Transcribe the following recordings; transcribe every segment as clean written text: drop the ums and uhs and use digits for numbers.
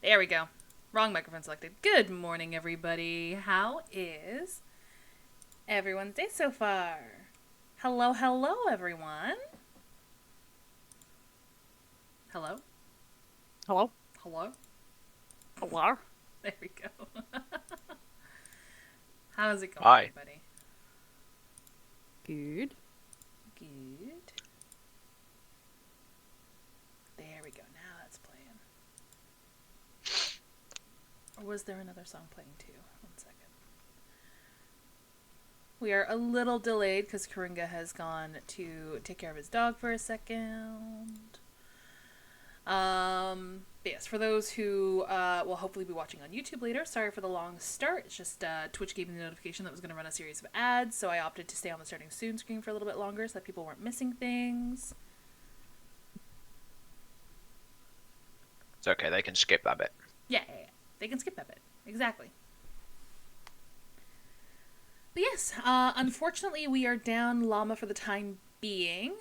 There we go. Wrong microphone selected. Good morning, everybody. How is everyone's day so far? Hello, hello, everyone. Hello? Hello? Hello? Hello? There we go. How's it going, Hi. everybody? Good. Good. There we go. Now that's playing. Or was there another song playing too? 1 second. We are a little delayed because Karinga has gone to take care of his dog for a second. But yes, for those who will hopefully be watching on YouTube later, sorry for the long start. It's just Twitch gave me the notification that was going to run a series of ads, so I opted to stay on the starting soon screen for a little bit longer so that people weren't missing things. It's okay, they can skip that bit. Yeah. They can skip that bit. Exactly. But yes, unfortunately, we are down Llama for the time being.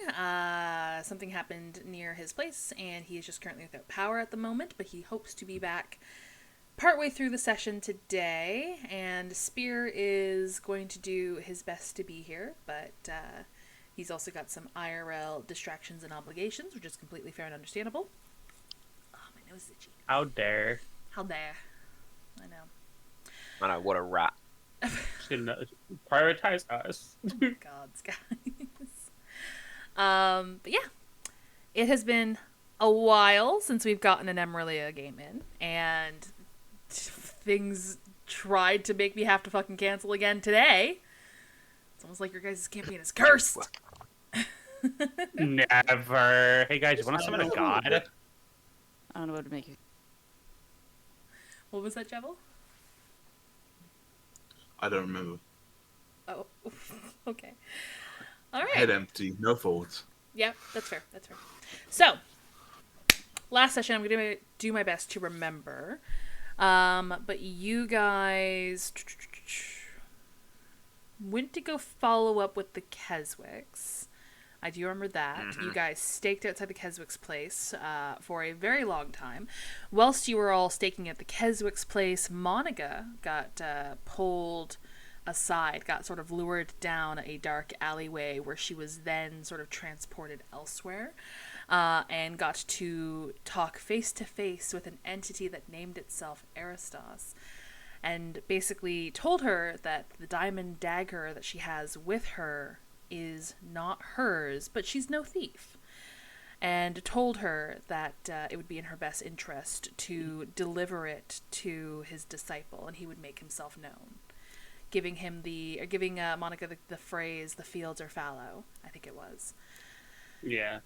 Something happened near his place, and he is just currently without power at the moment, but he hopes to be back partway through the session today, and Spear is going to do his best to be here, but he's also got some IRL distractions and obligations, which is completely fair and understandable. Oh, my nose is itchy. How dare. How dare. I know. I know, what a rat. Should prioritize us. Gods, guys. But yeah, it has been a while since we've gotten an Emerilla game in, and things tried to make me have to fucking cancel again today. It's almost like your guys' campaign is cursed. Never. Hey guys, you want to summon a god? I don't know what to make you. What was that, Jevil? I don't remember. Oh, okay. All right. Head empty, no fault. Yeah, that's fair. That's fair. So, last session, I'm going to do my best to remember. But you guys went to go follow up with the Keswicks. I do remember that. Mm-hmm. You guys staked outside the Keswick's place for a very long time. Whilst you were all staking at the Keswick's place, Monica got pulled aside, got sort of lured down a dark alleyway where she was then sort of transported elsewhere and got to talk face to face with an entity that named itself Aristos, and basically told her that the diamond dagger that she has with her is not hers, but she's no thief, and told her that it would be in her best interest to deliver it to his disciple, and he would make himself known, giving Monica the phrase, "The fields are fallow," I think it was. Yeah.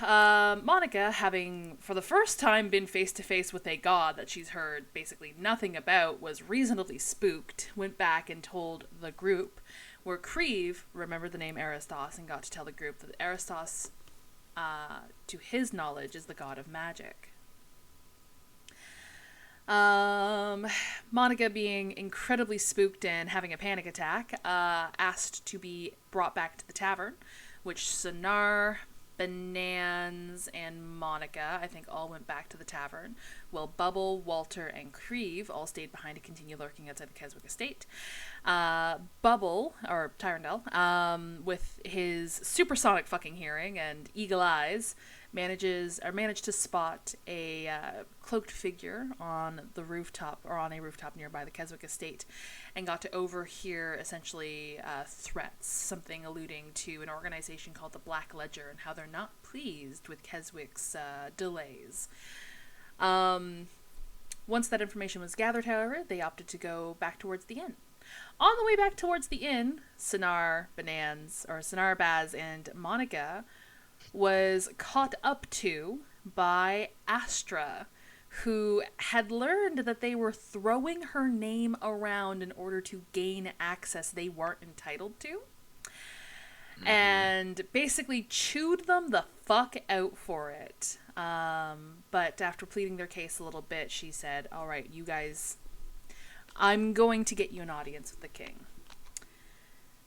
Monica, having for the first time been face to face with a god that she's heard basically nothing about, was reasonably spooked, went back and told the group, where Creve remembered the name Aristos and got to tell the group that Aristos, to his knowledge, is the god of magic. Monica, being incredibly spooked and having a panic attack, asked to be brought back to the tavern, which Sonar, Banans, and Monica, I think, all went back to the tavern, while Bubble, Walter, and Creve all stayed behind to continue lurking outside the Keswick estate. Bubble, or Tyrandel, with his supersonic fucking hearing and eagle eyes, managed to spot a cloaked figure on a rooftop nearby the Keswick estate, and got to overhear essentially threats, something alluding to an organization called the Black Ledger and how they're not pleased with Keswick's delays. Once that information was gathered, however, they opted to go back towards the inn. On the way back towards the inn, Sonar, Baz, and Monica was caught up to by Astra, who had learned that they were throwing her name around in order to gain access they weren't entitled to. Mm-hmm. And basically chewed them the fuck out for it. But after pleading their case a little bit, she said, "All right, you guys, I'm going to get you an audience with the king,"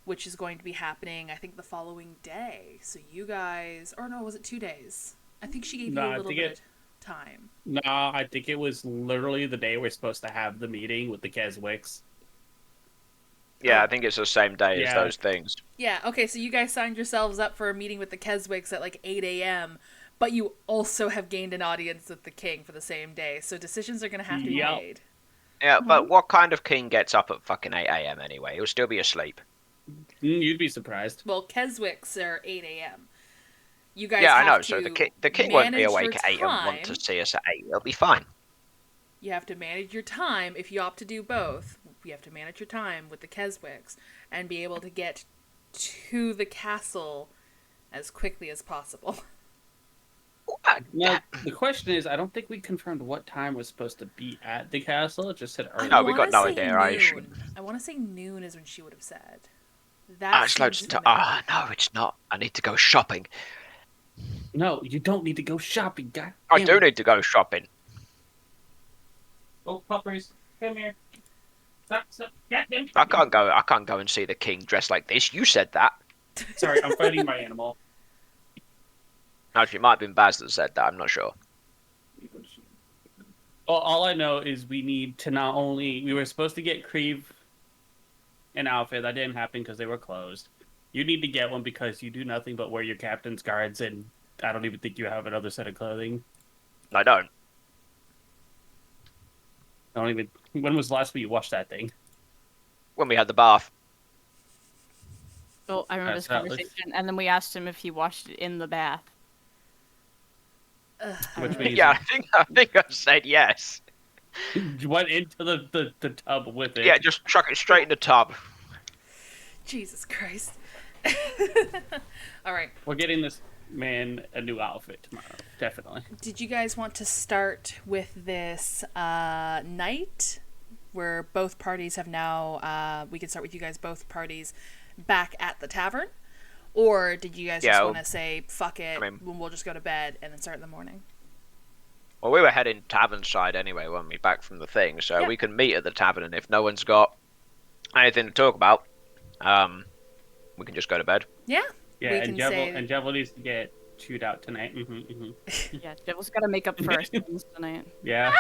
which is going to be happening, I think, the following day. So you guys, or no, was it 2 days? I think she gave you a little bit. time? No, I think it was literally the day we're supposed to have the meeting with the Keswicks. Yeah, Oh. I think it's the same day as Yeah. those things. Yeah, okay, so you guys signed yourselves up for a meeting with the Keswicks at like 8 a.m., but you also have gained an audience with the king for the same day, so decisions are going to have to be Yep. made. Yeah, but what kind of king gets up at fucking 8 a.m. anyway? He'll still be asleep. You'd be surprised. Well, Keswicks are 8 a.m. You guys Yeah, I have know. to So the king won't be manage awake your at 8 and want time. to see us at 8. It'll be fine. You have to manage your time. If you opt to do both, you have to manage your time with the Keswicks and be able to get to the castle as quickly as possible. What? Now, the question is, I don't think we confirmed what time was supposed to be at the castle. It just said early. No, we wanna got no say idea, I assume. noon. I want to say noon is when she would have said. That It's loads seems of time. No, it's not. I need to go shopping. No, you don't need to go shopping, guy. I do need to go shopping. Oh, puppers, come here. Stop. Get them. I can't go and see the king dressed like this. You said that. Sorry, I'm fighting my animal. Actually, it might have been Baz that said that. I'm not sure. Well, all I know is we need to not only... We were supposed to get Creve an outfit. That didn't happen because they were closed. You need to get one because you do nothing but wear your captain's guards, and I don't even think you have another set of clothing. I don't. I don't even... When was the last time you washed that thing? When we had the bath. So I remember That's this not- conversation, and then we asked him if he washed it in the bath. Which Alright. means Yeah, I think I said yes. you went into the tub with it. Yeah, just chuck it straight in the tub. Jesus Christ. Alright. We're getting this man a new outfit tomorrow. Definitely. Did you guys want to start with this night where both parties have now, we can start with you guys, both parties back at the tavern? Or did you guys just Yeah, want to say, fuck it, I mean- we'll just go to bed and then start in the morning? Well, we were heading tavern side anyway, weren't we, back from the thing, so Yeah. we can meet at the tavern, and if no one's got anything to talk about, we can just go to bed. Yeah. Yeah, We and can Jevil say- Jevil needs to get chewed out tonight. Yeah, Devil's got to make up for our sins tonight. Yeah.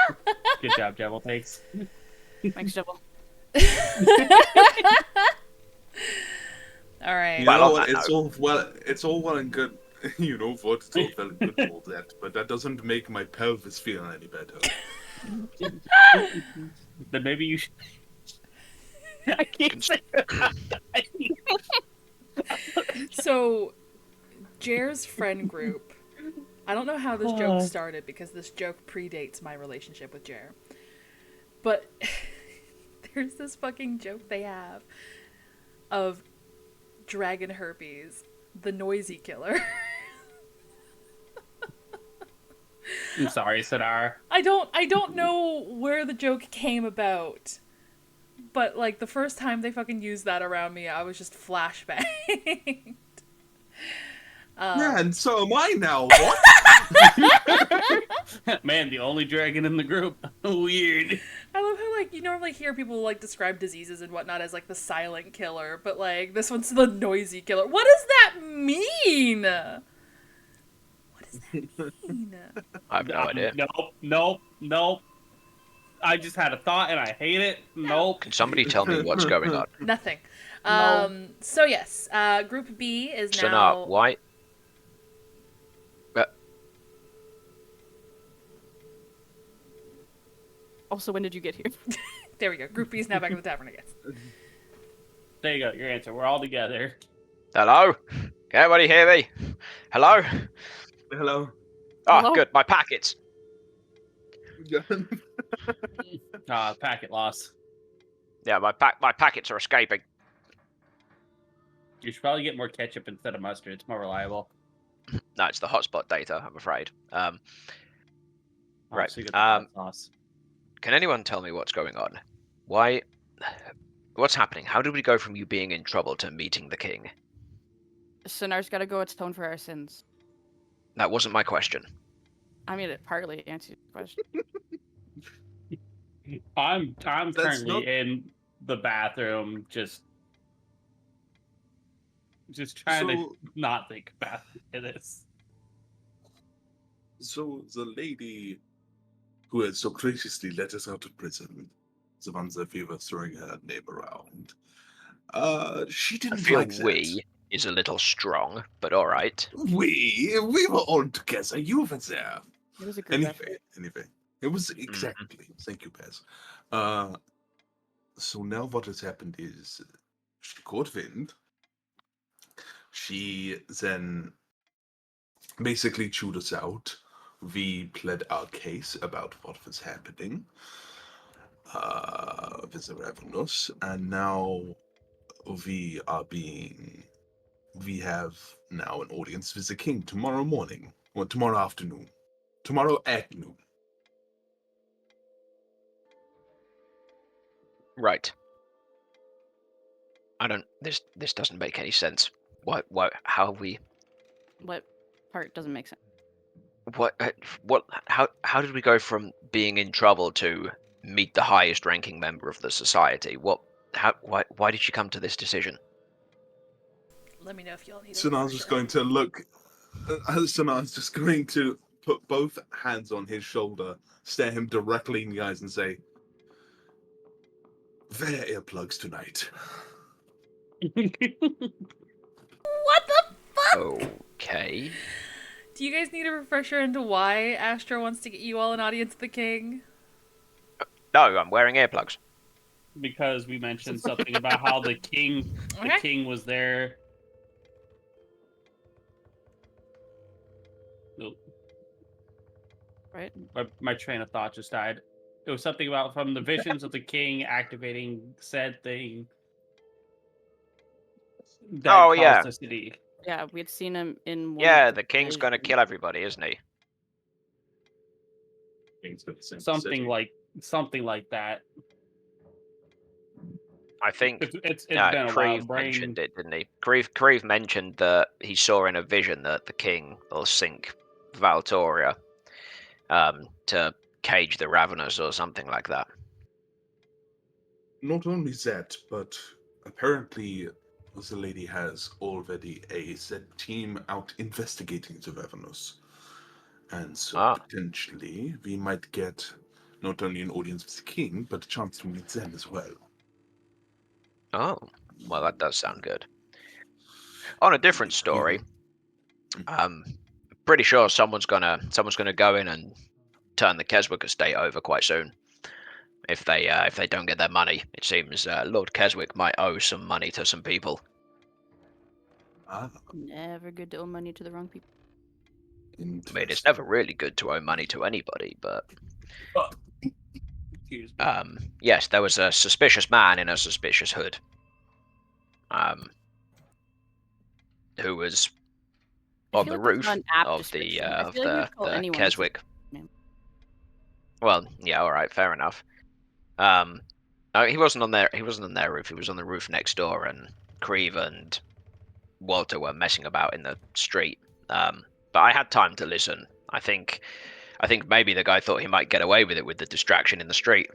Good job, Jevil. Thanks. Thanks, Devil. Alright. You Well, know on what? that It's all well and good. You know what? It's all well and good and all that, but that doesn't make my pelvis feel any better. Then maybe you should. I can't say that. So, Jer's friend group, I don't know how this joke started because this joke predates my relationship with Jer. But there's this fucking joke they have of Dragon Herpes, the noisy killer. I'm sorry, Sidar. I don't know where the joke came about. But like the first time they fucking used that around me, I was just flashbanged. Yeah, and so am I now. What? Man, the only dragon in the group. Weird. I love how like you normally hear people like describe diseases and whatnot as like the silent killer, but like this one's the noisy killer. What does that mean? What does that mean? I have no idea. Nope. I just had a thought and I hate it. Nope. Can somebody tell me what's going on? Nothing. No. So yes, Group B is So now. now, why? Also, when did you get here? There we go. Group B is now back in the tavern again. There you go. Your answer. We're all together. Hello? Can anybody hear me? Hello? Hello. Oh, Hello? good. My packets. Packet loss. Yeah, my packets are escaping. You should probably get more ketchup instead of mustard. It's more reliable. No, it's the hotspot data, I'm afraid. Right, So you get the hot sauce. Can anyone tell me what's going on? Why? What's happening? How did we go from you being in trouble to meeting the king? Sinar's got to go atone for our sins. That wasn't my question. I mean, it partly answers your question. I'm currently not- in the bathroom, just trying to So- not think about this. So the lady who had so graciously let us out of prison, the one that we were throwing her name around, she I didn't feel like that. we is a little strong, but all right. We were all together. You were there. It was a group effort. Anyway, it was exactly. Thank you, Pez. So now what has happened is she caught wind. She then basically chewed us out. We pled our case about what was happening with the Ravenous, and now we are being. We have now an audience with the king tomorrow morning, or tomorrow afternoon. Tomorrow at noon. Right. I don't. This doesn't make any sense. What? How we? What part doesn't make sense? What? What? How did we go from being in trouble to meet the highest ranking member of the society? What? How? Why did she come to this decision? Let me know if y'all need a Sanar's just refresher. going to look. Sanar's just going to put both hands on his shoulder, stare him directly in the eyes, and say, "Wear earplugs tonight." What the fuck? Okay. Do you guys need a refresher into why Astra wants to get you all an audience with the king? No, I'm wearing earplugs. Because we mentioned something about how the Okay. king was there. Nope. Right? My train of thought just died. It was something about from the visions of the king activating said thing that Oh, caused yeah. the city. Yeah, we'd seen him in one Yeah, of the king's gonna visions. kill everybody, isn't he? Something like that. I think It's been a while. Creve mentioned it, didn't he? Creve mentioned that he saw in a vision that the king will sink Valtoria to cage the Ravenous or something like that. Not only that, but apparently the lady has already a set team out investigating the Ravenous. And so potentially we might get not only an audience with the king, but a chance to meet them as well. Oh, well, that does sound good. On a different story, pretty sure someone's gonna go in and turn the Keswick estate over quite soon. If they don't get their money, it seems Lord Keswick might owe some money to some people. Never good to owe money to the wrong people. I mean, it's never really good to owe money to anybody, but yes, there was a suspicious man in a suspicious hood, who was I on feel the like that's not roof an apt of the description. I feel like you'd call anyone a Keswick. name. Well, yeah, all right, fair enough. No, he wasn't on their roof. He was on the roof next door, and Creve and Walter were messing about in the street. But I had time to listen. I think maybe the guy thought he might get away with it with the distraction in the street.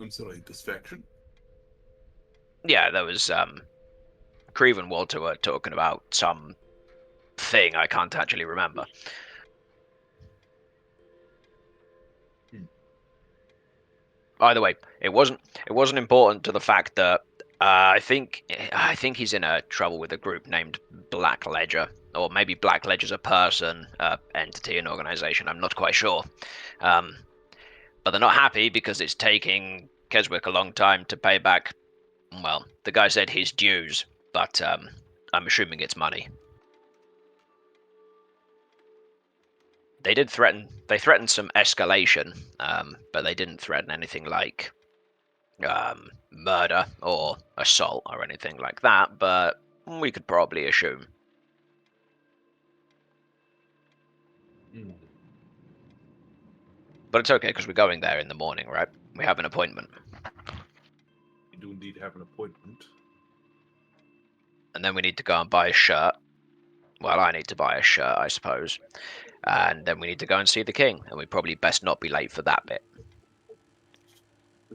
I'm sorry, distraction? Yeah, there was Creve and Walter were talking about some thing I can't actually remember. Either way, it wasn't important to the fact that I think he's in a trouble with a group named Black Ledger, or maybe Black Ledger's a person, entity, an organization. I'm not quite sure, but they're not happy because it's taking Keswick a long time to pay back. Well, the guy said his dues, but I'm assuming it's money. They did threaten. They threatened some escalation, but they didn't threaten anything like murder or assault or anything like that. But we could probably assume. But it's okay because we're going there in the morning, right? We have an appointment. You do indeed have an appointment. And then we need to go and buy a shirt. Well, I need to buy a shirt, I suppose. And then we need to go and see the king. And we probably best not be late for that bit.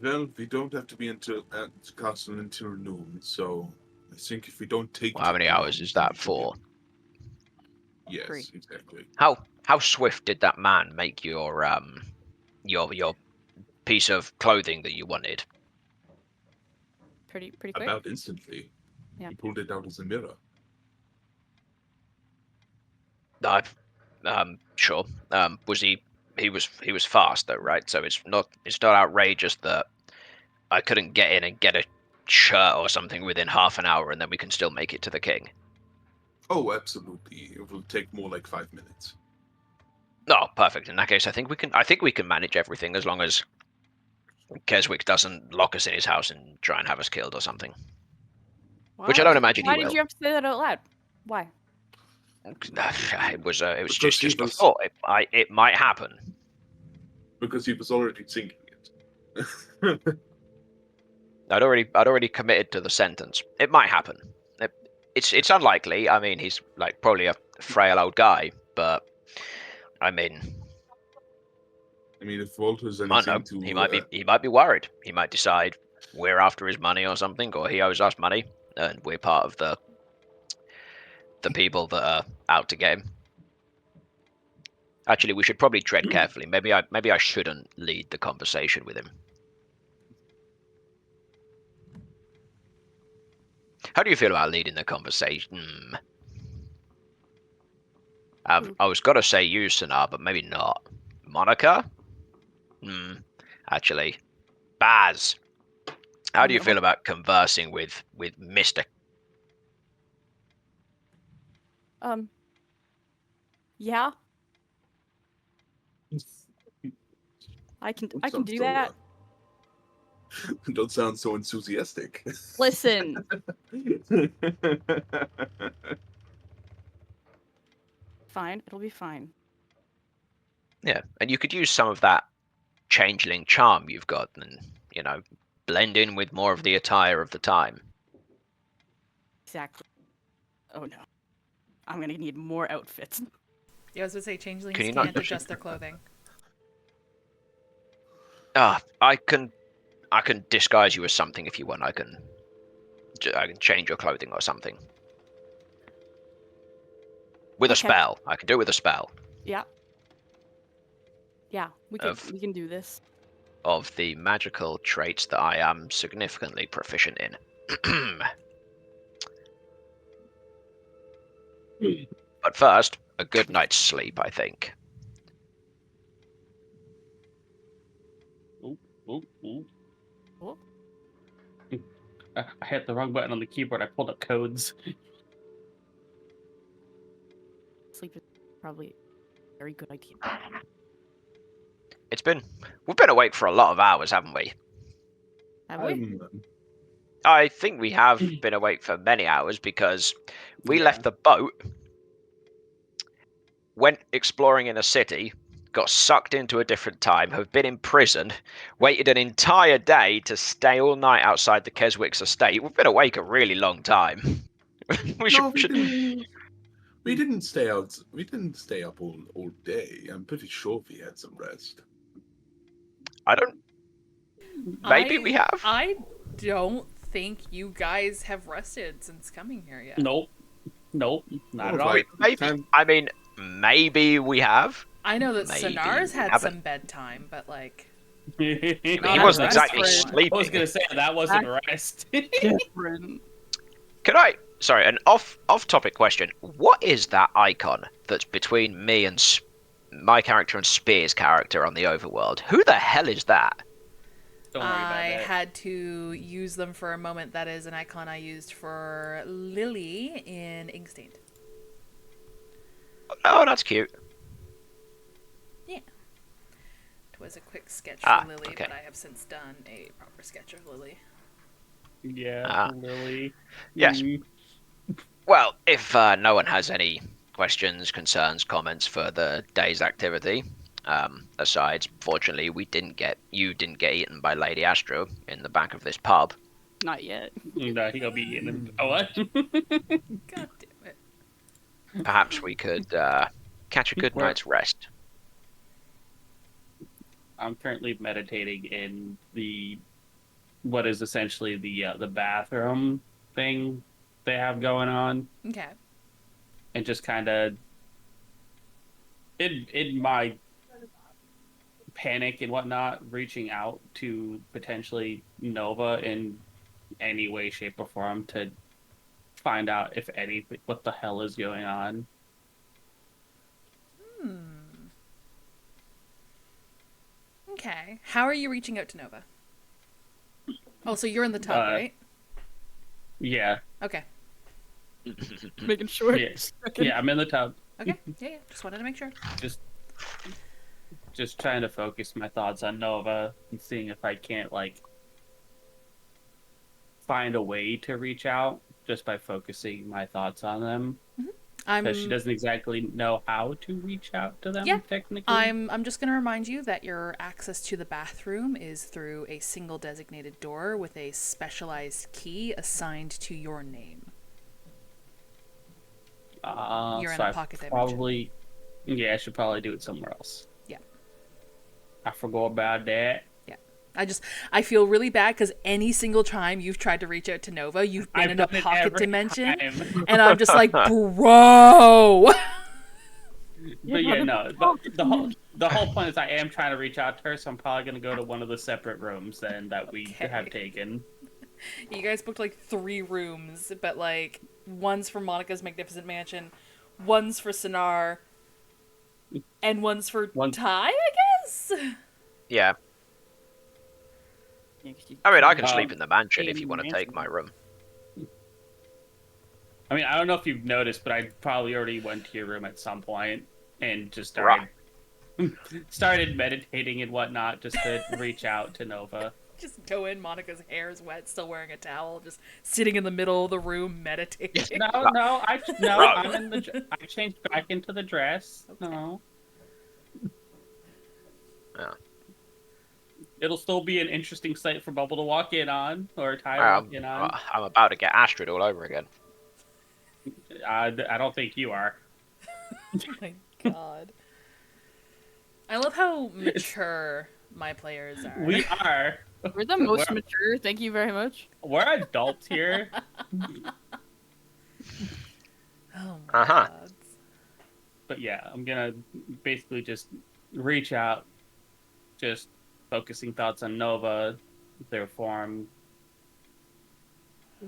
Well, we don't have to be at the castle until noon, so I think if we don't take Well, how many too long, hours is we that should be- for? Yes, Three. exactly. How swift did that man make your piece of clothing that you wanted? Pretty quick. About instantly. Yeah. He pulled it out as a mirror. Sure. Was he? He was fast though, right? So it's not outrageous that I couldn't get in and get a shirt or something within half an hour, and then we can still make it to the king. Oh, absolutely. It will take more like 5 minutes. No, perfect. In that case, I think we can manage everything as long as Keswick doesn't lock us in his house and try and have us killed or something. Which I don't imagine he Why will. did you have to say that out loud? Why? It was Because just he a was- thought. It might happen. Because he was already thinking it. I'd already committed to the sentence. It might happen. It's unlikely. I mean, he's like probably a frail old guy, but I mean, I mean, if Walter's I don't know. anything to... He might be worried. He might decide we're after his money or something, or he owes us money, and we're part of the people that are out to get him. Actually, we should probably tread carefully. Maybe I shouldn't lead the conversation with him. How do you feel about leading the conversation? I was gonna say you, Sonar, but maybe not. Monica? Actually. Baz! How do you feel about conversing with Mr. Yeah. I can do that. Don't sound so enthusiastic. Listen. Fine, it'll be fine. Yeah, and you could use some of that changeling charm you've got and, blend in with more of the attire of the time. Exactly. Oh no. I'm gonna need more outfits. Yeah, I was going to say, changelings Can you can't not- adjust their clothing. I can disguise you as something if you want. I can change your clothing or something. With a Okay. spell. I can do it with a spell. Yeah. Yeah, we can do this. Of the magical traits that I am significantly proficient in. But first, a good night's sleep, I think. Ooh. Oh. I hit the wrong button on the keyboard. I pulled up codes. Sleep is probably a very good idea. We've been awake for a lot of hours, haven't we? Have we? I think we have been awake for many hours because we left the boat, went exploring in a city, got sucked into a different time, have been imprisoned, waited an entire day to stay all night outside the Keswick's estate. We've been awake a really long time. We didn't stay out. We didn't stay up all day. I'm pretty sure we had some rest. I don't. Maybe we have. I don't think you guys have rested since coming here yet. Nope, not at all. Right. Maybe. I mean, maybe we have. I know that Maybe Sonar's we had haven't. some bedtime, but like, He Not wasn't rest exactly for- sleeping. I was gonna say that wasn't rest. Different. Sorry, an off-topic question. What is that icon that's between me and my character and Spear's character on the overworld? Who the hell is that? Don't worry about I that. had to use them for a moment. That is an icon I used for Lily in Inkstained. Oh, that's cute. It was a quick sketch Ah, for Lily, okay. but I have since done a proper sketch of Lily. Yeah, Lily. Yes. Well, if no one has any questions, concerns, comments for the day's activity, aside, fortunately, you didn't get eaten by Lady Astro in the back of this pub. Not yet. No, he gonna be eating him. Oh, what? God damn it. Perhaps we could catch a good Where- night's rest. I'm currently meditating in what is essentially the bathroom thing they have going on, Okay. and just kind of in my panic and whatnot, reaching out to potentially Nova in any way, shape, or form to find out if anything, what the hell is going on. Okay. How are you reaching out to Nova? Oh, so you're in the tub, Uh, right? Yeah, Okay. Making sure. yeah, yeah. I'm in the tub, Okay. Yeah, yeah. Just wanted to make sure. just just trying to focus my thoughts on Nova and seeing if I can't like find a way to reach out just by focusing my thoughts on them. Because she I'm doesn't exactly know how to reach out to them, Yeah. technically. I'm just going to remind you that your access to the bathroom is through a single designated door with a specialized key assigned to your name. You're in So a I pocket dimension. probably, yeah, I should probably do it somewhere else. Yeah. I forgot about that. I feel really bad because any single time you've tried to reach out to Nova, you've been I've in a done it pocket every dimension, time. and I'm just like, bro. But yeah, no. But the whole point is I am trying to reach out to her, so I'm probably gonna go to one of the separate rooms then that we Okay. have taken. You guys booked like 3 rooms, but like one's for Monica's magnificent mansion, one's for Sinar, and one's for Ty, I guess. Yeah. Yeah, 'cause you I mean, I can Um, sleep in the mansion if in you want to mansion. take my room. I mean, I don't know if you've noticed, but I probably already went to your room at some point and just Right. started meditating and whatnot just to reach out to Nova. Just go in, Monica's hair is wet, still wearing a towel, just sitting in the middle of the room meditating. No, Right. I'm in I changed back into the dress. Okay. No. Yeah. It'll still be an interesting sight for Bubble to walk in on, or Ty to walk in on. I'm about to get Astrid all over again. I don't think you are. Oh my god. I love how mature my players are. We are. We're the most We're- mature. Thank you very much. We're adults here. Oh my Uh-huh. god. But yeah, I'm gonna basically just reach out, just focusing thoughts on Nova, their form,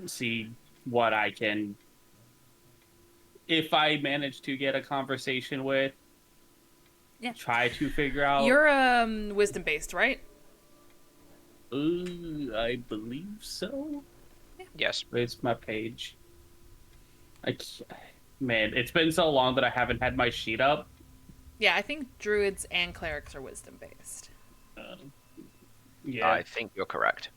see what I can. If I manage to get a conversation with, Yeah. try to figure out. You're wisdom based, right? I believe so. Yes. Where's my page? Man, it's been so long that I haven't had my sheet up. Yeah, I think druids and clerics are wisdom based. Yeah, I think you're correct.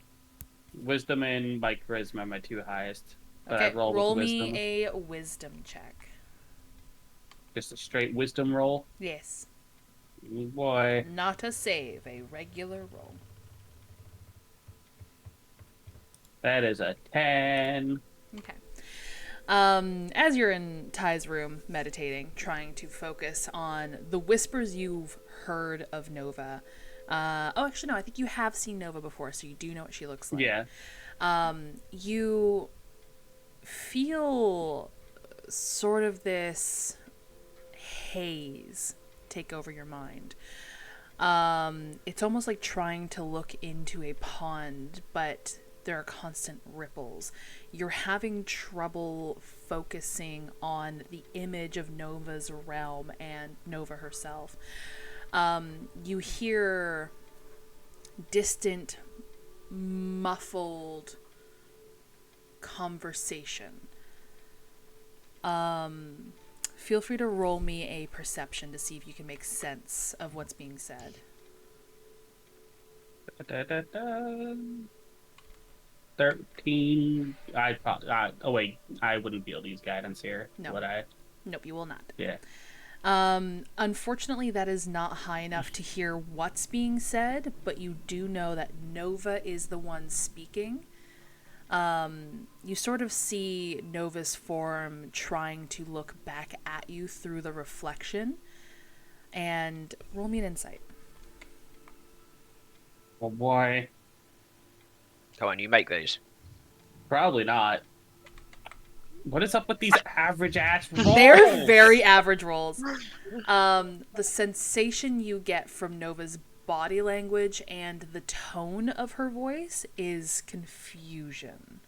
wisdom and my charisma are my 2 highest. But Okay, I roll roll with me wisdom. a wisdom check. Just a straight wisdom roll. Yes. Boy. Not a save, a regular roll. That is a 10. Okay. As you're in Ty's room meditating, trying to focus on the whispers you've heard of Nova. Actually, no, I think you have seen Nova before, so you do know what she looks like. Yeah. You feel sort of this haze take over your mind. It's almost like trying to look into a pond, but there are constant ripples. You're having trouble focusing on the image of Nova's realm and Nova herself. You hear distant, muffled conversation. Feel free to roll me a perception to see if you can make sense of what's being said. Da-da-da-da. 13. Oh wait, I wouldn't be able to use guidance here. No. Would I? Nope, you will not. Yeah. Unfortunately, that is not high enough to hear what's being said, but you do know that Nova is the one speaking. You sort of see Nova's form trying to look back at you through the reflection. And roll me an insight. Oh boy. Come on, you make these. Probably not. What is up with these average ass rolls? They're very average rolls. The sensation you get from Nova's body language and the tone of her voice is confusion.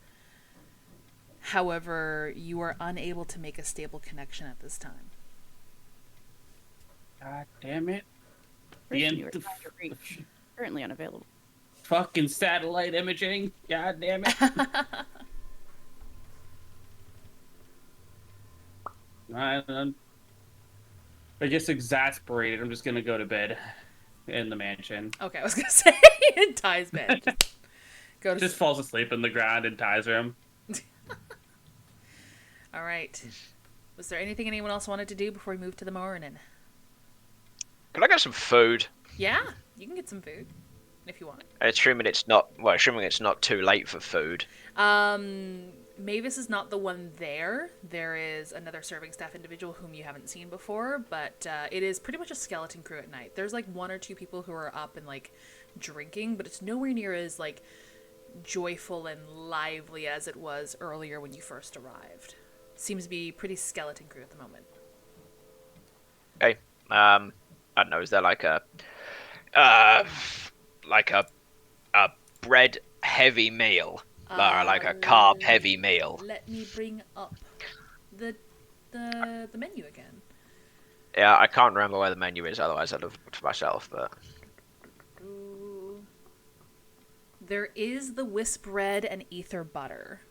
However, you are unable to make a stable connection at this time. God damn it. Person you were trying to reach. Currently unavailable. Fucking satellite imaging. God damn it. I guess exasperated. I'm just gonna go to bed in the mansion. Okay, I was gonna say in Ty's bed. Just falls asleep in the ground in Ty's room. All right. Was there anything anyone else wanted to do before we move to the morning? Can I get some food? Yeah, you can get some food if you want. Assuming it's not too late for food. Mavis is not the one there. There is another serving staff individual whom you haven't seen before, but it is pretty much a skeleton crew at night. There's like one or two people who are up and like drinking, but it's nowhere near as like joyful and lively as it was earlier when you first arrived. Seems to be pretty skeleton crew at the moment. Okay. I don't know. Is there like a bread heavy meal, or like a carb heavy meal? Let me bring up the menu again. Yeah, I can't remember where the menu is. Otherwise, I'd have looked for myself. But there is the wisp bread and ether butter,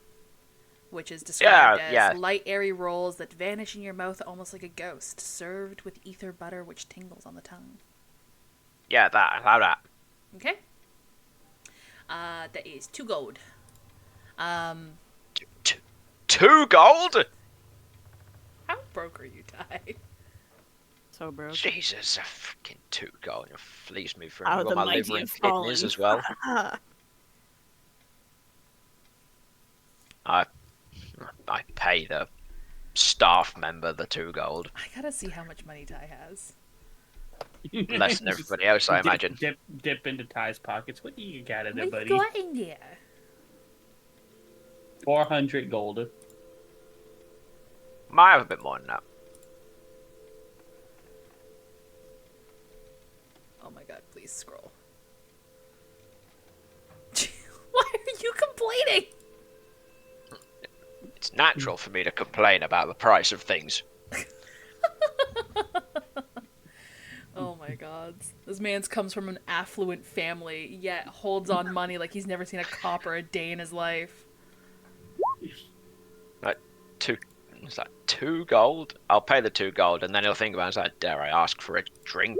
which is described as light, airy rolls that vanish in your mouth almost like a ghost, served with ether butter which tingles on the tongue. Yeah, allow that. Okay. That is 2 gold. 2 gold? How broke are you, Ty? So broke. Jesus, fucking 2 gold. You fleeced me for How the my mighty liver and have fallen. kidneys as well. I pay the staff member the 2 gold. I gotta see how much money Ty has. Less than everybody else, I imagine. Dip into Ty's pockets. What do you got in there, What buddy? you got in there? 400 gold. Might have a bit more than that. Oh my god, please scroll. Why are you complaining? It's natural for me to complain about the price of things. Oh my god. This man comes from an affluent family, yet holds on money like he's never seen a copper a day in his life. Like, it's like 2 gold? I'll pay the 2 gold, and then he'll think about it. It's like, dare I ask for a drink?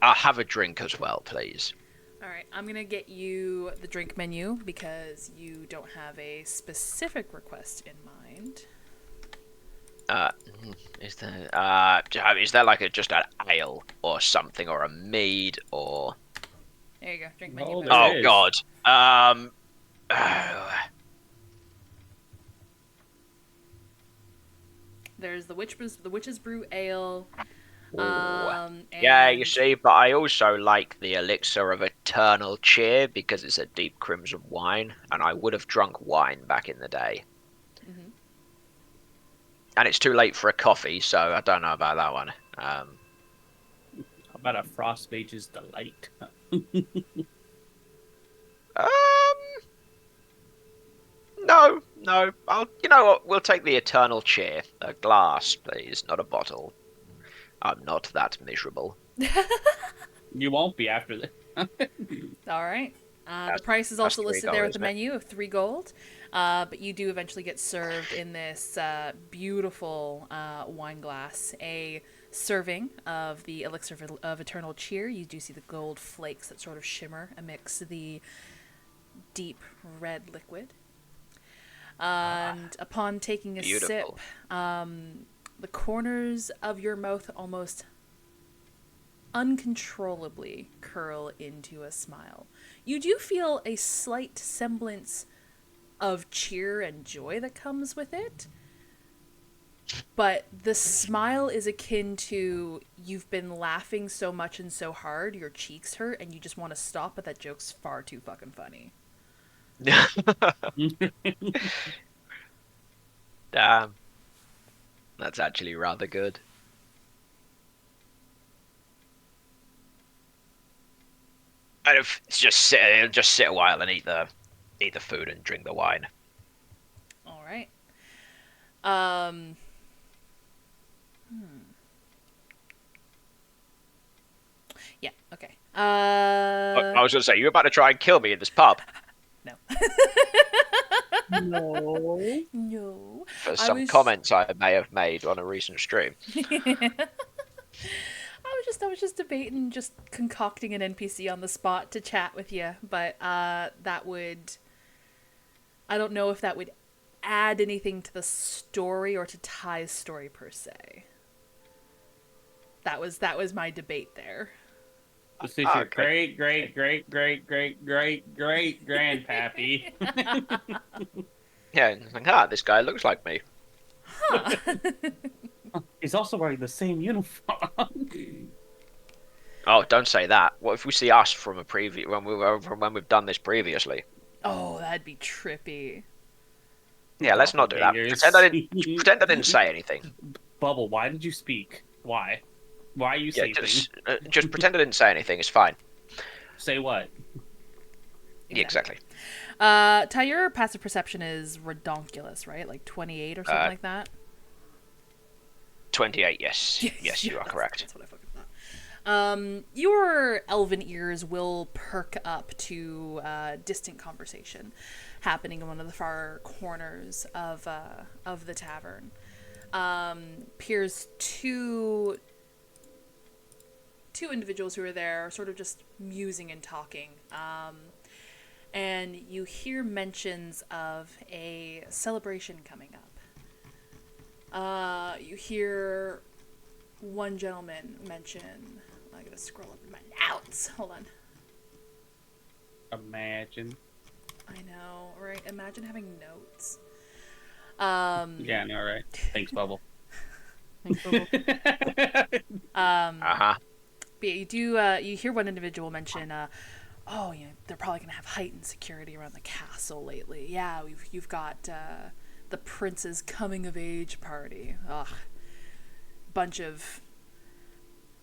I'll have a drink as well, please. Alright, I'm gonna get you the drink menu because you don't have a specific request in mind. Is there like just an ale or something, or a mead, or... There you go, drink menu. Oh, Post. there Oh, is. God. There's the Witch's Brew Ale. Yeah, you see, but I also like the Elixir of Eternal Cheer because it's a deep crimson wine, and I would have drunk wine back in the day. Mm-hmm. And it's too late for a coffee, so I don't know about that one. How about a Frost Mage's Delight? No. You know what? We'll take the Eternal Cheer. A glass, please, not a bottle. I'm not that miserable. You won't be after this. Alright. The price is also listed there with the isn't it? menu of 3 gold. But you do eventually get served in this beautiful wine glass a serving of the Elixir of Eternal Cheer. You do see the gold flakes that sort of shimmer amidst the deep red liquid. And upon taking a Beautiful. sip, the corners of your mouth almost uncontrollably curl into a smile. You do feel a slight semblance of cheer and joy that comes with it, but the smile is akin to you've been laughing so much and so hard, your cheeks hurt, and you just want to stop, but that joke's far too fucking funny. Damn. That's actually rather good. And if it's just sit a while and eat the food and drink the wine. All right. Yeah, okay. I was going to say, you're about to try and kill me in this pub. No. No. No. For some comments I may have made on a recent stream. I was just debating, just concocting an NPC on the spot to chat with you, but that would, I don't know if that would add anything to the story or to Ty's story per se. That was my debate there. This is your great grandpappy. Yeah, like, this guy looks like me. Huh. He's also wearing the same uniform. Oh, don't say that. What if we see us from a when we've done this previously? Oh, that'd be trippy. Yeah, let's not do that. Pretend I didn't say anything. Bubble, why did you speak? Why? Why are you saying things? Just pretend I didn't say anything. It's fine. Say what? Yeah, exactly. Ty, your passive perception is redonkulous, right? Like 28 or something like that? 28, yes. Yes, you are correct. That's what I fucking thought. Your elven ears will perk up to distant conversation happening in one of the far corners of the tavern. Appears two individuals who are there, sort of just musing and talking. And you hear mentions of a celebration coming up. You hear one gentleman mention, I'm gonna scroll up in my notes. Hold on. Imagine. I know, right? Imagine having notes. Yeah, I know, right? Thanks, Bubble. Thanks, Bubble. But yeah, you hear one individual mention, oh, you know, they're probably gonna have heightened security around the castle lately. Yeah, you've got the prince's coming of age party. Ugh, bunch of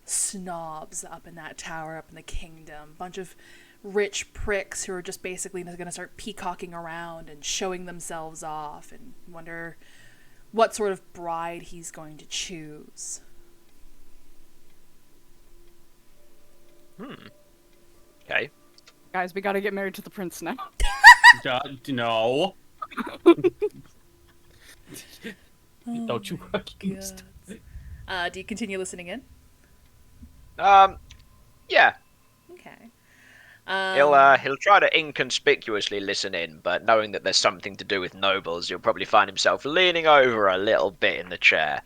snobs up in that tower, up in the kingdom. Bunch of rich pricks who are just basically gonna start peacocking around and showing themselves off, and wonder what sort of bride he's going to choose. Okay. Guys, we gotta get married to the prince now. No. Don't you work Do you continue listening in? Yeah. Okay. He'll try to inconspicuously listen in, but knowing that there's something to do with nobles, he'll probably find himself leaning over a little bit in the chair.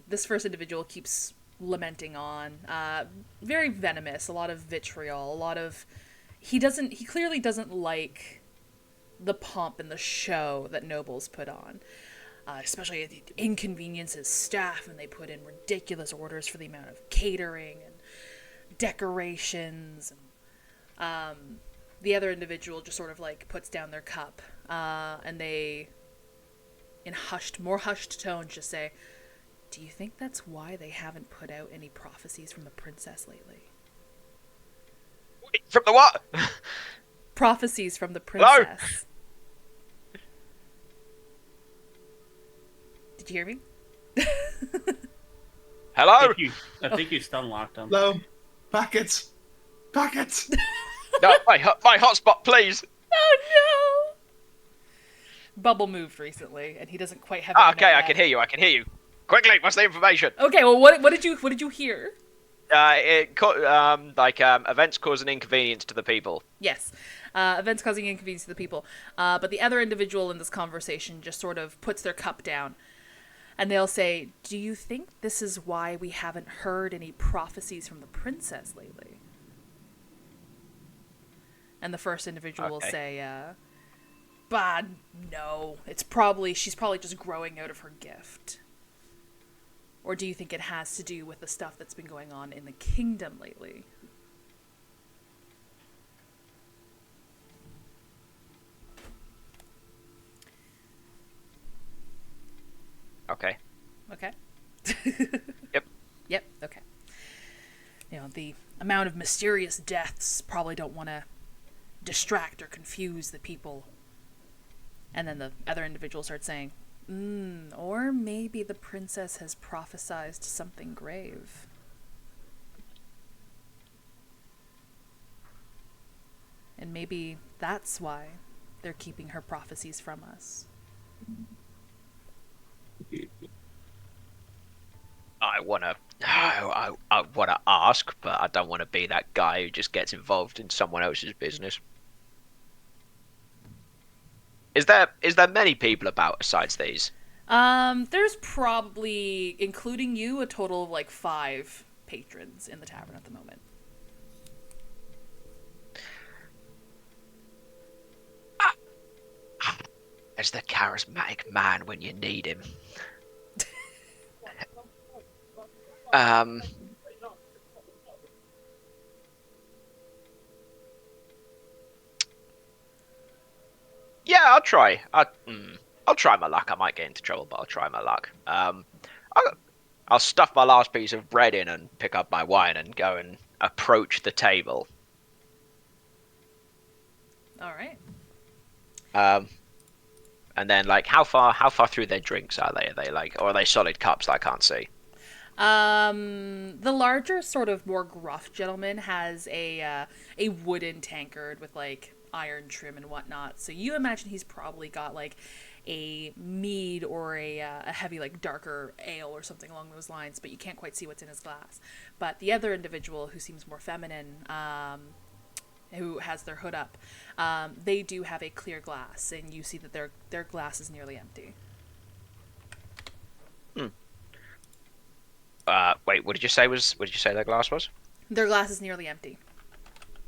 This first individual keeps lamenting on, very venomous, a lot of vitriol, a lot of, he clearly doesn't like the pomp and the show that nobles put on, especially it inconveniences staff, and they put in ridiculous orders for the amount of catering and decorations. The other individual just sort of like puts down their cup, and they, in more hushed tones, just say, do you think that's why they haven't put out any prophecies from the princess lately? Wait, from the what? Prophecies from the princess. Hello? Did you hear me? Hello? I think you stun locked him. Hello? Packets! Packets! No, my hotspot, please. Oh no! Bubble moved recently, and he doesn't quite have. Okay, I can hear you. Quickly, what's the information? Okay, well, what did you hear? Events cause an inconvenience to the people. Yes, events causing inconvenience to the people. But the other individual in this conversation just sort of puts their cup down, and they'll say, "Do you think this is why we haven't heard any prophecies from the princess lately?" And the first individual will say, But no, she's probably just growing out of her gift. Or do you think it has to do with the stuff that's been going on in the kingdom lately? Okay. Okay. Yep. Yep, okay. The amount of mysterious deaths probably don't want to distract or confuse the people. And then the other individual starts saying, or maybe the princess has prophesied something grave. And maybe that's why they're keeping her prophecies from us. I wanna ask, but I don't want to be that guy who just gets involved in someone else's business. Is there many people about besides these? There's probably, including you, a total of like 5 patrons in the tavern at the moment. As the charismatic man when you need him. Yeah, I'll try. I'll try my luck. I might get into trouble, but I'll try my luck. I'll stuff my last piece of bread in and pick up my wine and go and approach the table. All right. And then, like, how far through their drinks are they? Are they like, or are they solid cups that I can't see? The larger, sort of more gruff gentleman has a wooden tankard with like iron trim and whatnot. So you imagine he's probably got like a mead or a heavy, like darker ale or something along those lines, but you can't quite see what's in his glass. But the other individual, who seems more feminine, who has their hood up, they do have a clear glass, and you see that their glass is nearly empty. Wait, what did you say their glass was? Their glass is nearly empty.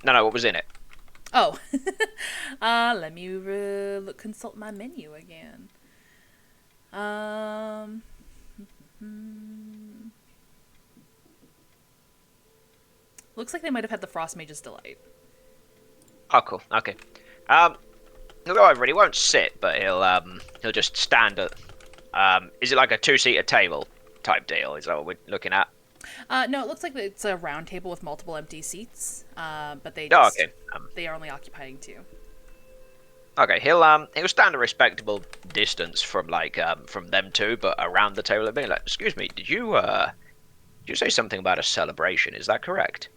No, what was in it? Oh, let me consult my menu again. Looks like they might have had the Frost Mage's Delight. Oh, cool. Okay. He'll go over and he won't sit, but he'll just stand at. Is it like a 2-seater table type deal? Is that what we're looking at? No, it looks like it's a round table with multiple empty seats. But they they are only occupying 2. Okay, he'll stand a respectable distance from from them two, but around the table, being like, "Excuse me, did you say something about a celebration? Is that correct?"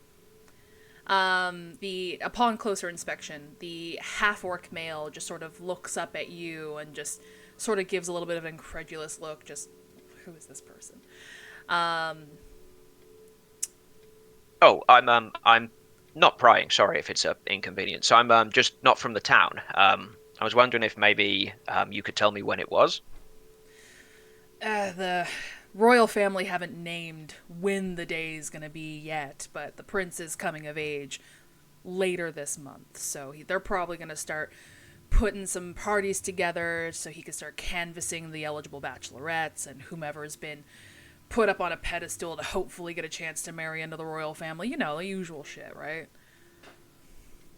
Upon closer inspection, the half-orc male just sort of looks up at you and just sort of gives a little bit of an incredulous look. Just, who is this person? Oh, I'm not prying. Sorry if it's an inconvenience. I'm just not from the town. I was wondering if maybe you could tell me when it was. The royal family haven't named when the day is gonna be yet, but the prince is coming of age later this month, so they're probably gonna start putting some parties together so he can start canvassing the eligible bachelorettes and whomever's been put up on a pedestal to hopefully get a chance to marry into the royal family. You know, the usual shit, right?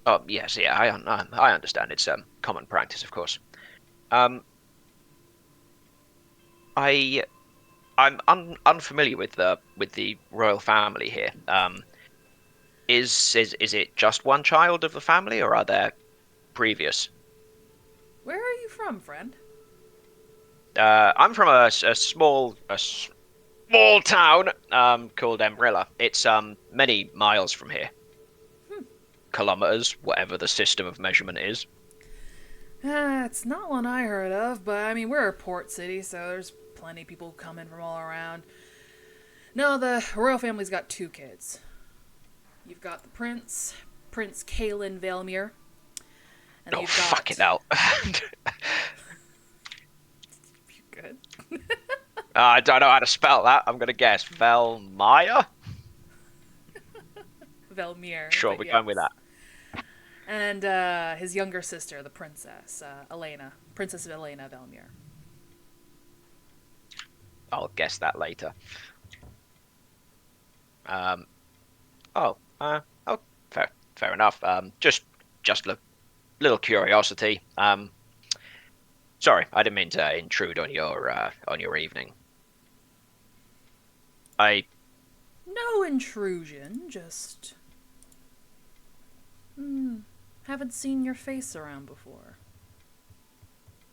Oh yes, yeah, I understand. It's common practice, of course. I'm unfamiliar with the royal family here. Is it just one child of the family, or are there previous? Where are you from, friend? I'm from a small town called Emerilla. It's many miles from here. Kilometers, whatever the system of measurement is. It's not one I heard of, but I mean, we're a port city, so there's plenty of people coming from all around. No, the royal family's got 2 kids. You've got the Prince Kalen Valemir. And you've got... fucking hell. You good? I don't know how to spell that. I'm going to guess. Velmire? Valemir. Sure, we're going with that. And his younger sister, the princess, Elena. Princess Elena Velmir. I'll guess that later. Oh, oh, fair enough. Just a little curiosity. Sorry, I didn't mean to intrude on your evening. No intrusion, just... haven't seen your face around before.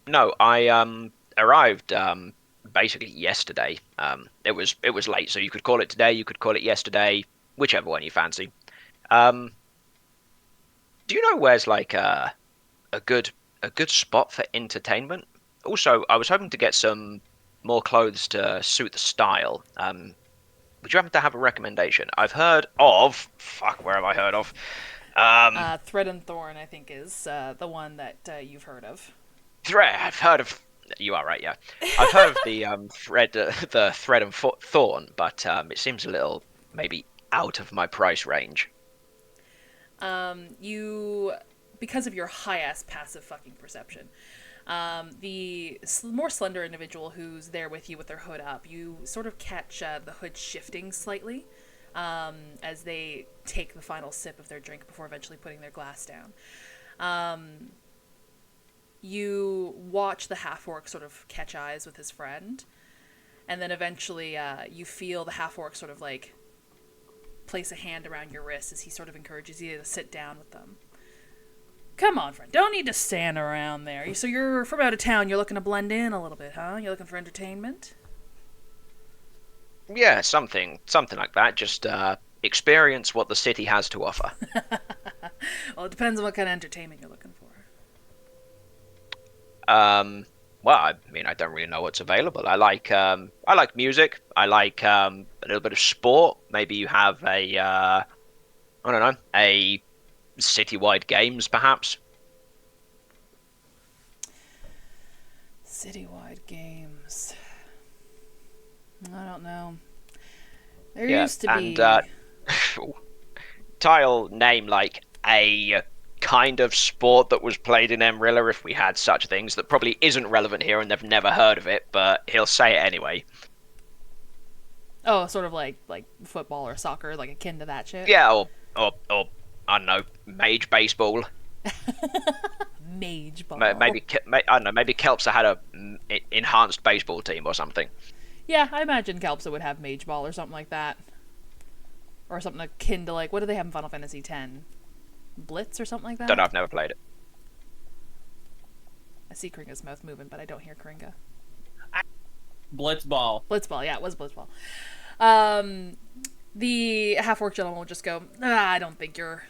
No, I arrived basically yesterday. It was late, so you could call it today, you could call it yesterday, whichever one you fancy. Do you know where's like a good spot for entertainment? Also, I was hoping to get some more clothes to suit the style. Would you happen to have a recommendation? I've heard of... Fuck, where have I heard of? Thread and Thorn, I think, is the one that you've heard of. I've heard of... You are right, yeah. I've heard of the Thread and Thorn, but it seems a little, maybe, out of my price range. Because of your high-ass passive fucking perception, the more slender individual who's there with you with their hood up, you sort of catch the hood shifting slightly as they take the final sip of their drink before eventually putting their glass down. You watch the half-orc sort of catch eyes with his friend, and then eventually you feel the half-orc sort of like place a hand around your wrist as he sort of encourages you to sit down with them. Come on, friend. Don't need to stand around there. So you're from out of town. You're looking to blend in a little bit, huh? You're looking for entertainment? Yeah, something like that. Just experience what the city has to offer. Well, it depends on what kind of entertainment you're looking for. Well, I mean, I don't really know what's available. I like music. I like a little bit of sport. Maybe you have I don't know, a citywide games, perhaps. Citywide games. I don't know. There used to be... Tile name like a kind of sport that was played in Emerilla if we had such things that probably isn't relevant here and they've never heard of it, but he'll say it anyway. Oh, sort of like football or soccer, like akin to that shit? Yeah, or I don't know, mage baseball. Mage ball. Maybe I don't know. Maybe Kelpsa had a enhanced baseball team or something. Yeah, I imagine Kelpsa would have mage ball or something like that, or something akin to like what do they have in Final Fantasy X? Blitz or something like that. Don't know. I've never played it. I see Kringa's mouth moving, but I don't hear Kringa. Blitzball. Blitzball, yeah, it was Blitzball. The half-orc gentleman will just go, I don't think you're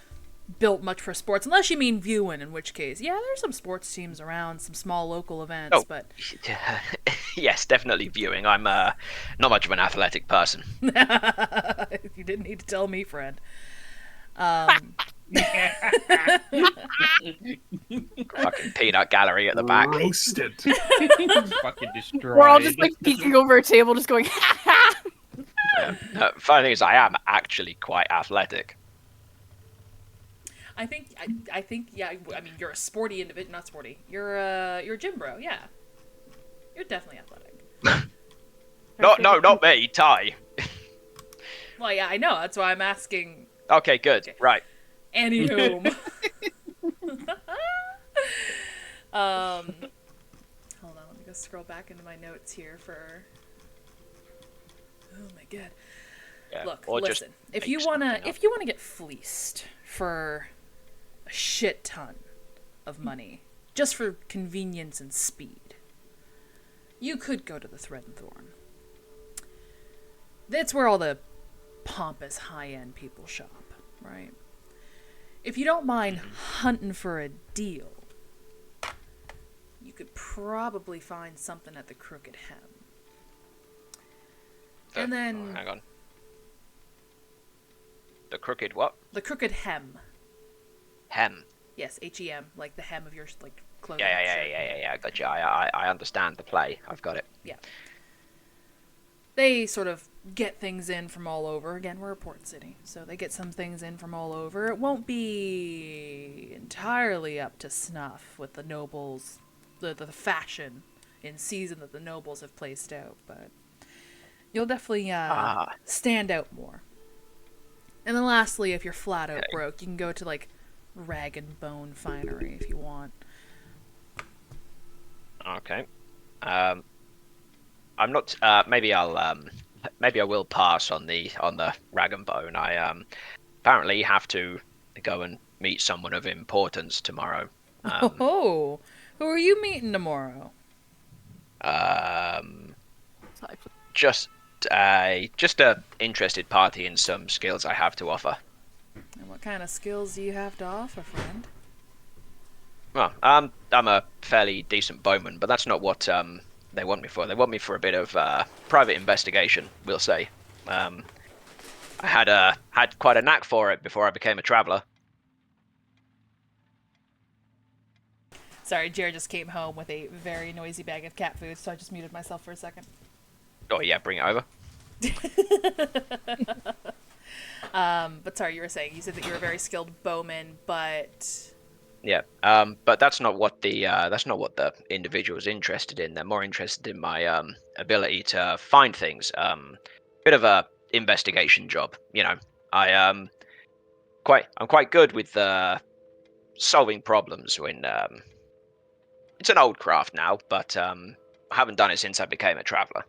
built much for sports, unless you mean viewing, in which case, yeah, there's some sports teams around, some small local events, but... Yes, definitely viewing. I'm not much of an athletic person. You didn't need to tell me, friend. Fucking peanut gallery at the back. Roasted. Fucking destroyed. We're all just like peeking over a table, just going, ha ha! Funny thing is, I am actually quite athletic. I think, yeah, I mean, you're a sporty individual, not sporty. You're a gym bro, yeah. You're definitely athletic. Not me, Ty. Well, yeah, I know, that's why I'm asking. Okay, good, okay. Right. Anywho. Hold on, let me go scroll back into my notes here for... Oh my god. Yeah, look, listen. If you wanna get fleeced for a shit ton of money, just for convenience and speed, you could go to the Thread and Thorn. That's where all the pompous high-end people shop, right? If you don't mind hunting for a deal, you could probably find something at the Crooked Hem. And then... Oh, hang on. The Crooked what? The Crooked Hem. Hem? Yes, H-E-M, like the hem of your like clothing. Yeah, gotcha. I understand the play. I've got it. Yeah. They sort of get things in from all over. Again, we're a port city, so they get some things in from all over. It won't be entirely up to snuff with the nobles, the fashion in season that the nobles have placed out, but you'll definitely stand out more. And then lastly, if you're flat out broke, you can go to like Rag and Bone Finery if you want. Okay. I'm not. Maybe I will pass on the Rag and Bone. I apparently have to go and meet someone of importance tomorrow. Oh, who are you meeting tomorrow? Just a interested party in some skills I have to offer. And what kind of skills do you have to offer, friend? Well, I'm a fairly decent bowman, but that's not what they want me for. They want me for a bit of private investigation, we'll say. I had quite a knack for it before I became a traveler. Sorry, Jared just came home with a very noisy bag of cat food, so I just muted myself for a second. Oh yeah, bring it over. But sorry, you were saying, you said that you're a very skilled bowman, but... Yeah, but that's not what the individual is interested in. They're more interested in my ability to find things. Bit of a investigation job, you know. I'm quite good with solving problems when it's an old craft now, but I haven't done it since I became a traveler.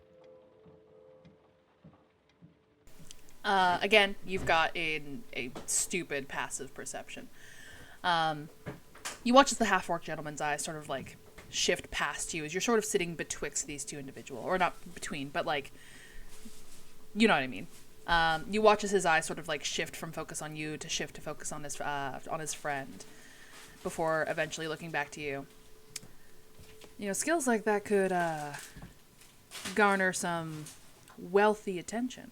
Again, you've got a stupid passive perception. You watch as the half-orc gentleman's eyes sort of, like, shift past you as you're sort of sitting betwixt these two individuals. Or not between, but, like, you know what I mean. You watch as his eyes sort of, like, shift from focus on you to shift to focus on his friend. Before eventually looking back to you. You know, skills like that could, garner some wealthy attention.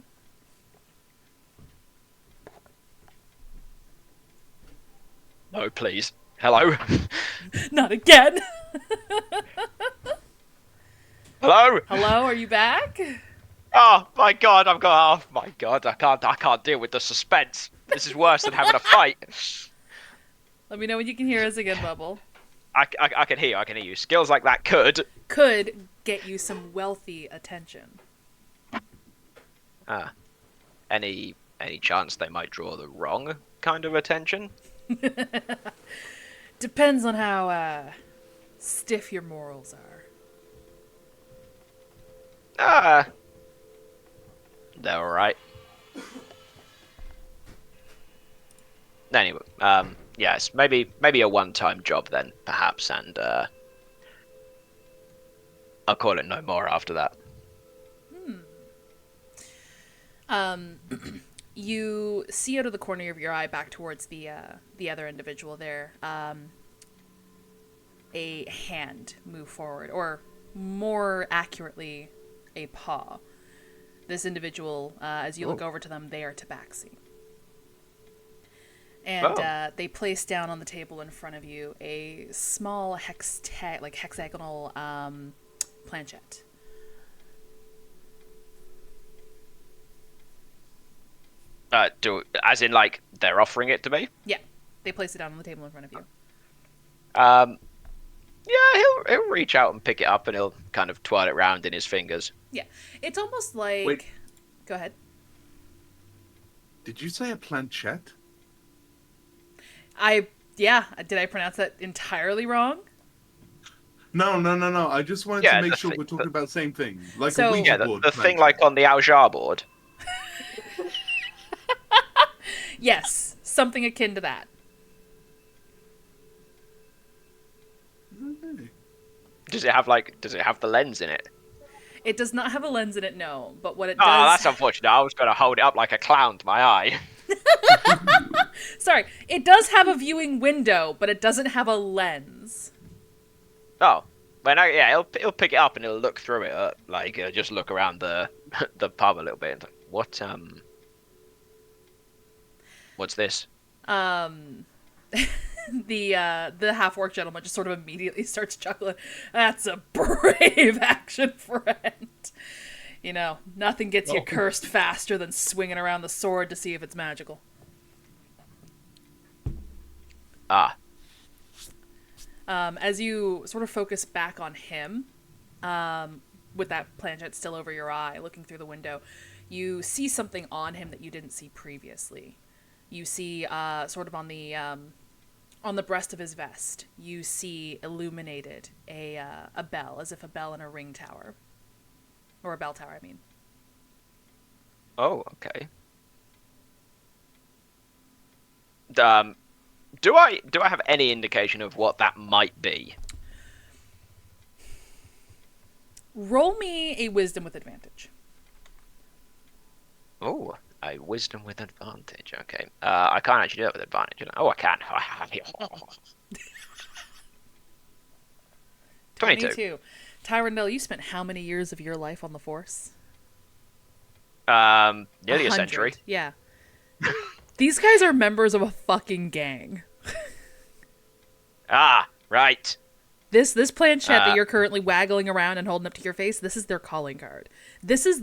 No, please. Hello? Not again! Hello? Hello, are you back? Oh my god, oh my god, I can't deal with the suspense. This is worse than having a fight. Let me know when you can hear us again, Bubble. I can hear you. Skills like that could get you some wealthy attention. Any chance they might draw the wrong kind of attention? Depends on how stiff your morals are. They're alright. Anyway, yes, maybe a one-time job then, perhaps, and I'll call it no more after that. You see out of the corner of your eye back towards the other individual there, a hand move forward, or more accurately, a paw. This individual, as you look over to them, they are tabaxi. And they place down on the table in front of you a small hexagonal planchette. As in, like, they're offering it to me? Yeah, they place it down on the table in front of you. Yeah, he'll reach out and pick it up, and he'll kind of twirl it round in his fingers. Yeah, it's almost like... Wait. Go ahead. Did you say a planchette? Did I pronounce that entirely wrong? No. I just wanted to make sure we're talking about the same thing. Like a Ouija board. The thing like on the Aljar board. Yes, something akin to that. Does it have the lens in it? It does not have a lens in it, no. But what it does... Oh, that's unfortunate. I was going to hold it up like a clown to my eye. Sorry, it does have a viewing window, but it doesn't have a lens. Oh, well, no, yeah, he'll pick it up and he'll look through it, just look around the pub a little bit. And think, what's this? The half-orc gentleman just sort of immediately starts chuckling. That's a brave action, friend. You know, nothing gets you cursed faster than swinging around the sword to see if it's magical. Ah. As you sort of focus back on him, with that planchette still over your eye, looking through the window, you see something on him that you didn't see previously. You see, sort of on the breast of his vest, you see illuminated a bell, as if a bell in a ring tower. Or a bell tower, I mean. Oh, okay. Do I have any indication of what that might be? Roll me a wisdom with advantage. Oh, a wisdom with advantage. Okay. I can't actually do it with advantage. Oh, I can. 22. Tyrandel, you spent how many years of your life on the Force? Nearly a 100. century. Yeah. These guys are members of a fucking gang. Ah, right. This planchette that you're currently waggling around and holding up to your face, this is their calling card. This is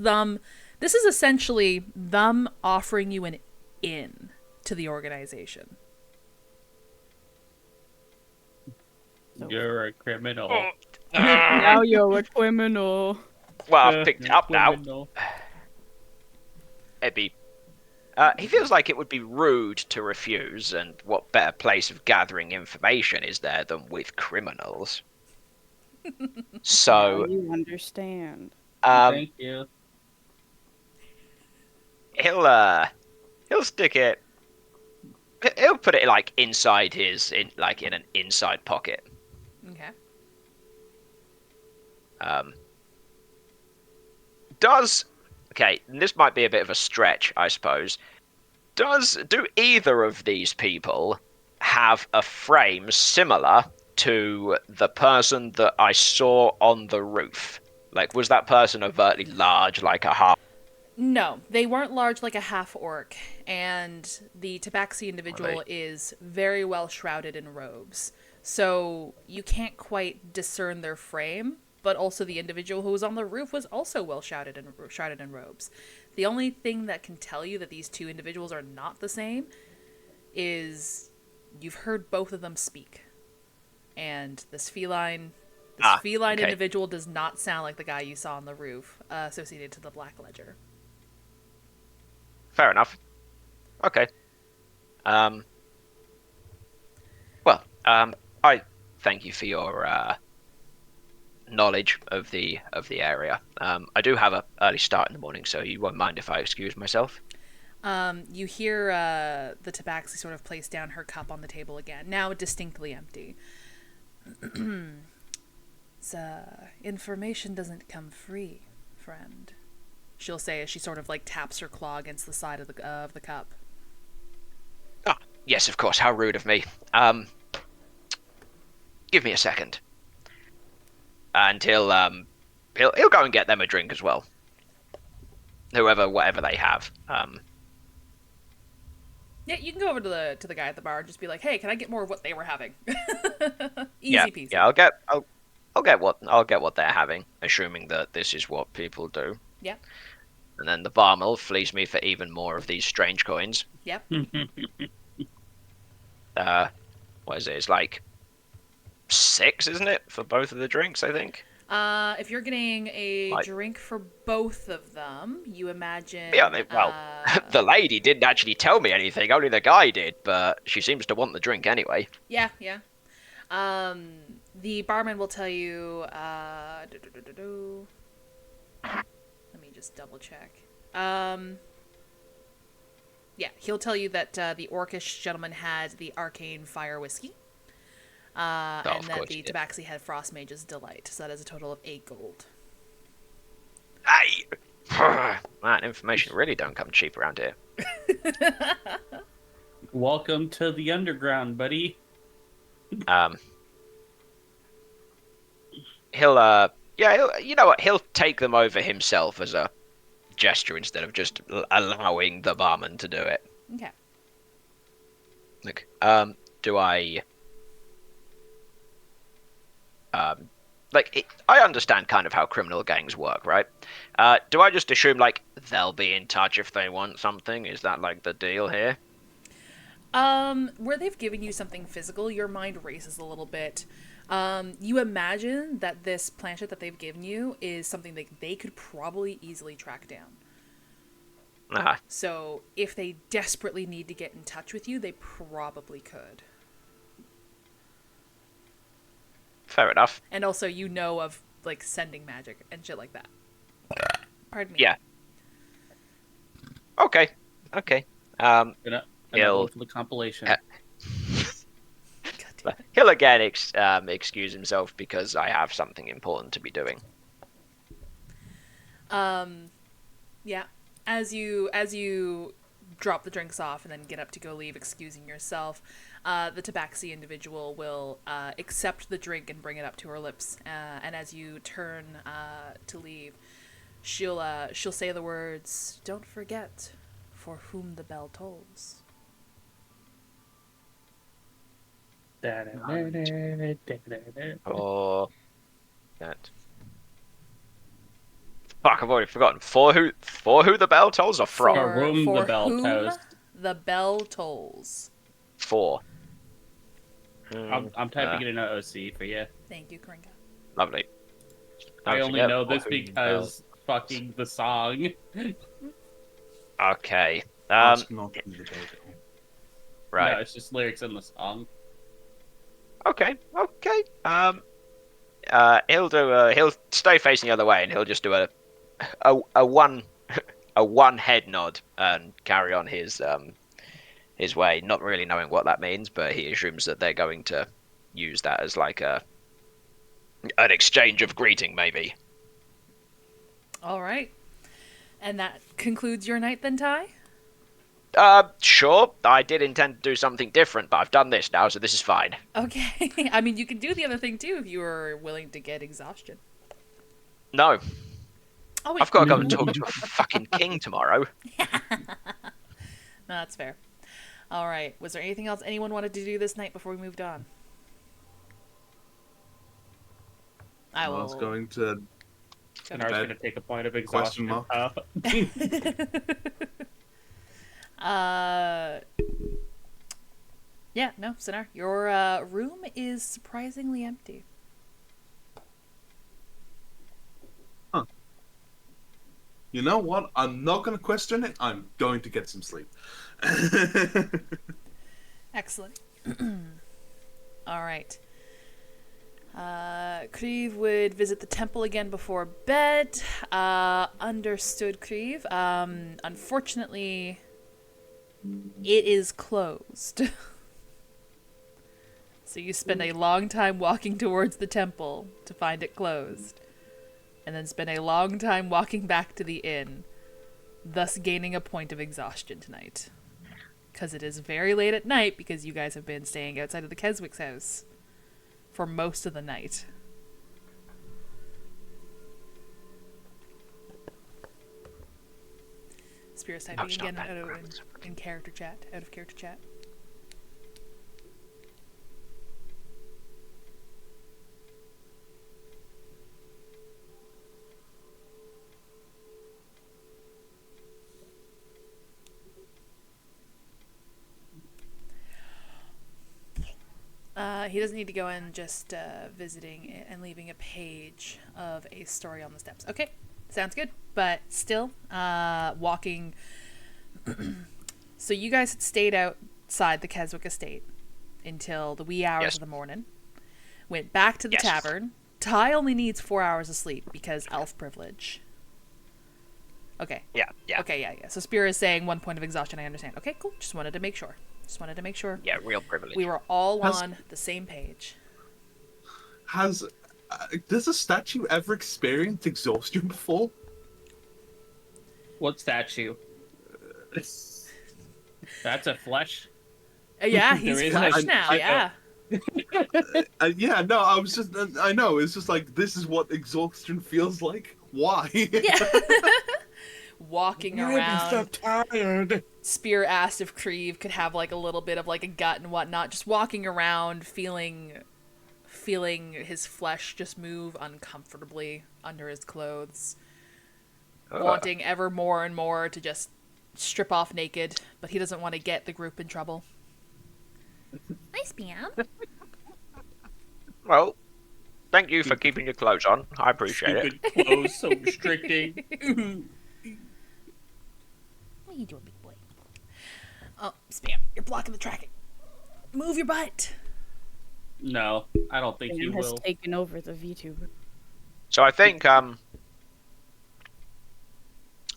essentially them offering you an in to the organization. You're a criminal. Now you're a criminal. Well, I've picked it up now. Criminal. It'd be... he feels like it would be rude to refuse, and what better place of gathering information is there than with criminals? So... Now you understand. Thank you. He'll stick it... He'll put it, like, inside his... in an inside pocket. Okay. Okay, this might be a bit of a stretch, I suppose. Do either of these people have a frame similar to the person that I saw on the roof? Like, was that person overtly large, like a half? No, they weren't large like a half-orc, and the tabaxi individual is very well shrouded in robes. So you can't quite discern their frame, but also the individual who was on the roof was also well shrouded in robes. The only thing that can tell you that these two individuals are not the same is you've heard both of them speak. And this feline individual does not sound like the guy you saw on the roof, associated to the Black Ledger. Fair enough. Okay. I thank you for your knowledge of the area. I do have an early start in the morning, so you won't mind if I excuse myself. You hear the tabaxi sort of place down her cup on the table again, now distinctly empty. Information doesn't come free, friend. She'll say as she sort of like taps her claw against the side of the cup. Ah, yes, of course. How rude of me. Give me a second. And he'll go and get them a drink as well. Whatever they have. Yeah, you can go over to the guy at the bar and just be like, "Hey, can I get more of what they were having?" Easy peasy. Yeah, I'll get what they're having, assuming that this is what people do. Yeah. And then the barman will fleece me for even more of these strange coins. Yep. What is it? It's like 6, isn't it, for both of the drinks? I think. If you're getting a drink for both of them, you imagine... Yeah, the lady didn't actually tell me anything, only the guy did, but she seems to want the drink anyway. Yeah. The barman will tell you... Let me just double check. Yeah, he'll tell you that the orcish gentleman had the arcane fire whiskey. And that the tabaxi had Frost Mage's Delight. So that is a total of 8 gold. Hey! Man, information really don't come cheap around here. Welcome to the underground, buddy. He'll you know what? He'll take them over himself as a gesture instead of just allowing the barman to do it. Okay. Look, do I I understand kind of how criminal gangs work, right? Do I just assume like they'll be in touch if they want something? Is that like the deal here? Where they've given you something physical, your mind races a little bit. You imagine that this planchette that they've given you is something that they could probably easily track down. So if they desperately need to get in touch with you, they probably could. Fair enough. And also, you know of, like, sending magic and shit like that. Pardon me. Yeah. Okay. Gonna He'll go for the compilation. he'll again excuse himself because I have something important to be doing. Yeah. As you drop the drinks off and then get up to go leave, excusing yourself, the tabaxi individual will accept the drink and bring it up to her lips. And as you turn to leave, she'll say the words, "Don't forget, for whom the bell tolls." Oh, that. Fuck! I've already forgotten. For who the bell tolls, or from? For whom the bell whom tolls. the bell tolls. For. I'm typing it in an OC for you. Thank you, Karinka. Lovely. I Don't only forget know for this whom the because fucking the song. Okay. Ask not who the bell tolls. Right. No, it's just lyrics in the song. Okay. He'll stay facing the other way and he'll just do a one head nod and carry on his way, not really knowing what that means, but he assumes that they're going to use that as like an exchange of greeting, maybe. All right. And that concludes your night then, Ty? Sure. I did intend to do something different, but I've done this now, so this is fine. Okay. I mean, you can do the other thing too if you were willing to get exhaustion. No. Oh, wait. I've got to go and talk to a fucking king tomorrow. No, that's fair. All right. Was there anything else anyone wanted to do this night before we moved on? I was going to. And I was going to take a point of Question exhaustion. Yeah, no, Sinar. Your room is surprisingly empty. Huh. You know what? I'm not going to question it. I'm going to get some sleep. Excellent. All right. Kriv would visit the temple again before bed. Understood, Kriv. Unfortunately, it is closed. So you spend a long time walking towards the temple to find it closed. And then spend a long time walking back to the inn, thus gaining a point of exhaustion tonight. Because it is very late at night because you guys have been staying outside of the Keswick's house for most of the night. Spirit's typing again in character chat, out of character chat. He doesn't need to go in, just visiting and leaving a page of a story on the steps. Okay, sounds good. But still, walking. So you guys had stayed outside the Keswick estate until the wee hours of the morning. Went back to the tavern. Ty only needs 4 hours of sleep because elf privilege. Okay. Yeah. Okay, yeah. So Spirit is saying 1 point of exhaustion. I understand. Okay, cool. Just wanted to make sure. Yeah, real privilege. We were all on the same page. Does a statue ever experience exhaustion before? What statue? That's a flesh. Yeah, he's flesh now. Yeah. Yeah, no, I know, it's just like, this is what exhaustion feels like. Why? Yeah. Walking around. I'm so tired. Spear asked if Kriv could have like a little bit of like a gut and whatnot. Just walking around feeling feeling his flesh just move uncomfortably under his clothes, wanting ever more and more to just strip off naked, but he doesn't want to get the group in trouble. Nice, Bam. Well, thank you for keeping your clothes on. I appreciate it. Stupid clothes, so restricting. What are you doing, big boy? Oh, Spam, you're blocking the tracking. Move your butt. No, I don't think he Sam has will. taken over the VTuber. So I think I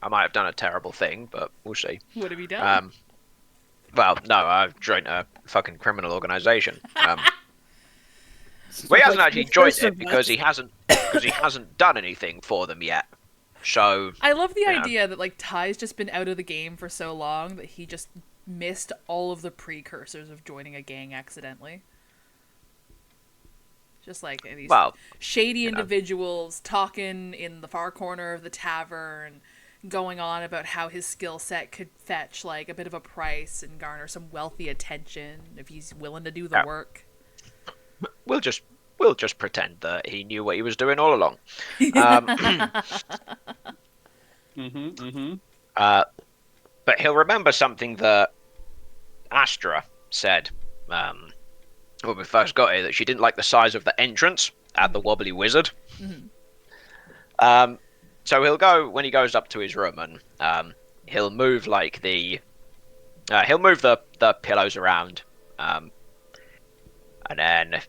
might have done a terrible thing, but we'll see. What have you done? Well, no, I've joined a fucking criminal organization. Well, he hasn't actually joined it because he hasn't done anything for them yet. So I love the idea that like Ty's just been out of the game for so long that he just missed all of the precursors of joining a gang accidentally. Just like these shady individuals talking in the far corner of the tavern, going on about how his skill set could fetch like a bit of a price and garner some wealthy attention if he's willing to do the work. We'll just pretend that he knew what he was doing all along. But he'll remember something that Astra said when we first got here, that she didn't like the size of the entrance at the Wobbly Wizard. So he'll go, when he goes up to his room, and he'll move like the pillows around, and then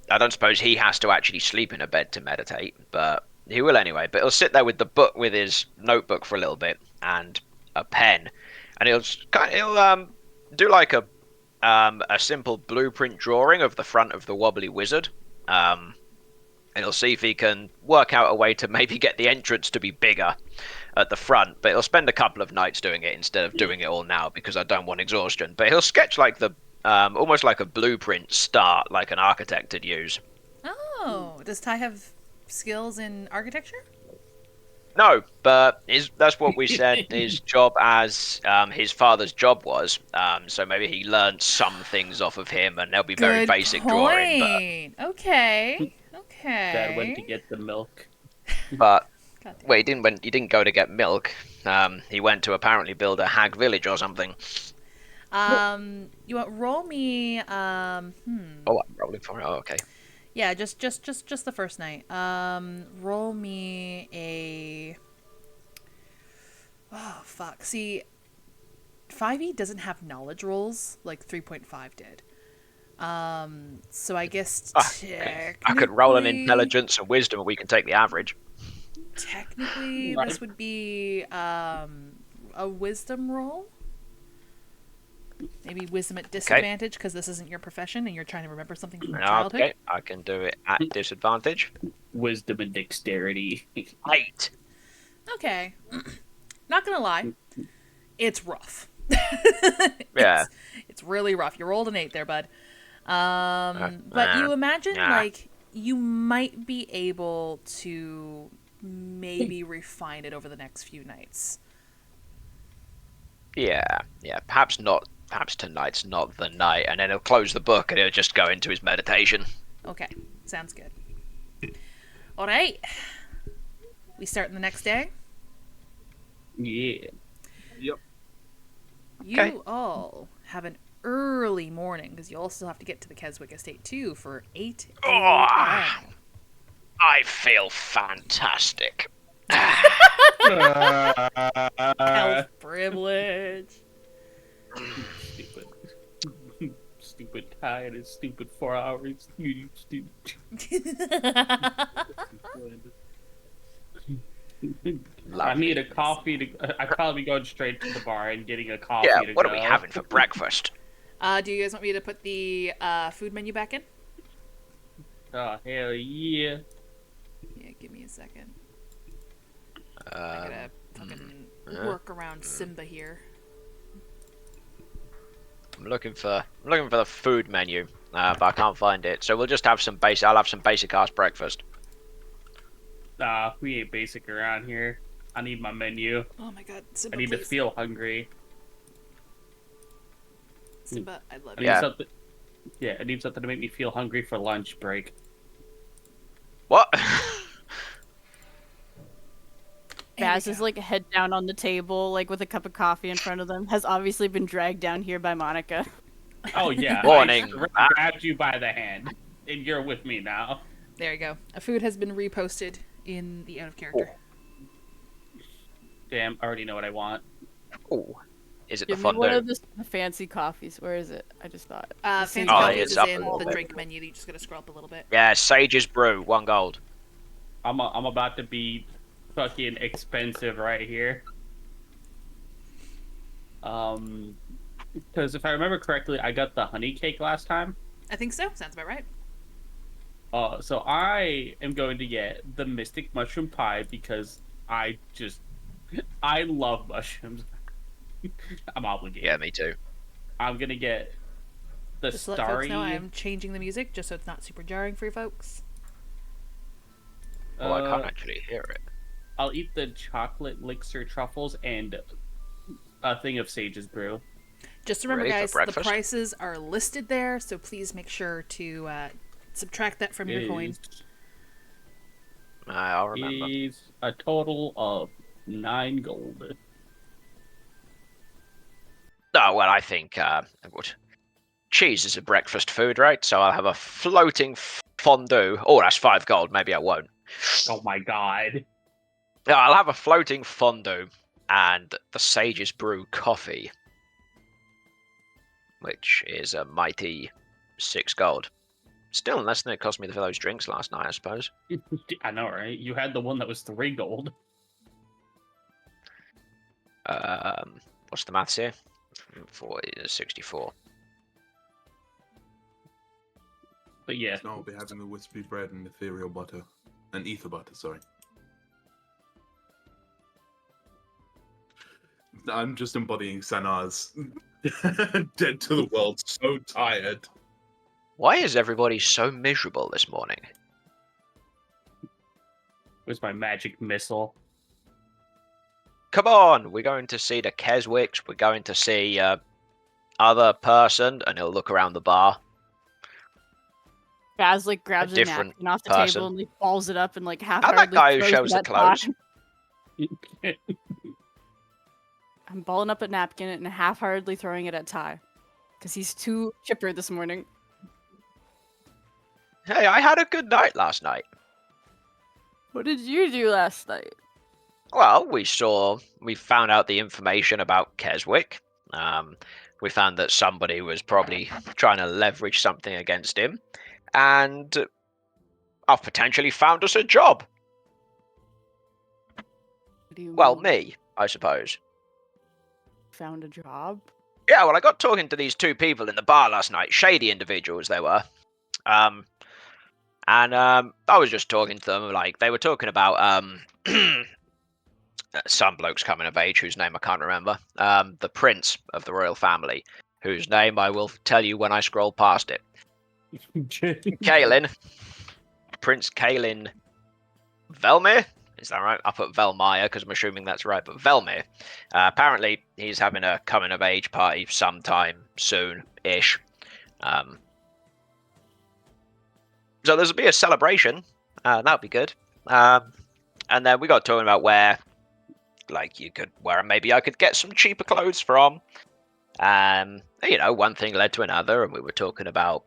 I don't suppose he has to actually sleep in a bed to meditate, but he will anyway. But he'll sit there with the book, with his notebook for a little bit and a pen, and he'll do like a simple blueprint drawing of the front of the Wobbly Wizard. And he'll see if he can work out a way to maybe get the entrance to be bigger at the front. But he'll spend a couple of nights doing it instead of doing it all now because I don't want exhaustion. But he'll sketch like the almost like a blueprint start, like an architect would use. Oh, does Ty have skills in architecture? No, but that's what we said his job as his father's job was. So maybe he learned some things off of him, and they'll be very basic drawing. But... Okay. Dad went to get the milk. But wait, he didn't go to get milk. He went to apparently build a hag village or something. You want roll me? Oh, I'm rolling for it. Oh, okay. Yeah, just the first night. Roll me a. Oh fuck! See, 5e doesn't have knowledge rolls like 3.5 did. So I guess technically... I could roll an intelligence and wisdom, and we can take the average. Technically, this would be a wisdom roll. Maybe wisdom at disadvantage because this isn't your profession and you're trying to remember something from your childhood. Okay, I can do it at disadvantage. Wisdom and dexterity. 8. Okay. Not gonna lie, it's rough. Yeah. It's really rough. You rolled an 8 there, bud. But you imagine, like, you might be able to maybe refine it over the next few nights. Yeah. Perhaps not. Perhaps tonight's not the night, and then he'll close the book and he'll just go into his meditation. Okay, sounds good. All right, we start the next day. Yeah. Yep. You all have an early morning because you also have to get to the Keswick Estate too for 8 a.m. I feel fantastic. Health privilege. Stupid Ty and his stupid 4 hours. You stupid. I need a coffee to. I'd probably be going straight to the bar and getting a coffee. Yeah, to what go. are we having for breakfast? Do you guys want me to put the food menu back in? Oh hell yeah! Yeah, give me a second. I gotta fucking work around Simba here. I'm looking for the food menu, but I can't find it. So we'll just have some basic. I'll have some basic ass breakfast. We ain't basic around here. I need my menu. Oh my god, Simba, I need please. to feel hungry. Simba, I love I you. need something. Yeah, I need something to make me feel hungry for lunch break. What? There we Baz is go. like head down on the table, like with a cup of coffee in front of them. Has obviously been dragged down here by Monica. Oh yeah, Warning. I grabbed you by the hand, and you're with me now. There you go. A food has been reposted in the out of character. Damn, I already know what I want. Oh, is it Give the me one fondue? of the fancy coffees. Where is it? I just thought. Fancy Oh, coffees it's is up a in little the bit. drink menu. You just gotta scroll up a little bit. Yeah, Sage's Brew, 1 gold. I'm about to be fucking expensive right here. Because if I remember correctly, I got the honey cake last time. I think so. Sounds about right. So I am going to get the mystic mushroom pie because I love mushrooms. I'm obligated. Yeah, me too. I'm gonna get the Just to let folks starry. know, I am changing the music just so it's not super jarring for you folks. Oh, I can't actually hear it. I'll eat the chocolate elixir truffles and a thing of Sage's brew. Just remember, Ready for guys, the breakfast? prices are listed there, so please make sure to subtract that from your coin. I'll remember. Is a total of 9 gold. Oh, well, I think cheese is a breakfast food, right? So I'll have a floating fondue. Oh, that's 5 gold. Maybe I won't. Oh my god. Yeah, I'll have a floating fondue and the Sage's Brew coffee, which is a mighty 6 gold. Still less than it cost me for those drinks last night, I suppose. I know, right? You had the one that was 3 gold. What's the maths here? 64. But yeah. Now I'll be having the wispy bread and ethereal butter. And ether butter, sorry. I'm just embodying Sanar's dead to the world, so tired. Why is everybody so miserable this morning? Where's my magic missile? Come on, we're going to see the Keswicks. We're going to see other person, and he'll look around the bar. Baz like grabs a different napkin off the person. table and like balls it up and like half. How that guy who shows the clothes? I'm balling up a napkin and half-heartedly throwing it at Ty, because he's too chipper this morning. Hey, I had a good night last night. What did you do last night? Well, we found out the information about Keswick. We found that somebody was probably trying to leverage something against him. And I've potentially found us a job. What do you Well, mean? me, I suppose. Found a job? Yeah, well, I got talking to these 2 people in the bar last night. Shady individuals they were. I was just talking to them, like, they were talking about, some bloke's coming of age, whose name I can't remember. The prince of the royal family, whose name I will tell you when I scroll past it. Kaelin. Prince Kaelin Velmir? Is that right? I put Velmire because I'm assuming that's right, but Velmir. Apparently, he's having a coming of age party sometime soon-ish. So there'll be a celebration. That'll be good. And then we got talking about where, like, maybe I could get some cheaper clothes from. One thing led to another, and we were talking about.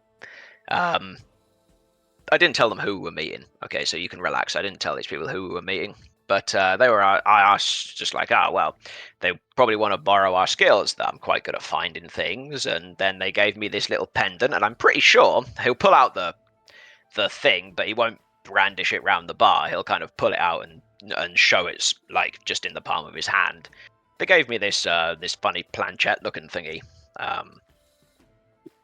I didn't tell them who we were meeting. Okay, so you can relax. I didn't tell these people who we were meeting, but they were. I asked just like, they probably want to borrow our skills. That I'm quite good at finding things, and then they gave me this little pendant, and I'm pretty sure he'll pull out the thing, but he won't brandish it round the bar. He'll kind of pull it out and show it's like just in the palm of his hand. They gave me this this funny planchette looking thingy, and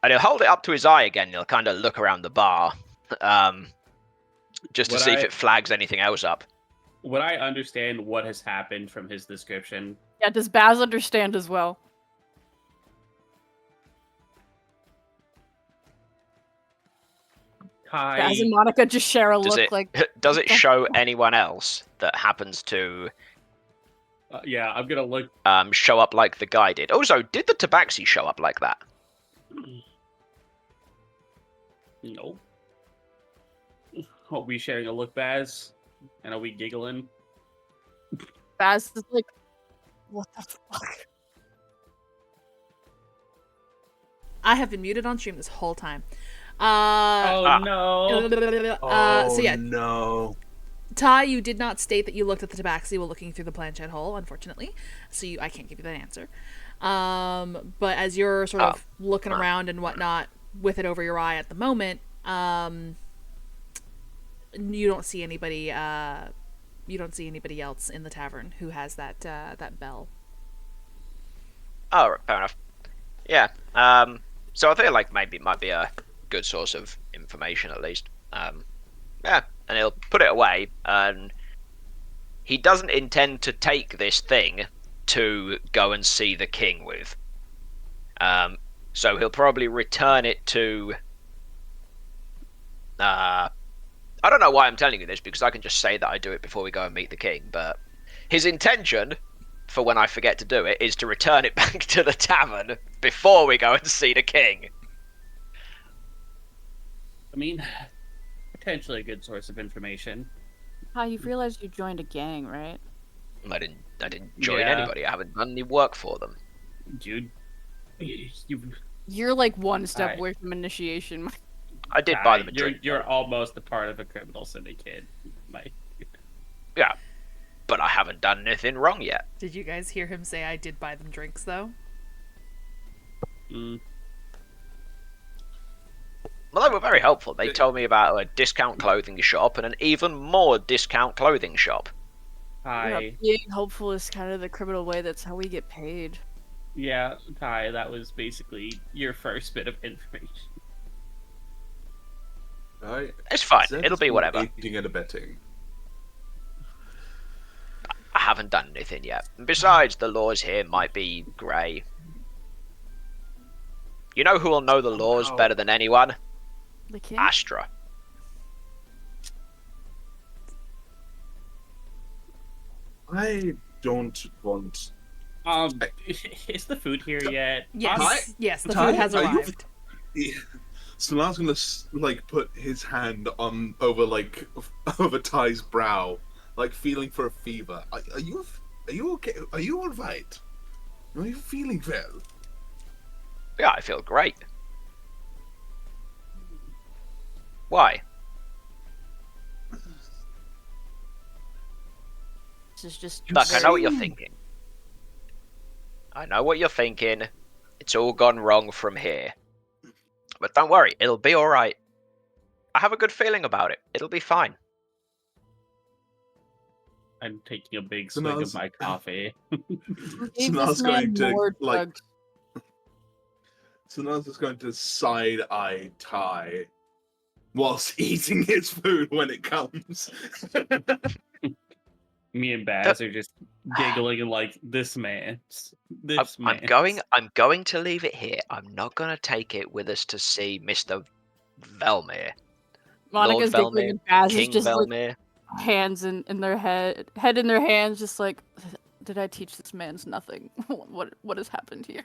he'll hold it up to his eye again. And he'll kind of look around the bar. Just to see if it flags anything else up. Would I understand what has happened from his description? Yeah, does Baz understand as well? Baz and Monica just share a look like... Does it show anyone else that happens to... yeah, I'm gonna look... show up like the guy did. Also, did the Tabaxi show up like that? No. Are we sharing a look, Baz? And are we giggling? Baz is like, what the fuck? I have been muted on stream this whole time. Oh no! So yeah, no. Ty, you did not state that you looked at the tabaxi while looking through the planchette hole, unfortunately. So I can't give you that answer. But as you're sort of looking around and whatnot with it over your eye at the moment, you don't see anybody. You don't see anybody else in the tavern who has that bell. Oh, right, fair enough. Yeah. So I feel like maybe it might be a good source of information at least. Yeah, and he'll put it away, and he doesn't intend to take this thing to go and see the king with. So he'll probably return it to. I don't know why I'm telling you this, because I can just say that I do it before we go and meet the king, but his intention, for when I forget to do it, is to return it back to the tavern before we go and see the king. I mean, potentially a good source of information. Hi, you've realized you joined a gang, right? I didn't join Yeah. anybody. I haven't done any work for them. Dude, you You're like one step Hi. away from initiation. I did buy them a drink. You're almost a part of a criminal syndicate. Like, Yeah, but I haven't done anything wrong yet. Did you guys hear him say I did buy them drinks though? Well, they were very helpful. They told me about a discount clothing shop and an even more discount clothing shop. Ty, Being hopeful is kind of the criminal way. That's how we get paid. yeah, Ty, that was basically your first bit of information. It's fine. Zed's It'll be been whatever. aiding and abetting. I haven't done anything yet. And besides, the laws here might be grey. You know who will know the laws Somehow. better than anyone? The king? Astra. I don't want. Is the food here yet? Yes, Ty? yes, the Ty, food has are you- arrived. So now gonna like put his hand on over over Ty's brow, like feeling for a fever. Are you okay? Are you all right? Are you feeling well? Yeah, I feel great. Why? This is just. Look, I know what you're thinking. I know what you're thinking. It's all gone wrong from here. But don't worry, it'll be alright. I have a good feeling about it. It'll be fine. I'm taking a big So swig now of it's- my coffee. Gave now this it's man going to, more like- drugs. So now it's going to side eye Ty whilst eating his food when it comes. Me and Baz are just giggling and like, this man. I'm going to leave it here. I'm not going to take it with us to see Mr. Velmir. Monica's Lord giggling Velmir, and Baz is King just like Velmir. hands in their head in their hands, just like, did I teach this man's nothing? What has happened here?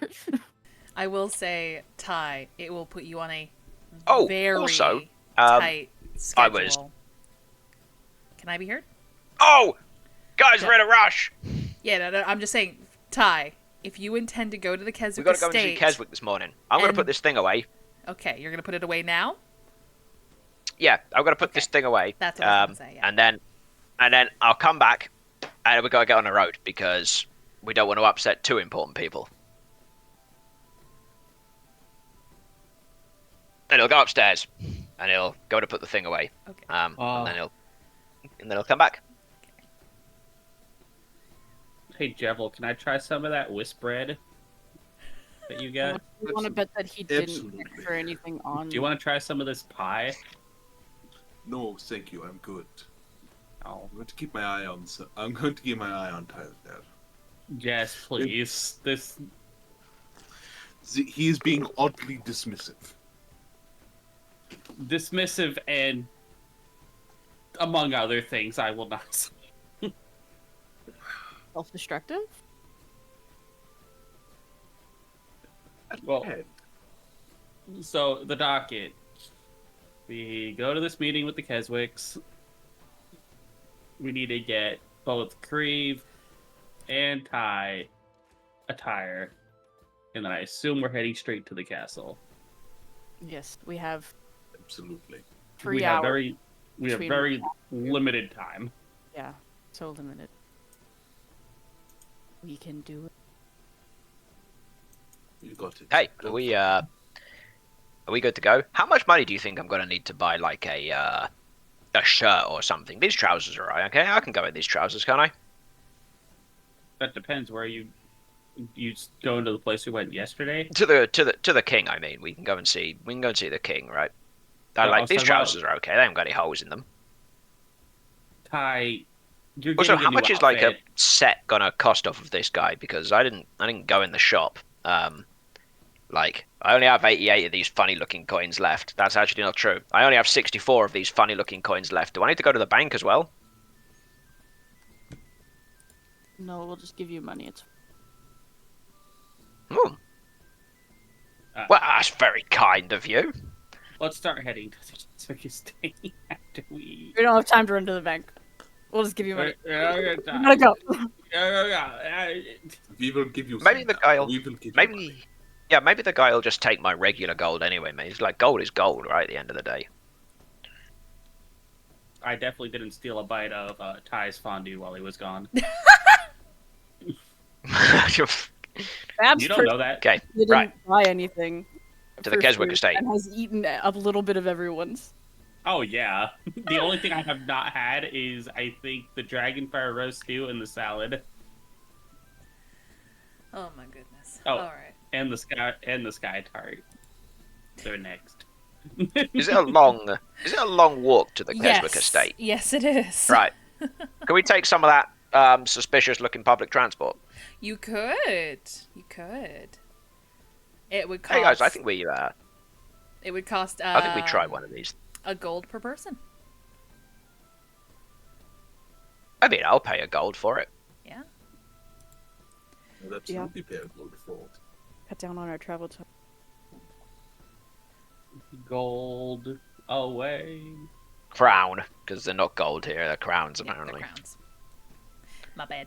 I will say, Ty, it will put you on a Oh, very also, tight I schedule. was- Can I be heard? Oh! Guys, we're in a rush! Yeah, no, I'm just saying, Ty, if you intend to go to the Keswick We've got to go and see estate... Keswick this morning. I'm going to and- put this thing away. Okay, you're going to put it away now? Yeah, I'm going to put Okay. this thing away. That's what I was gonna say, yeah. And then I'll come back, and we've got to get on the road, because we don't want to upset two important people. And he'll go upstairs, and he'll go to put the thing away. Okay. And then he'll come back. Hey, Jevil, can I try some of that whisk bread that you got? I want to bet that he didn't Absolutely. picture anything on. Do you want to try some of this pie? No, thank you. I'm good. Oh, I'm going to keep my eye on. I'm going to keep my eye on Tyler there. yes, please. He is being oddly dismissive. Dismissive and, among other things, I will not say. Self-destructive? Well, Head. so the docket. We go to this meeting with the Keswicks. We need to get both Creve and Ty attire. And then I assume we're heading straight to the castle. Yes, we have Absolutely. 3 we hours. have very between limited time. Yeah, so limited. We can do it. You got it. Hey, Go are we good to go? How much money do you think I'm gonna need to buy like a shirt or something? These trousers are right, okay? I can go in these trousers, can't I? That depends where you go into the place we went yesterday. To the king, I mean. We can go and see the king, right? I Like was these talking about- trousers are okay. They haven't got any holes in them. Ty, you're Also, getting a how new much is like a outfit. set gonna cost off of this guy? Because I didn't go in the shop. Like I only have 88 of these funny looking coins left. That's actually not true. I only have 64 of these funny looking coins left. Do I need to go to the bank as well? No, we'll just give you money. It's Hmm. Well, that's very kind of you. Let's start heading to the Keswick Estate after we. we don't have time to run to the bank. We'll just give you money. We Yeah. gotta go. We will give you. Maybe some the now. guy will- We will give you money. Maybe. Yeah, maybe the guy will just take my regular gold anyway, mate. It's like gold is gold, right? At the end of the day. I definitely didn't steal a bite of Ty's fondue while he was gone. Babs You don't know that. Okay, didn't right. buy anything. To the for Keswick food Estate. And has eaten a little bit of everyone's. Oh yeah. The only thing I have not had is I think the dragonfire roast stew and the salad Oh my goodness. Oh. All right. and the sky tart. They're next. Is it a long walk to the Keswick Yes. Estate? Yes, it is. Right. Can we take some of that suspicious looking public transport? You could. You could. It would cost. Hey guys, I think we It would cost. I think we try one of these. A gold per person. I mean, I'll pay a gold for it. Yeah. I'd absolutely pay a gold for it. Cut down on our travel time. Gold away. Crown, because they're not gold here; they're crowns Yeah, apparently. they're crowns. My bad.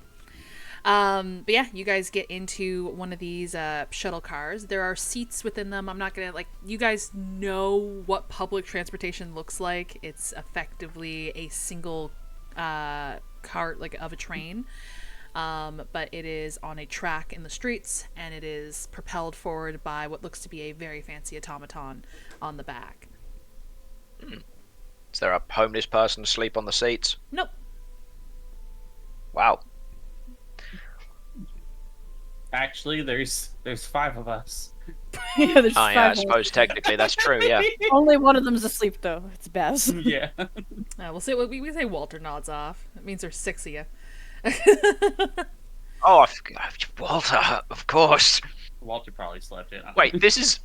But yeah, you guys get into one of these shuttle cars. There are seats within them. I'm not gonna you guys know what public transportation looks like. It's effectively a single cart of a train. But it is on a track in the streets, and it is propelled forward by what looks to be a very fancy automaton on the back. Is there a homeless person asleep on the seats? Nope. Wow. Actually, there's 5 of us. Yeah, there's Oh yeah, I five more. suppose technically that's true. Yeah. Only one of them's asleep though. It's Baz. Yeah. We'll say we say Walter nods off. It means there's 6 of you. Oh, I forgot. Walter, of course. Walter probably slept in. Wait, this is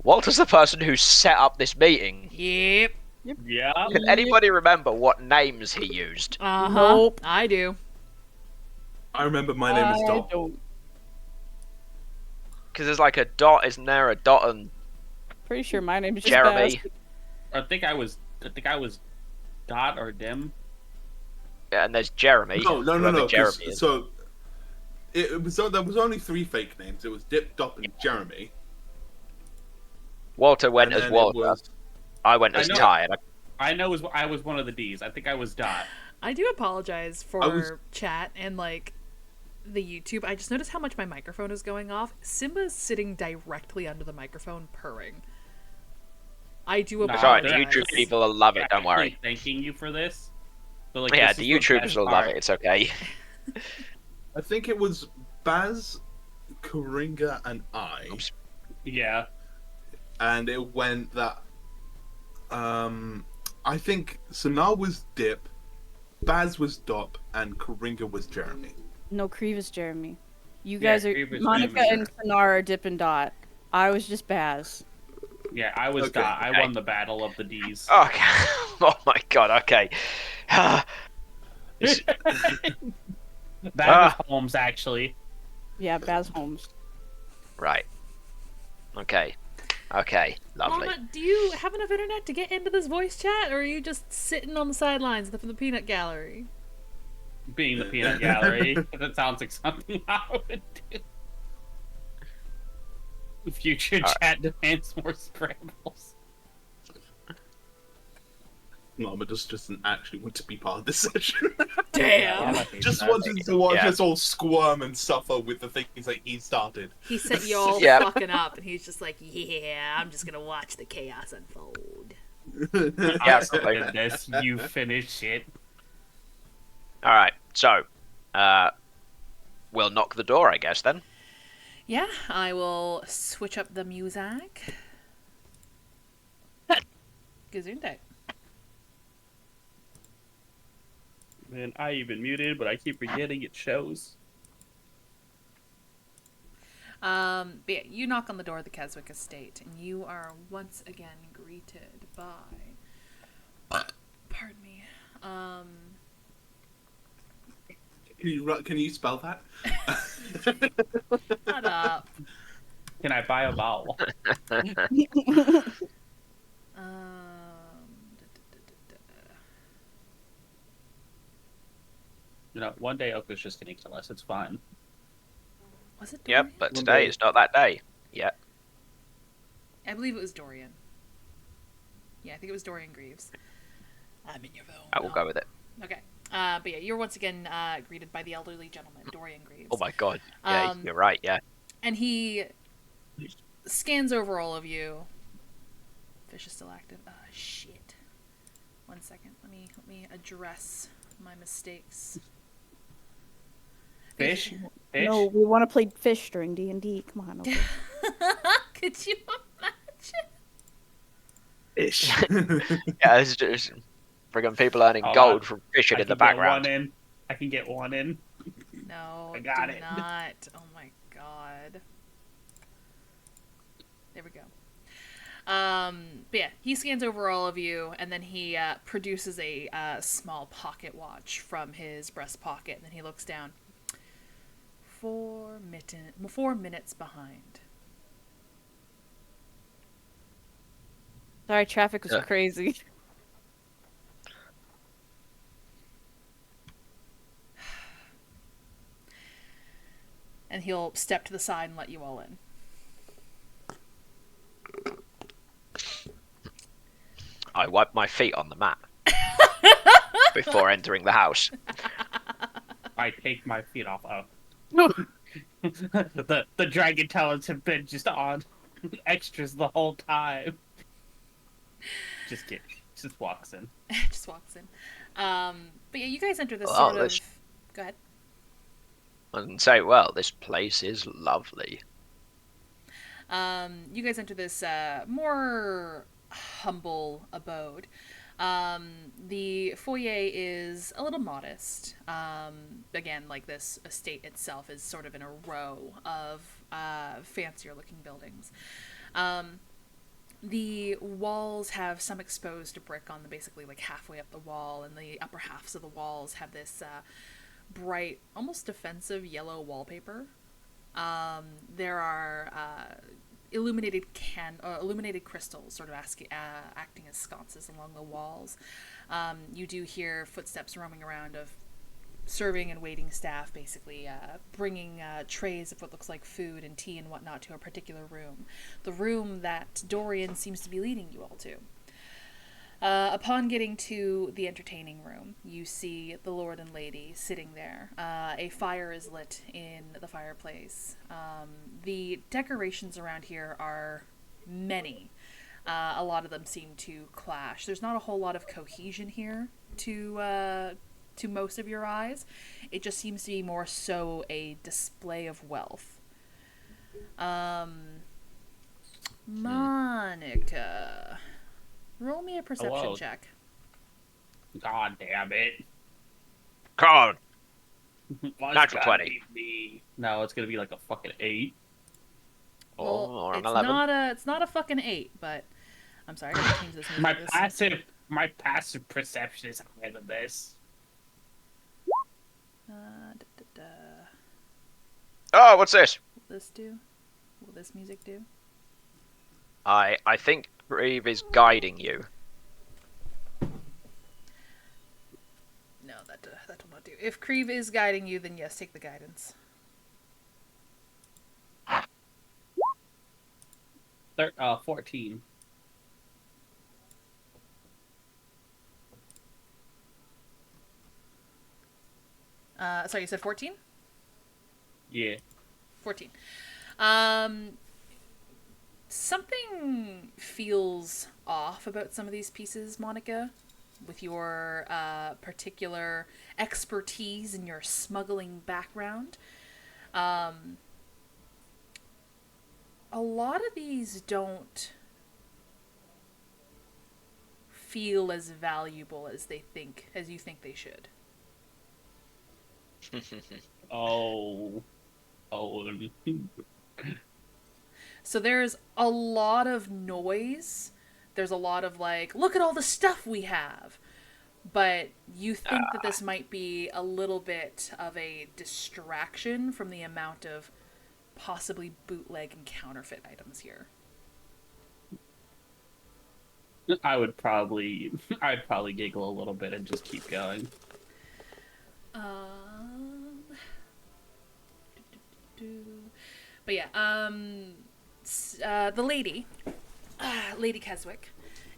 Walter's the person who set up this meeting. Yep. Yeah. Can anybody remember what names he used? Uh huh. Nope. I do. I remember my name is I Dom. don't. Because there's like a dot, isn't there? A dot and Pretty sure my name is just Jeremy. Baz. I think I was Dot or Dim. Yeah, and there's Jeremy. No. whoever 'cause- Jeremy is. So there was only 3 fake names. It was Dip, Dop, and Jeremy. Walter went And as then Walter. it was I went I as know. Ty. And I know I was one of the D's. I think I was Dot. I do apologize for I was- chat and the YouTube. I just noticed how much my microphone is going off. Simba's sitting directly under the microphone, purring. I do Nah, It's alright, the apologize. YouTube people will love it, don't Actually worry. Thanking you for this. But, Yeah, this the is YouTubers best will love part. it, it's okay. I think it was Baz, Coringa, and I. Oops. Yeah. And it went that I think Sanaa was Dip, Baz was Dop, and Coringa was Jeremy. No, Creve is Jeremy. You Yeah, guys are Creve is Monica Jeremy. and Sonar are Dip and Dot. I was just Baz. Yeah, I was Okay, Dot. I okay. won the battle of the D's. Okay. Oh my god, okay. This- That was Holmes, actually. Yeah, Baz Holmes. right. Okay. Okay, lovely. Mama, do you have enough internet to get into this voice chat, or are you just sitting on the sidelines from the peanut gallery? Being the peanut gallery. That sounds like something I would do. Future chat demands more scrambles. Mama just doesn't actually want to be part of this session. Damn! Just wanted to watch us all squirm and suffer with the things that he started. He set you all Yeah. fucking up, and he's just like, yeah, I'm just gonna watch the chaos unfold. Yeah, After this, you finish it. All right, so we'll knock the door, I guess, then. Yeah, I will switch up the music. Gesundheit. Man, I even muted, but I keep forgetting it shows. But yeah, you knock on the door of the Keswick estate, and you are once again greeted by... Pardon me. Can you spell that? Shut up. Can I buy a vowel? You know, one day Oka's just gonna kill us. It's fine. Was it Yep, Dorian? but One today day. is not that day. Yeah. I believe it was Dorian. Yeah, I think it was Dorian Greaves. I'm in your phone. I will go with it. Okay. But yeah, you're once again greeted by the elderly gentleman, Dorian Greaves. Oh my god. Yeah, you're right, yeah. And he scans over all of you. Fish is still active. Shit. 1 second. Let me address my mistakes. Fish? Fish? No, we want to play fish during D&D. Come on. Okay. Could you imagine? Ish. Yeah, it's just friggin' people earning Hold gold on. from fishing I in the can get background. one in. I can get one in. No, I got do it. not. Oh my god. There we go. But yeah, he scans over all of you, and then he produces a small pocket watch from his breast pocket, and then he looks down. 4 minutes behind. Sorry, traffic was Yeah. crazy. And he'll step to the side and let you all in. I wipe my feet on the mat before entering the house. I take my feet off. Oh. the dragon talents have been just on extras the whole time. Just kidding. Just walks in. Just walks in. But yeah, you guys enter this Well, sort of... this- Go ahead. And say, well, this place is lovely. You guys enter this more humble abode. The foyer is a little modest. Again, like this estate itself is sort of in a row of fancier looking buildings. The walls have some exposed brick on the basically like halfway up the wall, and the upper halves of the walls have this bright, almost defensive yellow wallpaper. There are illuminated crystals sort of acting as sconces along the walls. You do hear footsteps roaming around of serving and waiting staff, basically bringing trays of what looks like food and tea and whatnot to a particular room. The room that Dorian seems to be leading you all to. Upon getting to the entertaining room, you see the Lord and Lady sitting there. A fire is lit in the fireplace. The decorations around here are many. A lot of them seem to clash. There's not a whole lot of cohesion here to most of your eyes. It just seems to be more so a display of wealth. Monica, roll me a perception Hello. check. God damn it. Come on. Why's Natural it gotta 20. be me? No, it's gonna be like a fucking 8. Or an it's 11. it's not a fucking 8, but I'm sorry, I gotta change this. My passive perception is higher than this. Oh, what's this? Will this do? Will this music do? I think Reeve is guiding you. No, that will not do. If Creve is guiding you, then yes, take the guidance. 14. Sorry, you said 14? Yeah. 14. Something feels off about some of these pieces, Monica, with your particular expertise in your smuggling background. A lot of these don't feel as valuable as you think they should. Oh. So there's a lot of noise. There's a lot of like, look at all the stuff we have. But you think that this might be a little bit of a distraction from the amount of possibly bootleg and counterfeit items here. I'd probably giggle a little bit and just keep going. But yeah, the lady, Lady Keswick,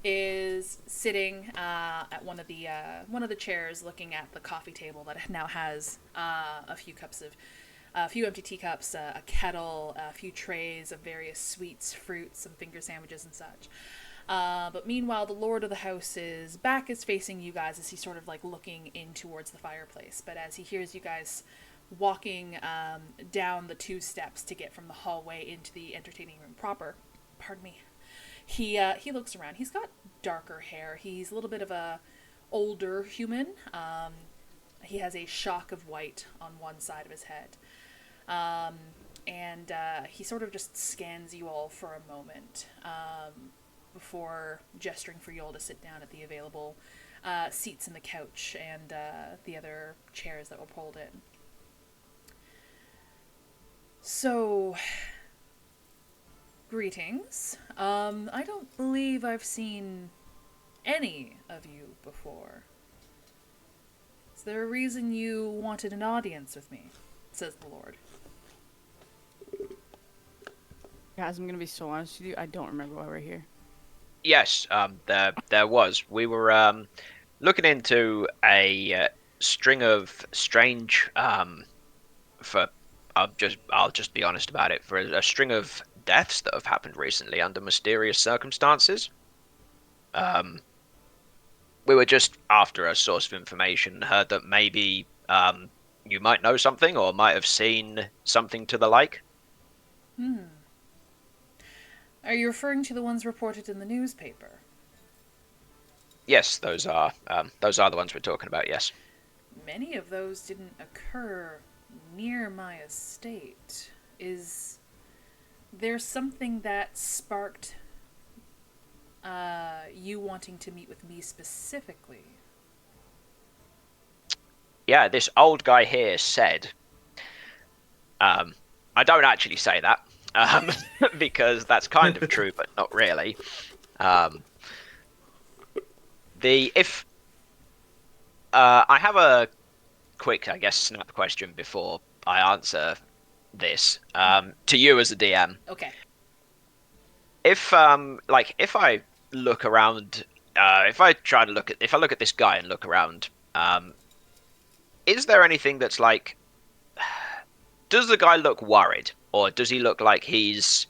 is sitting at one of the chairs, looking at the coffee table that now has a few empty teacups, a kettle, a few trays of various sweets, fruits, some finger sandwiches and such. But meanwhile, the lord of the house's back is facing you guys as he's sort of like looking in towards the fireplace. But as he hears you guys walking down the 2 steps to get from the hallway into the entertaining room proper, pardon me, he looks around. He's got darker hair. He's a little bit of a older human. He has a shock of white on one side of his head. And he sort of just scans you all for a moment before gesturing for you all to sit down at the available seats in the couch and the other chairs that were pulled in. So, greetings. I don't believe I've seen any of you before. Is there a reason you wanted an audience with me? Says the Lord. Guys, I'm gonna be so honest with you. I don't remember why we're here. Yes, there was. We were looking into a string of strange I'll just be honest about it, for a string of deaths that have happened recently under mysterious circumstances. We were just after a source of information, heard that maybe you might know something or might have seen something to the like. Are you referring to the ones reported in the newspaper? Yes, those are the ones we're talking about. Yes. Many of those didn't occur near my estate. Is there something that sparked you wanting to meet with me specifically? Yeah, this old guy here said, I don't actually say that, because that's kind of true, but not really. I have a quick, I guess, snap question before I answer this, to you as a DM. Okay. If I look around, if I look at this guy and look around, is there anything that's like, does the guy look worried, or does he look like he's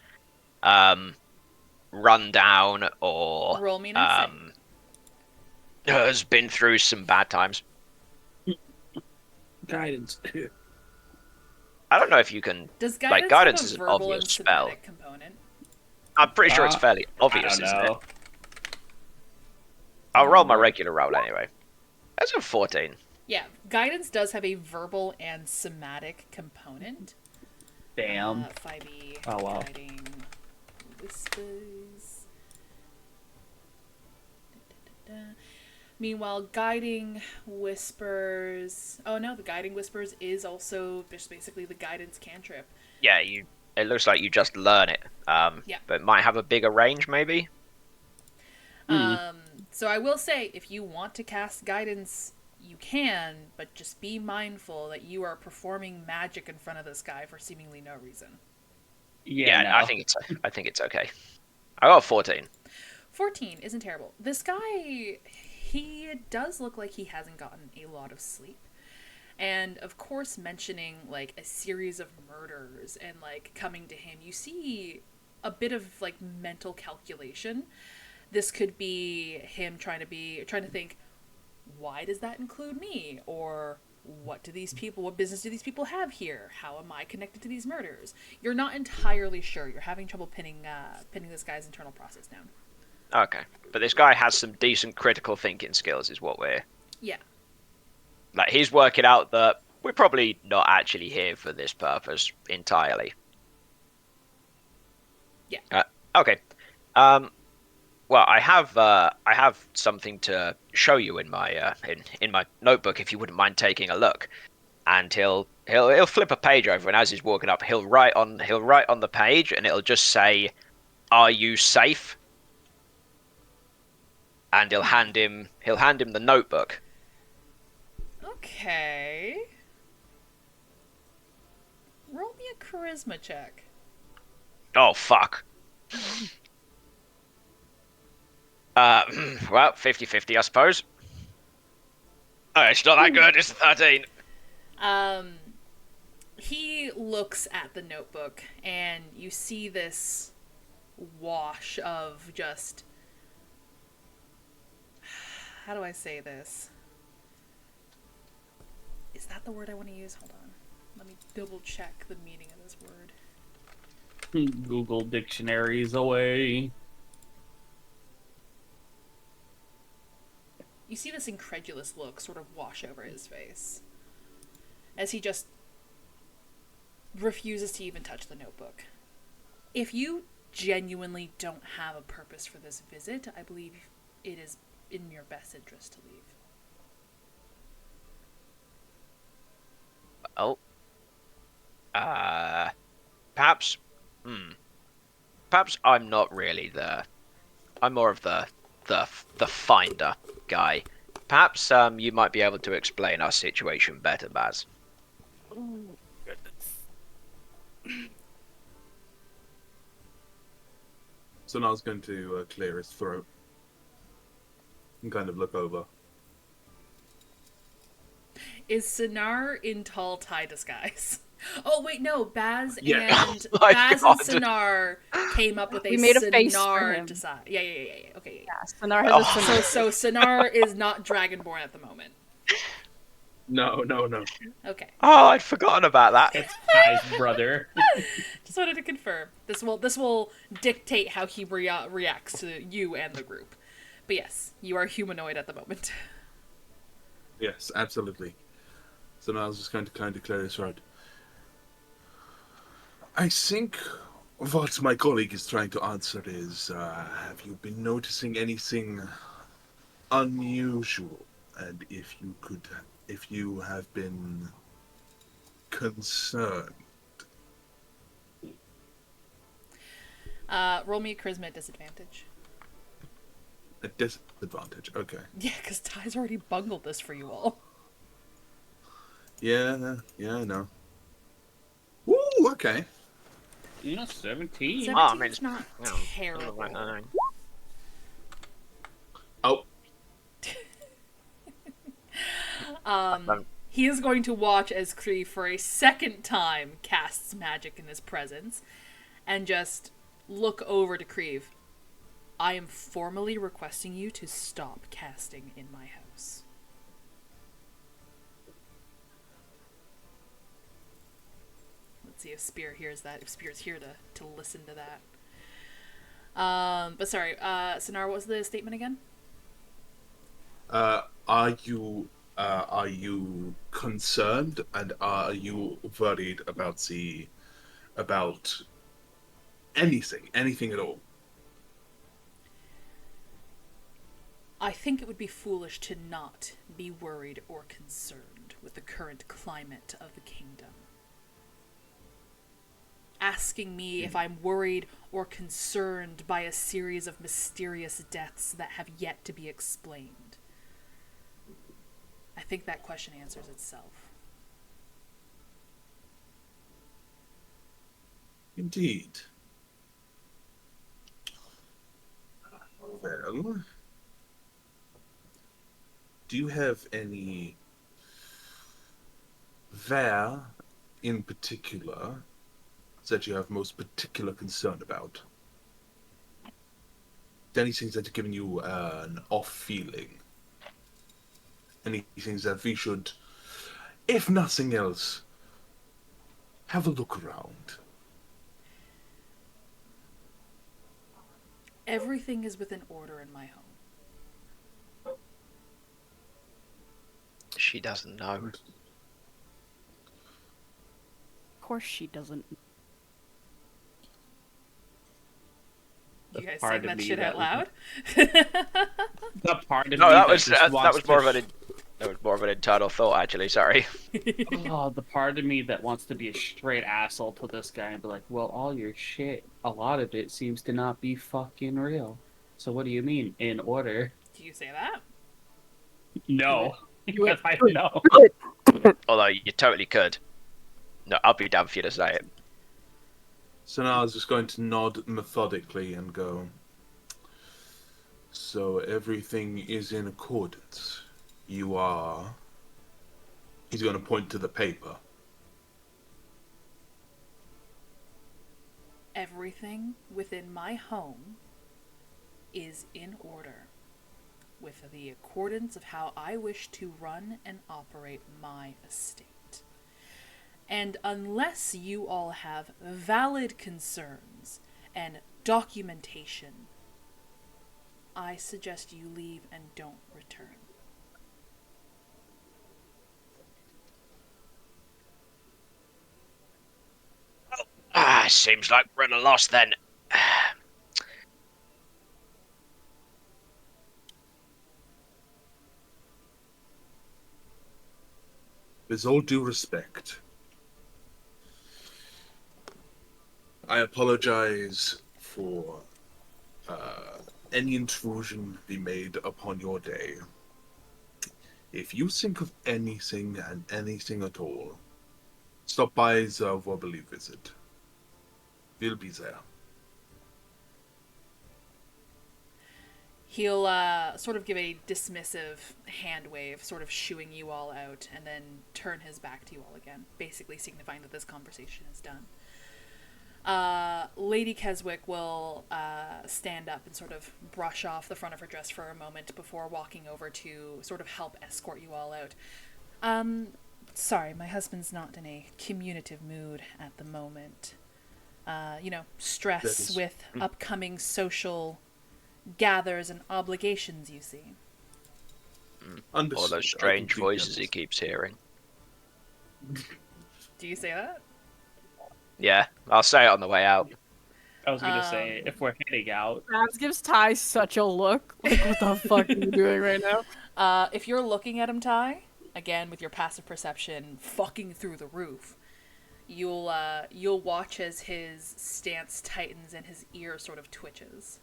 run down, or Roll me an insight. has been through some bad times? Guidance. I don't know if you can. Does guidance have is a an verbal obvious and spell. somatic component? I'm pretty sure it's fairly obvious, I don't isn't know. it? I'll roll my regular roll anyway. That's a 14. Yeah, guidance does have a verbal and somatic component. Damn. 5e. Oh, wow. Guiding whispers. Meanwhile, guiding whispers. Oh no, the guiding whispers is also just basically the guidance cantrip. Yeah, you you just learn it. Yeah. But it might have a bigger range, maybe. So I will say, if you want to cast guidance, you can, but just be mindful that you are performing magic in front of this guy for seemingly no reason. Yeah, no. I think it's okay. I got a 14. 14 isn't terrible. This guy, he does look like he hasn't gotten a lot of sleep. And of course, mentioning like a series of murders and like coming to him, you see a bit of like mental calculation. This could be him trying to think, why does that include me? Or what business do these people have here? How am I connected to these murders? You're not entirely sure. You're having trouble pinning this guy's internal process down. Okay, but this guy has some decent critical thinking skills, is what we're Yeah. like. He's working out that we're probably not actually here for this purpose entirely. Yeah. Okay. Well, I have something to show you in my in my notebook if you wouldn't mind taking a look. And he'll flip a page over, and as he's walking up, he'll write on the page, and it'll just say, "Are you safe?" And he'll hand him the notebook. Okay. Roll me a charisma check. Oh fuck. Well, 50-50, I suppose. Oh, it's not that good. It's 13. He looks at the notebook, and you see this wash of just... How do I say this? Is that the word I want to use? Hold on. Let me double check the meaning of this word. Google dictionaries away. You see this incredulous look sort of wash over his face as he just refuses to even touch the notebook. If you genuinely don't have a purpose for this visit, I believe it is in your best interest to leave. Oh. Perhaps. Perhaps I'm not really I'm more of the finder guy. Perhaps you might be able to explain our situation better, Baz. Oh, goodness. So now I was going to clear his throat and kind of look over. Is Sinar in tall tie disguise? Oh wait, no. Baz Yeah. and Oh my Baz God. and Sinar came up with a We made a face for Sinar him. design. Yeah. Okay. Yeah, Sonar has a Sonar. So Sinar is not Dragonborn at the moment. No. Okay. Oh, I'd forgotten about that. It's Kai's brother. Just wanted to confirm. This will dictate how he reacts to you and the group. But yes, you are humanoid at the moment. Yes, absolutely. So now I was just going to kind of clear his throat. I think what my colleague is trying to answer is, have you been noticing anything unusual? And if you have been concerned. Roll me a charisma at disadvantage. A disadvantage, okay. Yeah, because Ty's already bungled this for you all. Yeah, I know. Ooh, okay. 17. 17's I mean, not you know, terrible. Oh, He is going to watch as Kree for a second time casts magic in his presence and just look over to Kree. I am formally requesting you to stop casting in my house. Let's see if Spear hears that, if Spear's here to listen to that. But sorry, Sinar, what was the statement again? are you concerned, and are you worried about anything at all? I think it would be foolish to not be worried or concerned with the current climate of the kingdom. asking me if I'm worried or concerned by a series of mysterious deaths that have yet to be explained. I think that question answers itself. Indeed. Well, do you have any there in particular that you have most particular concern about? Anything that are giving you an off feeling? Anything that we should, if nothing else, have a look around? Everything is within order in my home. She doesn't know. Of course she doesn't. You guys part saying of that me shit that out loud? The part of No, me that that was just wants to that was more of an internal thought, actually. Sorry. Oh, the part of me that wants to be a straight asshole to this guy and be like, well, all your shit, a lot of it seems to not be fucking real. So what do you mean, in order? Do you say that? No. Do it. Because I Do it. know. Although you totally could. No, I'll be down for you to say it. So now I was just going to nod methodically and go, so everything is in accordance. You are... He's going to point to the paper. Everything within my home is in order, with the accordance of how I wish to run and operate my estate. And unless you all have valid concerns and documentation, I suggest you leave and don't return. Seems like we're at a loss then. With all due respect, I apologize for any intrusion we made upon your day. If you think of anything and anything at all, stop by the verbally visit. We'll be there. He'll sort of give a dismissive hand wave, sort of shooing you all out, and then turn his back to you all again, basically signifying that this conversation is done. Lady Keswick will stand up and sort of brush off the front of her dress for a moment before walking over to sort of help escort you all out. Sorry, my husband's not in a communicative mood at the moment. Stress with upcoming social gathers and obligations, you see. All those strange voices he keeps hearing. Do you say that? Yeah, I'll say it on the way out. I was gonna say, if we're heading out, Babs gives Ty such a look. Like, what the fuck are you doing right now? If you're looking at him, Ty, again with your passive perception fucking through the roof, you'll watch as his stance tightens and his ear sort of twitches.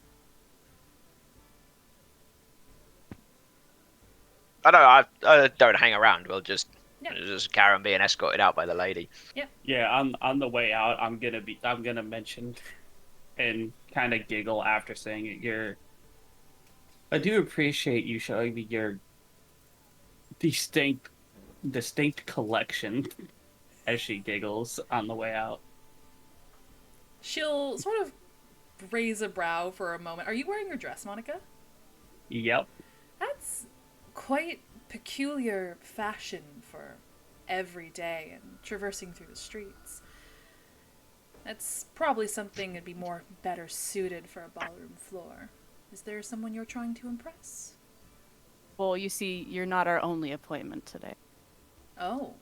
I don't hang around. We'll just carry on being escorted out by the lady. yeah, on the way out, I'm gonna mention and kind of giggle after saying it. I do appreciate you showing me your distinct collection. As she giggles on the way out. She'll sort of raise a brow for a moment. Are you wearing your dress, Monica? Yep. That's quite peculiar fashion for every day and traversing through the streets. That's probably something that'd be better suited for a ballroom floor. Is there someone you're trying to impress? Well, you see, you're not our only appointment today. Oh.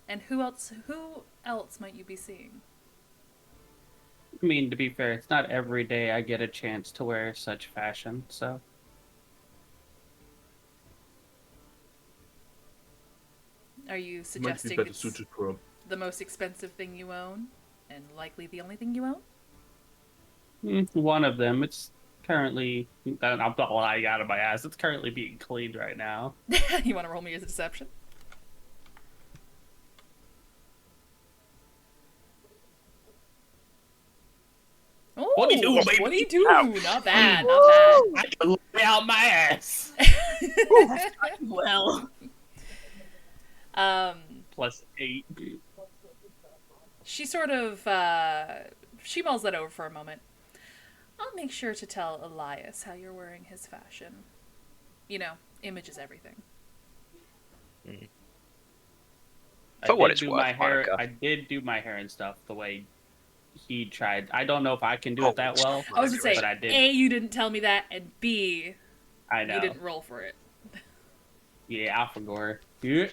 And who else might you be seeing? I mean, to be fair, it's not every day I get a chance to wear such fashion, so. Are you Might be suggesting better it's suited for the most expensive thing you own? and likely the only thing you own? One of them. It's currently. I'm not lying out of my ass. It's currently being cleaned right now. You want to roll me as a deception? Oh, 22, baby. 22! Ouch. Not bad, not bad. I can lay out my ass. Well, +8. She sort of, she mulls that over for a moment. I'll make sure to tell Elias how you're wearing his fashion. You know, image is everything. For what it's worth, Monica. I did do my hair and stuff the way he tried. I don't know if I can do it that well. I was gonna say, but I did. A, you didn't tell me that, and B, I know. you didn't roll for it. Yeah, I forgot. Yeah,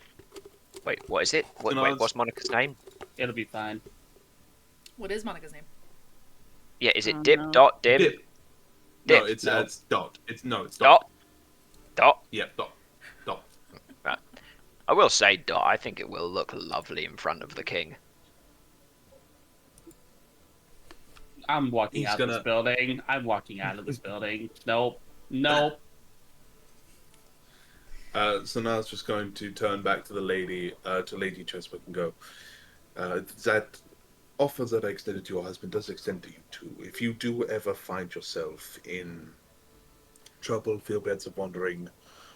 Wait, what is it? Wait, what's Monica's name? it'll be fine. What is Monica's name? Yeah, is it Oh, Dip, no. Dot, Dib? Dip. Dip. No, it's dot. It's dot. Dot? Yeah, dot. Right. I will say Dot. I think it will look lovely in front of the king. I'm walking out of this building. I'm walking out of this building. Nope. So now it's just going to turn back to the lady, to Lady Cheswick, and go. That offer that I extended to your husband does extend to you too. If you do ever find yourself in trouble, feel beds of wandering,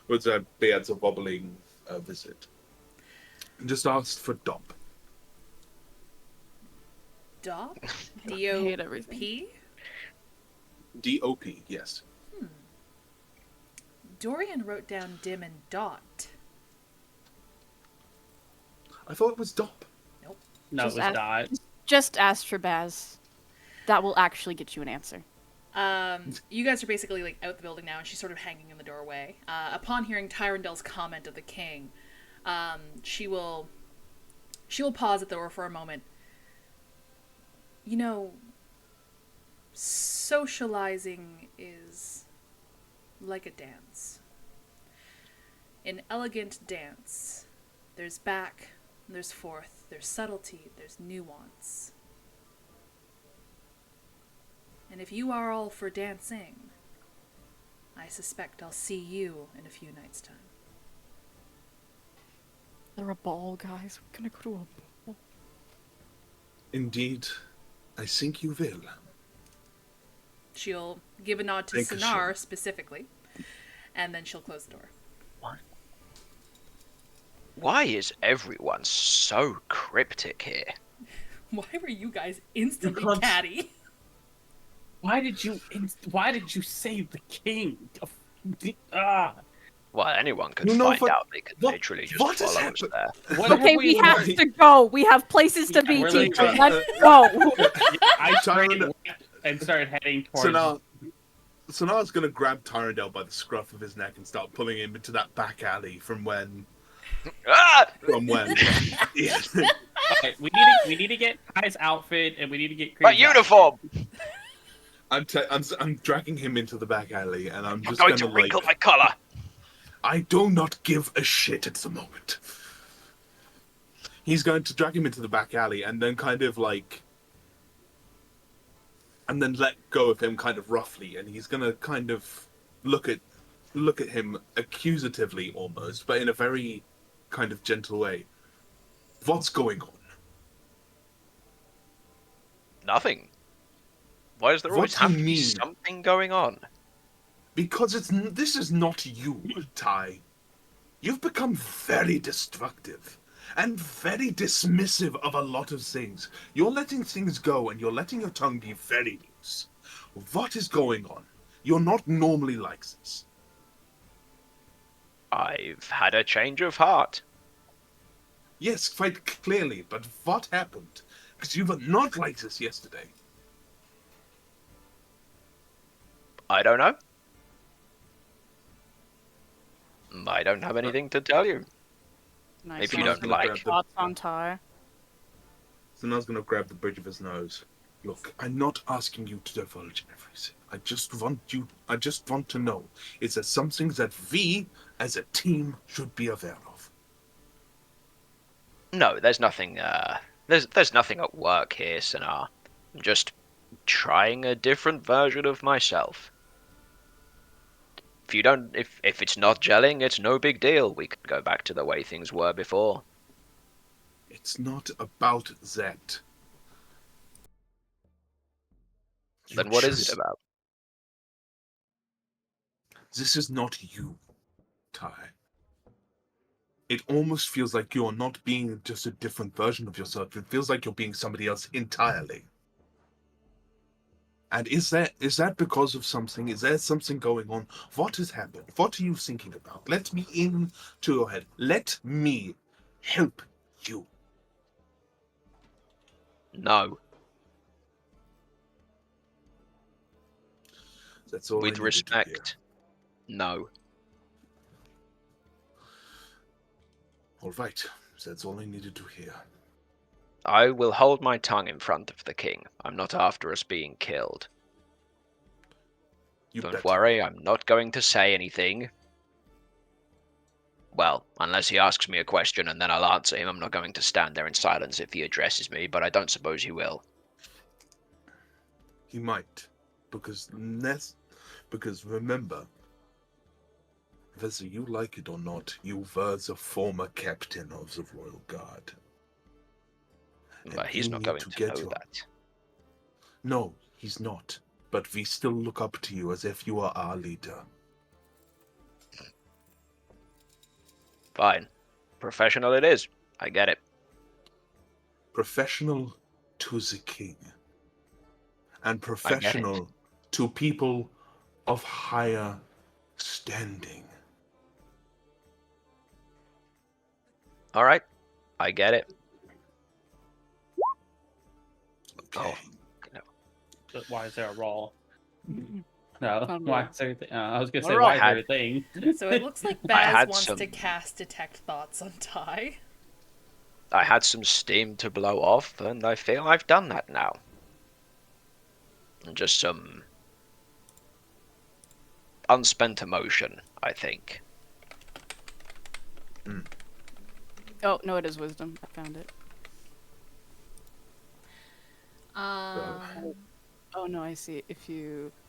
or beds of wobbling, visit, just ask for Dop. Dop? I hate everything. D-O-P? D-O-P, yes. Dorian wrote down Dim and Dot. I thought it was Dop. No, it was Dot. Just ask for Baz. That will actually get you an answer. You guys are basically like out the building now, and she's sort of hanging in the doorway. Upon hearing Tyrondel's comment of the king, she will pause at the door for a moment. You know, socializing is like a dance. In elegant dance, there's back, there's forth, there's subtlety, there's nuance. And if you are all for dancing, I suspect I'll see you in a few nights' time. They're a ball, guys. We're gonna go to a ball. Indeed, I think you will. She'll give a nod to Sinar specifically, and then she'll close the door. Why is everyone so cryptic here? Why were you guys instantly catty? Why did you save the king? Well, anyone could You know, find out. They could literally just what has follow us there. Okay, we have to go. We have places to be, we're teacher. like, Let's go. I turned and started heading towards. So now it's going to grab Tyrondel by the scruff of his neck and start pulling him into that back alley from when. Ah! Yeah. Okay, we need to get Ty's outfit, and we need to get My Creed's uniform! I'm dragging him into the back alley, and I'm just I'm going gonna, to wrinkle my collar. I do not give a shit at the moment. He's going to drag him into the back alley, and then and then let go of him kind of roughly, and he's gonna kind of look at him accusatively almost, but in a very kind of gentle way. What's going on? Nothing. Why does there always What do have you to be mean? something going on? Because this is not you, Ty. You've become very destructive and very dismissive of a lot of things. You're letting things go, and you're letting your tongue be very loose. What is going on? You're not normally like this. I've had a change of heart. Yes, quite clearly, but what happened? Because you were not like this yesterday. I don't know. I don't have anything to tell you. Nice. If you don't like. Thoughts on Ty? So now he's going to grab the bridge of his nose. Look, I'm not asking you to divulge everything. I just want to know. Is there something that we, as a team, should be aware of? No, there's nothing there's nothing at work here, Sinar. I'm just trying a different version of myself. If it's not gelling, it's no big deal. We could go back to the way things were before. It's not about that. Then what is it about? This is not you, Ty. It almost feels like you're not being just a different version of yourself. It feels like you're being somebody else entirely. And is that because of something? Is there something going on? What has happened? What are you thinking about? Let me into your head. Let me help you. No. That's all. With respect, no. All right. That's all I needed to hear. I will hold my tongue in front of the king. I'm not after us being killed. Don't worry, I'm not going to say anything. Well, unless he asks me a question and then I'll answer him. I'm not going to stand there in silence if he addresses me, but I don't suppose he will. He might. Because remember, whether you like it or not, you were the former captain of the Royal Guard. But he's not going to know that. No, he's not. But we still look up to you as if you are our leader. Fine. Professional it is. I get it. Professional to the king. And professional to people of higher standing. All right. I get it. Okay. No. But why is there a roll? Um, No, why is there a thing? I was gonna say, Well, why is there a thing? So it looks like I Baz had wants some- to cast Detect Thoughts on Ty. I had some steam to blow off, and I feel I've done that now. And just some unspent emotion, I think. Oh, no, it is wisdom. I found it. Oh, no, I see.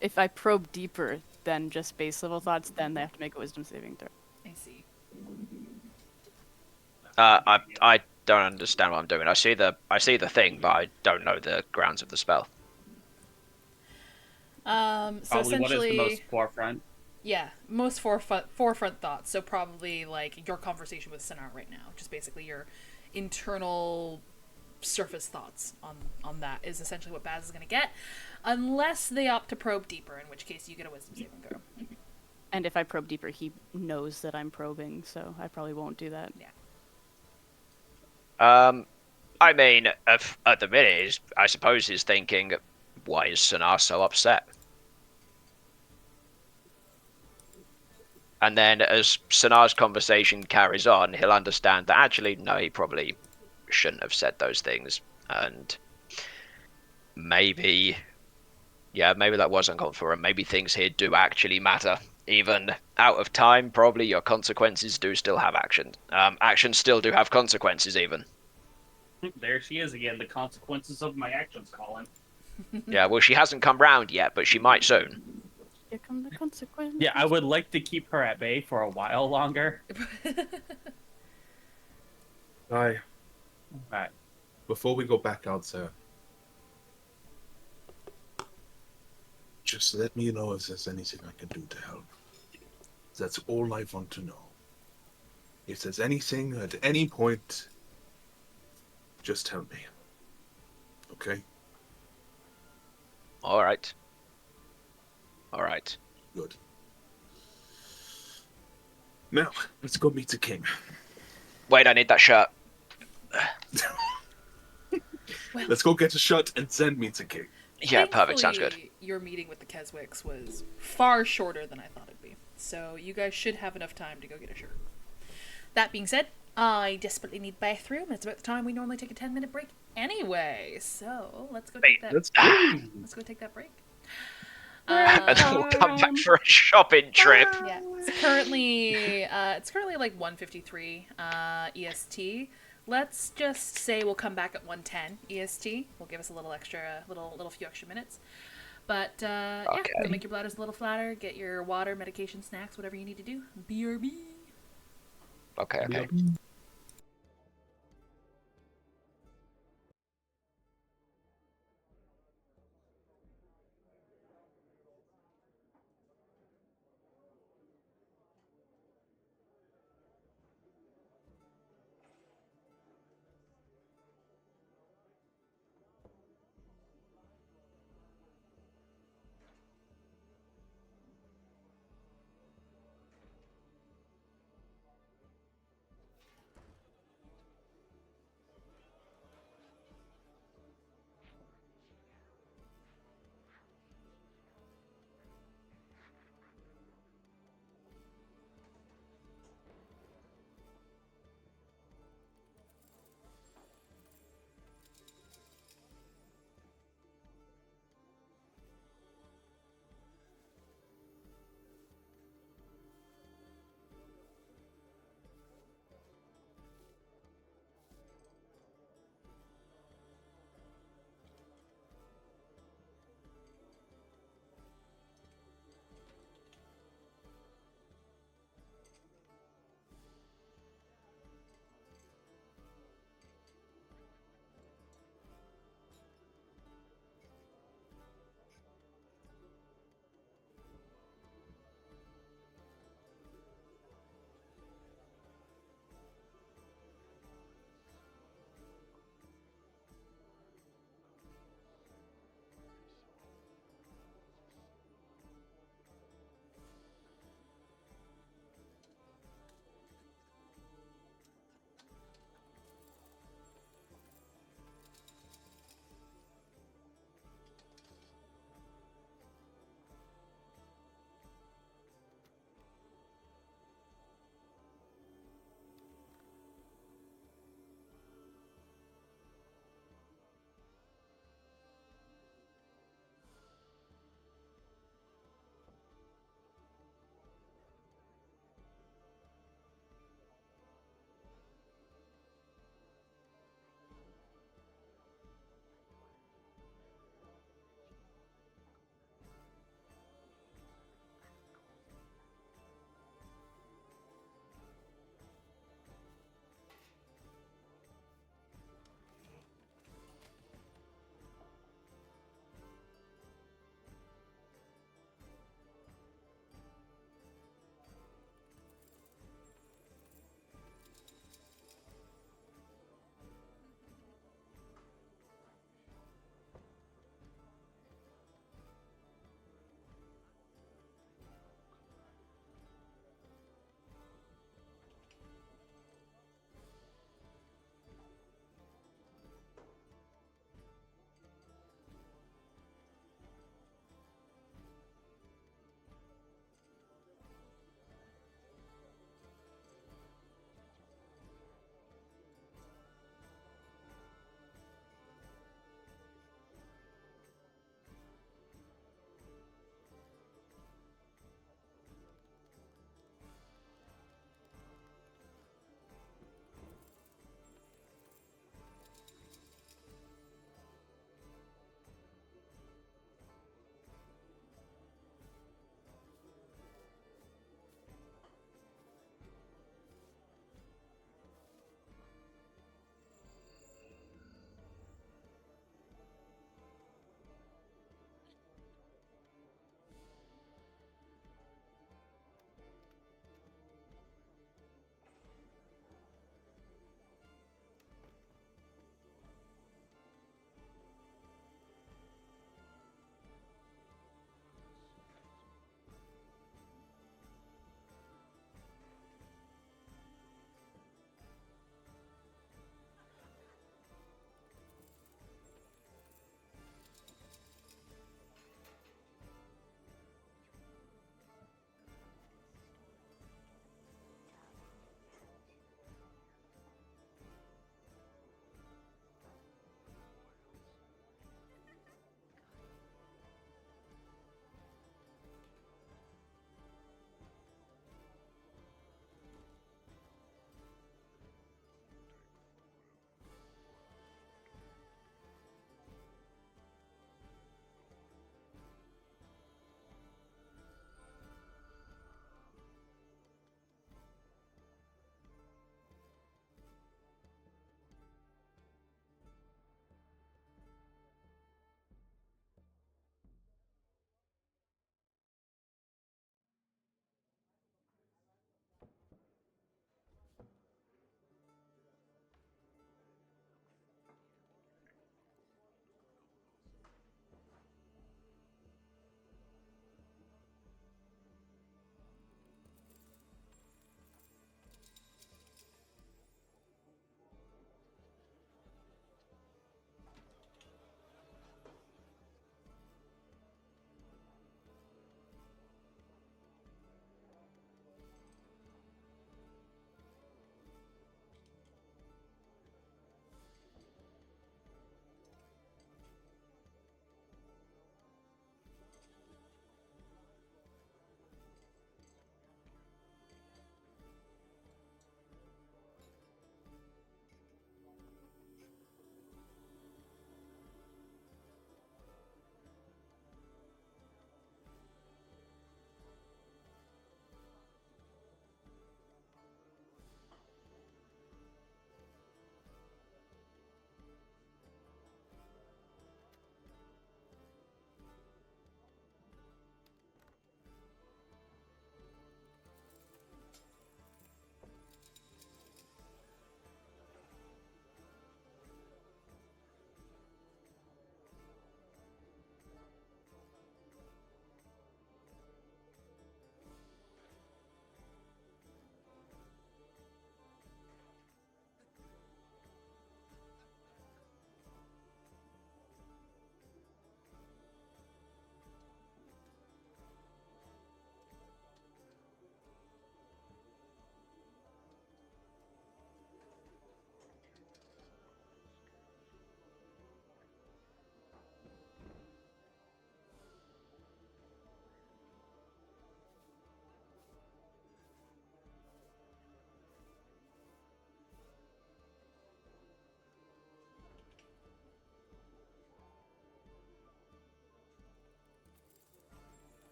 If I probe deeper than just base level thoughts, then they have to make a wisdom saving throw. I see. I don't understand what I'm doing. I see the thing, but I don't know the grounds of the spell. So Probably what is essentially, the most forefront? yeah, most forefront thoughts. So probably like your conversation with Sinar right now, just basically your internal surface thoughts on that is essentially what Baz is going to get, unless they opt to probe deeper, in which case you get a wisdom saving throw. And if I probe deeper, he knows that I'm probing, so I probably won't do that. Yeah. I mean, at the minute, I suppose he's thinking, why is Sinar so upset? And then as Sinar's conversation carries on, he'll understand that actually, no, he probably shouldn't have said those things. And maybe that was uncalled for, and maybe things here do actually matter. Even out of time, probably your consequences do still have action. Actions still do have consequences, even. There she is again. The consequences of my actions, Colin. Yeah, well, she hasn't come round yet, but she might soon. Here come the consequences. Yeah, I would like to keep her at bay for a while longer. Hi. Right. Before we go back out there, just let me know if there's anything I can do to help. That's all I want to know. If there's anything at any point, just tell me. Okay? All right. All right. Good. Now, let's go meet the king. Wait, I need that shirt. Let's go get a shirt and then meet the king. Yeah, perfect. Sounds good. Thankfully, your meeting with the Keswicks was far shorter than I thought it'd be. So you guys should have enough time to go get a shirt. That being said, I desperately need bathroom. It's about the time we normally take a 10-minute break anyway. So let's go take that. Let's Let's go take that break. And then we'll come back for a shopping trip. Yeah, it's currently like 1:53 EST. let's just say we'll come back at 1:10 EST. Will give us a little extra, little few extra minutes. But yeah, Okay. go make your bladders a little flatter. Get your water, medication, snacks, whatever you need to do. BRB. Okay. Okay.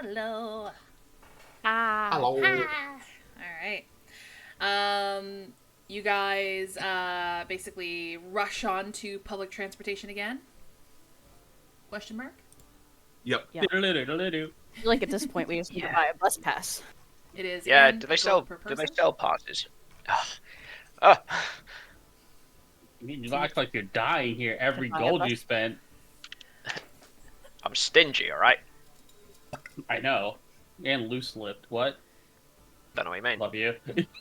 Hello. Hello. All right. You guys basically rush on to public transportation again? Question mark? Yep. Yeah. I feel like at this point we just need to buy a bus pass. It is. Yeah, and do they gold sell per do they person? sell passes? Oh, You act like you're dying here every Can I gold have you us? spent. I'm stingy, alright? I know. And loose-lipped. What? Don't know what you mean. Love you.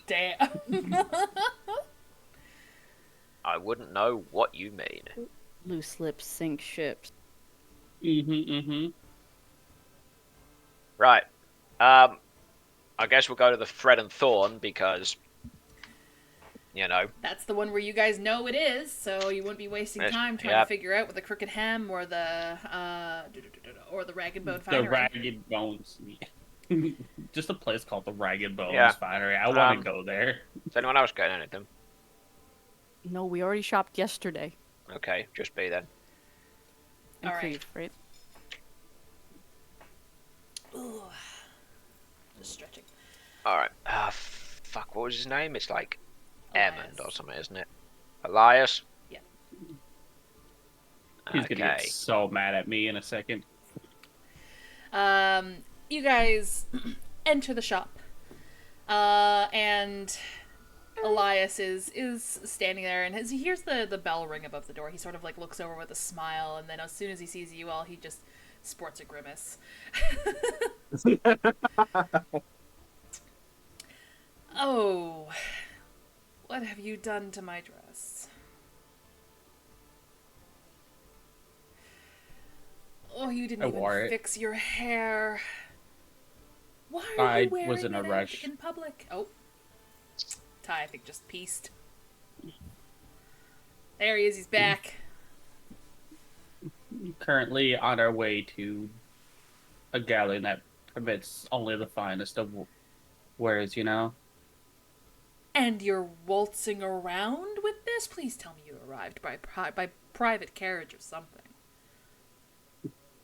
Damn. I wouldn't know what you mean. Loose lips sink ships. Right. I guess we'll go to the Fred and Thorn because, you know, That's the one where you guys know it is, so you wouldn't be wasting Yes, time trying yeah. to figure out what the Crooked Hem or the Ragged Bone The Finery. Ragged Bones. Just a place called the Ragged Bones Yeah. Finery. I want to go there. is anyone else getting anything? No, we already shopped yesterday. Okay, just be then. In All right. Creve, right? Ooh. Just stretching. Alright. Fuck, what was his name? It's like Elias. Edmund or something, isn't it? Elias? Yeah. He's gonna Okay. get so mad at me in a second. You guys enter the shop, and Elias is standing there, and as he hears the bell ring above the door, he sort of like looks over with a smile, and then as soon as he sees you all, he just sports a grimace. Oh, what have you done to my dress? Oh, you didn't I even wore it. fix your hair. Why are I you wearing was in a it out rush. in public? Oh, Ty, I think just pieced. There he is. He's back. Currently on our way to a galley that permits only the finest of wares, you know? And you're waltzing around with this? Please tell me you arrived by private carriage or something.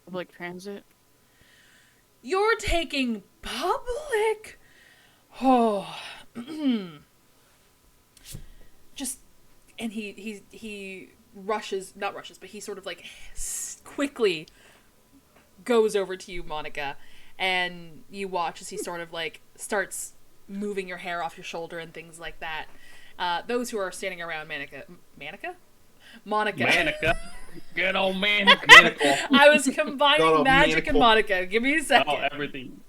Public transit. You're taking public? Oh. Just, and he rushes, not rushes, but he sort of like quickly goes over to you, Monica, and you watch as he sort of like starts moving your hair off your shoulder and things like that. Those who are standing around Monica. Manica. Good old Manica. I was combining Good old magic and Monica. Monica. Give me a second. Oh, everything.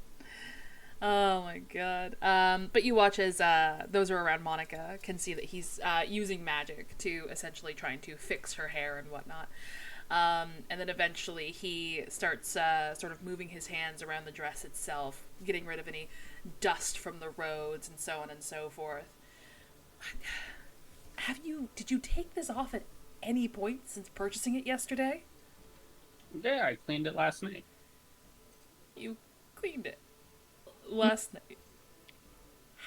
Oh my god. But you watch as those who are around Monica can see that he's using magic to essentially trying to fix her hair and whatnot. And then eventually he starts sort of moving his hands around the dress itself, getting rid of any dust from the roads and so on and so forth. Did you take this off at any point since purchasing it yesterday? Yeah, I cleaned it last night. You cleaned it last night.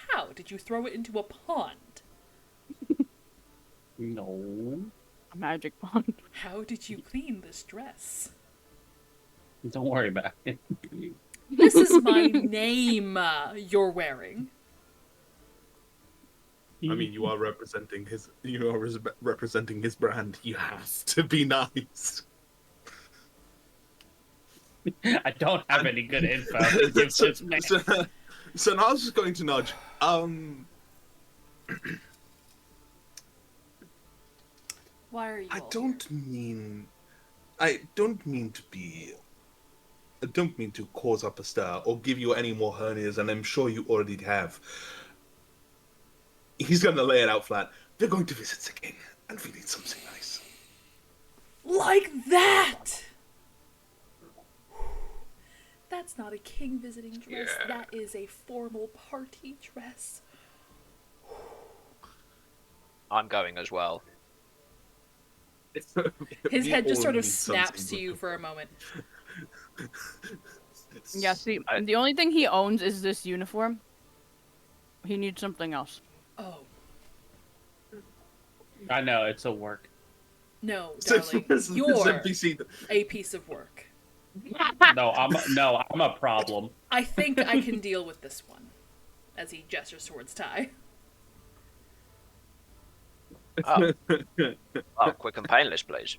How? Did you throw it into a pond? No. A magic wand. How did you clean this dress? Don't worry about it. This is my name you're wearing. I mean, you are representing his brand. You have to be nice. I don't have any good info to give this man. So now I was just going to nudge. Why are you I all don't mean to cause up a stir or give you any more hernias, and I'm sure you already have. He's going to lay it out flat. We're going to visit the king, and we need something nice. here? Like that! That's not a king visiting dress. Yeah. That is a formal party dress. I'm going as well. His We head just all sort of need snaps something to you for a moment. Yeah, see, I- the only thing he owns is this uniform. He needs something else. Oh, I know, it's a work. no, So darling. it's You're NPC. a piece of work. I'm a problem. I think I can deal with this one. As he gestures towards Ty. Oh, quick and painless, please.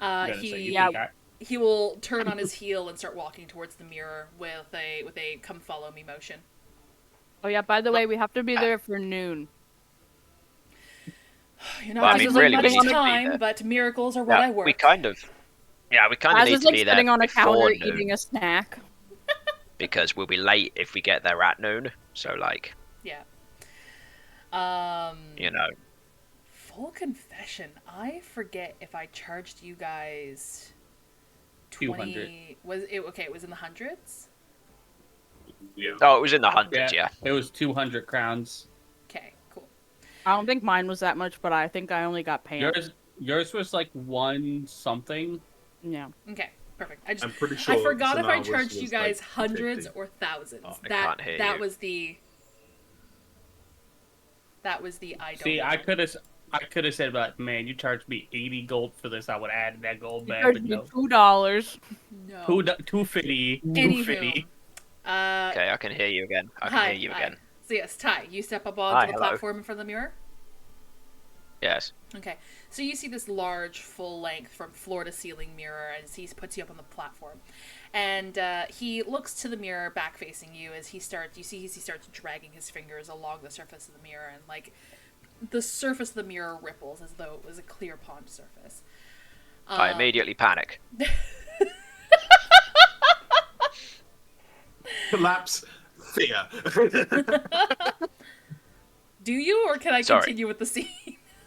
I'm gonna say, you He think he will turn on his heel and start walking towards the mirror with a come follow me motion. Oh yeah, by the way, we have to be there for noon. You're not Well, I giving mean, me really, we much need to be time, there. but miracles are what I work. We kind of Raz need is to like be there sitting on a counter before noon, eating a snack. because we'll be late if we get there at noon. So, like, Yeah. you know, Full confession, I forget if I charged you guys 200. Was it okay? It was in the hundreds. Yeah. oh, it was in the hundreds, yeah. It was 200 crowns. Okay, cool. I don't think mine was that much, but I think I only got paid. Yours was like 1 something. Yeah. Okay, perfect. I'm pretty sure. I forgot if I Sanaa charged you was guys like hundreds 50. or thousands. Oh, I can't hear that you. was the. That was the I don't. See, know. I could have said, like, man, you charged me 80 gold for this. I would add that gold back. Charged But me no, $2. No. 250. Anywho, 250. Okay, I can hear you again. I can hear you again. So yes, Ty, you step up onto the hello. platform in front of the mirror. Yes. Okay, so you see this large, full-length, from floor-to-ceiling mirror as he puts you up on the platform, and he looks to the mirror, back-facing you, as he starts dragging his fingers along the surface of the mirror, and like the surface of the mirror ripples as though it was a clear pond surface. I immediately panic. Collapse. Fear. Do you, or can I Sorry. continue with the scene?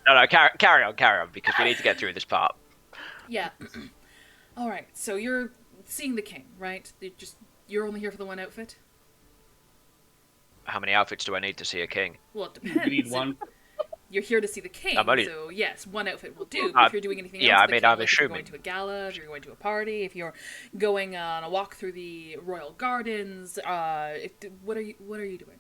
No, carry on, because we need to get through this part. Yeah. All right. So you're seeing the king, right? You're only here for the one outfit. How many outfits do I need to see a king? Well, it depends. You need one. You're here to see the king, I'm only- so yes, one outfit will do. But if you're doing anything else, yeah, I the mean, king, I'm like if you're assuming. going to a gala, if you're going to a party, if you're going on a walk through the royal gardens, what are you doing,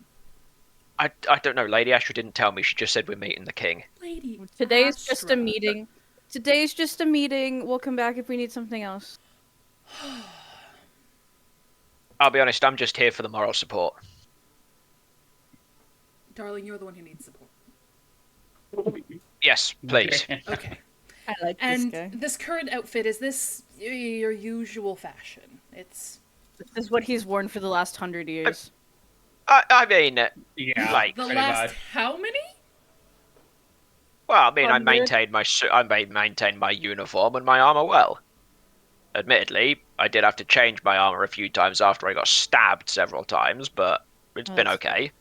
I don't know. Lady Astra didn't tell me. She just said we're meeting the king. lady? Today's just a Astra. meeting. Today's just a meeting. We'll come back if we need something else. I'll be honest. I'm just here for the moral support. Darling, you're the one who needs support. Yes, please. Okay. I like And this guy. this current outfit, is this your usual fashion? It's This is what he's worn for the last 100 years. I mean, Yeah. like, the pretty last much. how many? well, I mean, I 100? maintained my uniform and my armor well. Admittedly, I did have to change my armor a few times after I got stabbed several times, but it's been That's okay.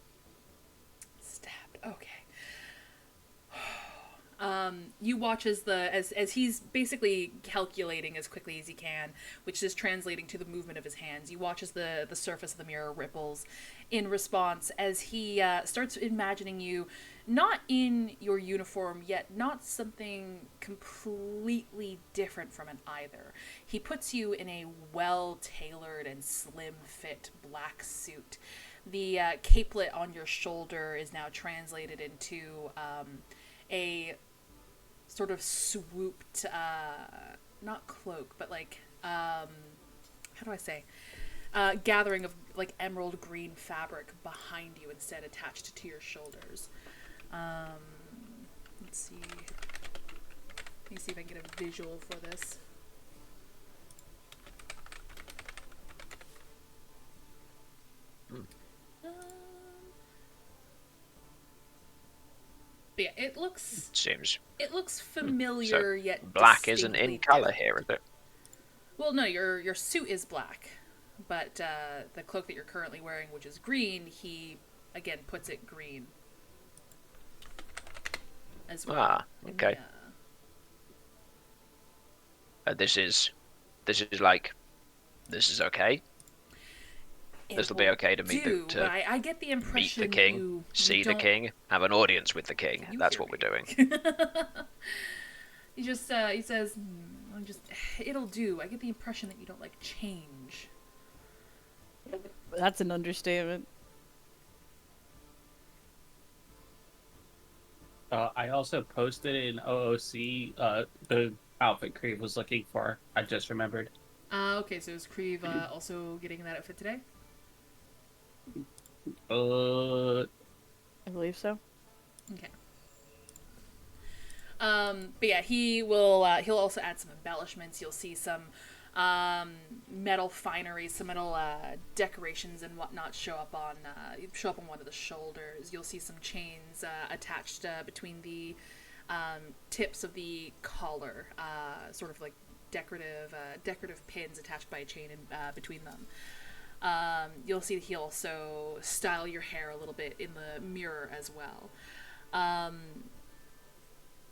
Stabbed. Okay. You watch as he's basically calculating as quickly as he can, which is translating to the movement of his hands. You watch as the surface of the mirror ripples in response as he starts imagining you not in your uniform, yet not something completely different from it either. He puts you in a well-tailored and slim-fit black suit. The capelet on your shoulder is now translated into a sort of swooped, not cloak, but like, how do I say? Gathering of like emerald green fabric behind you instead, attached to your shoulders. Let's see. Let me see if I can get a visual for this. But yeah, it looks Seems familiar yet black isn't distinctly in color different. here, is it? Well, no, your suit is black, but the cloak that you're currently wearing, which is green, he again puts it green as well. Ah, okay. Yeah. This is okay. This will be okay to meet do, to but I get the meet impression the king, you see the don't- king, have an audience with the king. You That's hear what we're me. doing. He just he says, it'll do. I get the impression that you don't like change. That's an understatement. I also posted in OOC outfit Creve was looking for. I just remembered. Okay, so is Creve also getting that outfit today? I believe so. Okay. But yeah, he will. He'll also add some embellishments. You'll see some metal finery, some metal decorations and whatnot show up on one of the shoulders. You'll see some chains attached between the tips of the collar, sort of like decorative pins attached by a chain in between them. You'll see that he also style your hair a little bit in the mirror as well.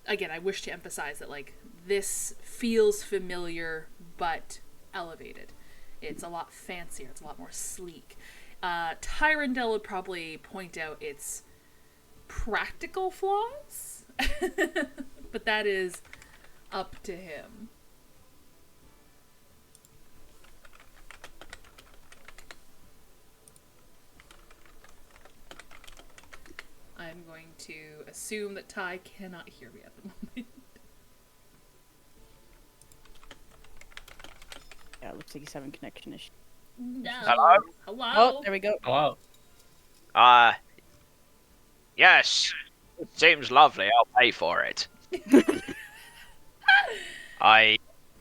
Again, I wish to emphasize that like this feels familiar but elevated. It's a lot fancier. It's a lot more sleek. Tyrandel would probably point out its practical flaws, but that is up to him. I'm going to assume that Ty cannot hear me at the moment. Yeah, it looks like he's having connection issues. No. Hello? Hello? Oh, there we go. Wow. Yes. It seems lovely. I'll pay for it. I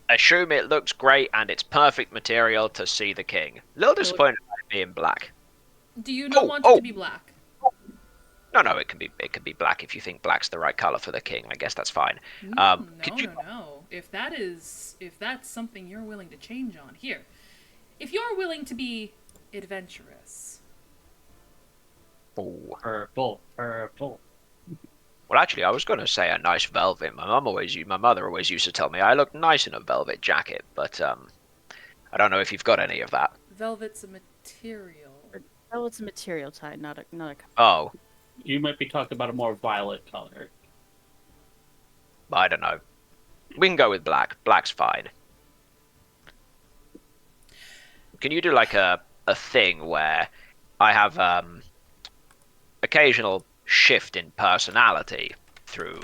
assume it looks great and it's perfect material to see the king. A little disappointed about it being black. Do you not want it to be black? No, it can be black if you think black's the right color for the king. I guess that's fine. No. Could you... No. If that's something you're willing to change on, here. If you're willing to be adventurous. Oh. Purple. Well, actually, I was going to say a nice velvet. My mother always used to tell me I look nice in a velvet jacket, but I don't know if you've got any of that. Velvet's a material. Oh, it's a material tie, not a Oh. You might be talking about a more violet color. I don't know. We can go with black. Black's fine. Can you do like a thing where I have occasional shift in personality through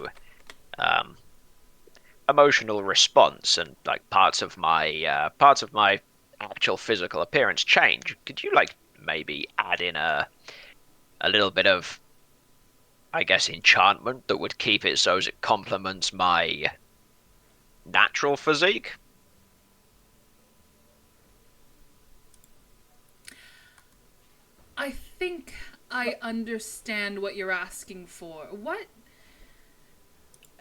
emotional response and like parts of my actual physical appearance change? Could you like maybe add in a little bit of, I guess, enchantment that would keep it so as it complements my natural physique? I think I understand what you're asking for. What?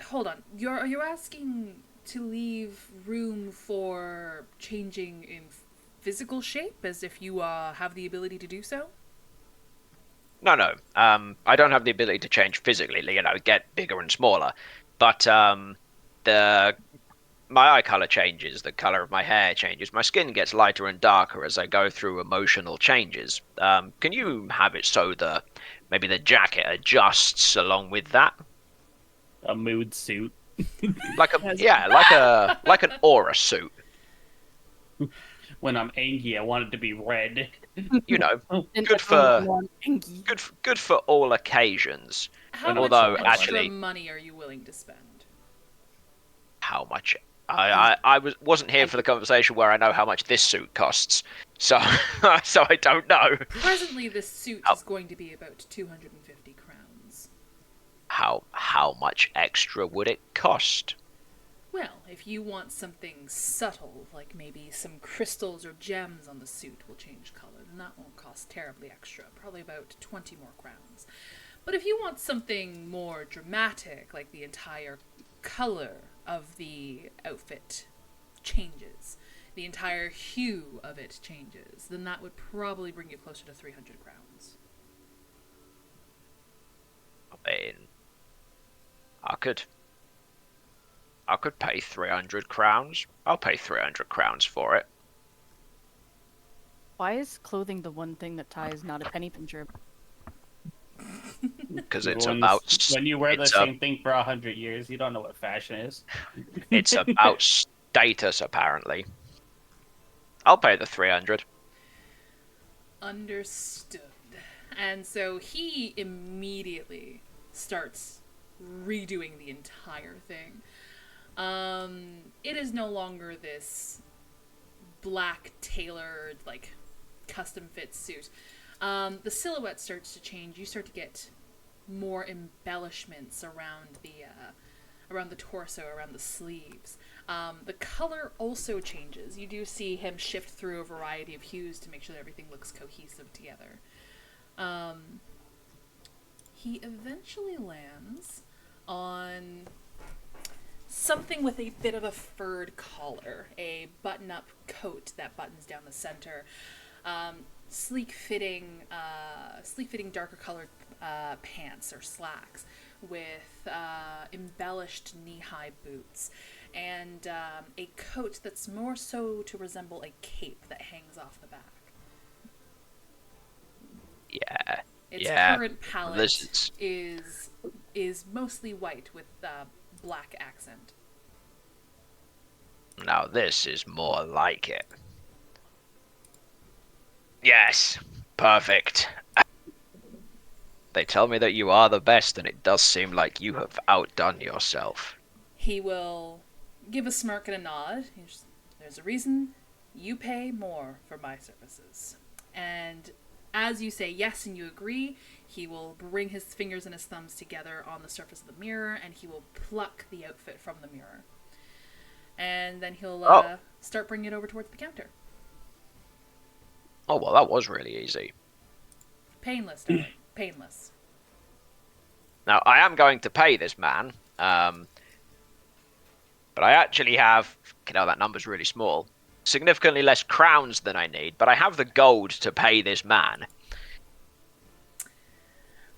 Hold on. Are you asking to leave room for changing in physical shape, as if you have the ability to do so? No. I don't have the ability to change physically, get bigger and smaller. But my eye color changes, the color of my hair changes, my skin gets lighter and darker as I go through emotional changes. Can you have it so maybe the jacket adjusts along with that? A mood suit. Like an aura suit. When I'm angry, I want it to be red. Good for all occasions. How much Although, extra actually, money are you willing to spend? How much? I wasn't here for the conversation where I know how much this suit costs, so so I don't know. Presently, this suit is going to be about 250 crowns. How much extra would it cost? Well, if you want something subtle, like maybe some crystals or gems on the suit will change color, then that won't cost terribly extra, probably about 20 more crowns. But if you want something more dramatic, like the entire color of the outfit changes, the entire hue of it changes, then that would probably bring you closer to 300 crowns. I mean, I could pay 300 crowns. I'll pay 300 crowns for it. Why is clothing the one thing that Ty is not a penny pincher? Because it's about... When you wear the same thing for 100 years, you don't know what fashion is. It's about status, apparently. I'll pay the 300. Understood. And so he immediately starts redoing the entire thing. It is no longer this black tailored, like, custom fit suit. The silhouette starts to change. You start to get more embellishments around the torso, around the sleeves. The color also changes. You do see him shift through a variety of hues to make sure that everything looks cohesive together. He eventually lands on something with a bit of a furred collar, a button-up coat that buttons down the center, sleek-fitting darker colored pants or slacks with embellished knee-high boots, and a coat that's more so to resemble a cape that hangs off the back. Yeah. Its yeah. current palette is mostly white with black accent. Now this is more like it. Yes, perfect. They tell me that you are the best, and it does seem like you have outdone yourself. He will give a smirk and a nod. There's a reason you pay more for my services. And as you say yes and you agree, he will bring his fingers and his thumbs together on the surface of the mirror, and he will pluck the outfit from the mirror. And then he'll start bringing it over towards the counter. Oh, well, that was really easy. Painless, darling. Painless. Now, I am going to pay this man, but I actually have, that number's really small, significantly less crowns than I need, but I have the gold to pay this man.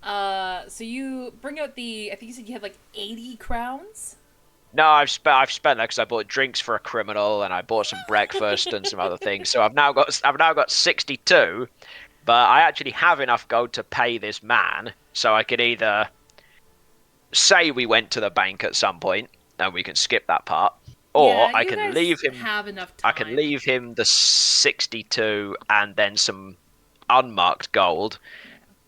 So you bring out I think you said you had like 80 crowns? No, I've spent that because I bought drinks for a criminal and I bought some breakfast and some other things. So I've now got 62, but I actually have enough gold to pay this man. So I could either say we went to the bank at some point and we can skip that part, or I can leave him. Have enough time. I can leave him the 62 and then some unmarked gold,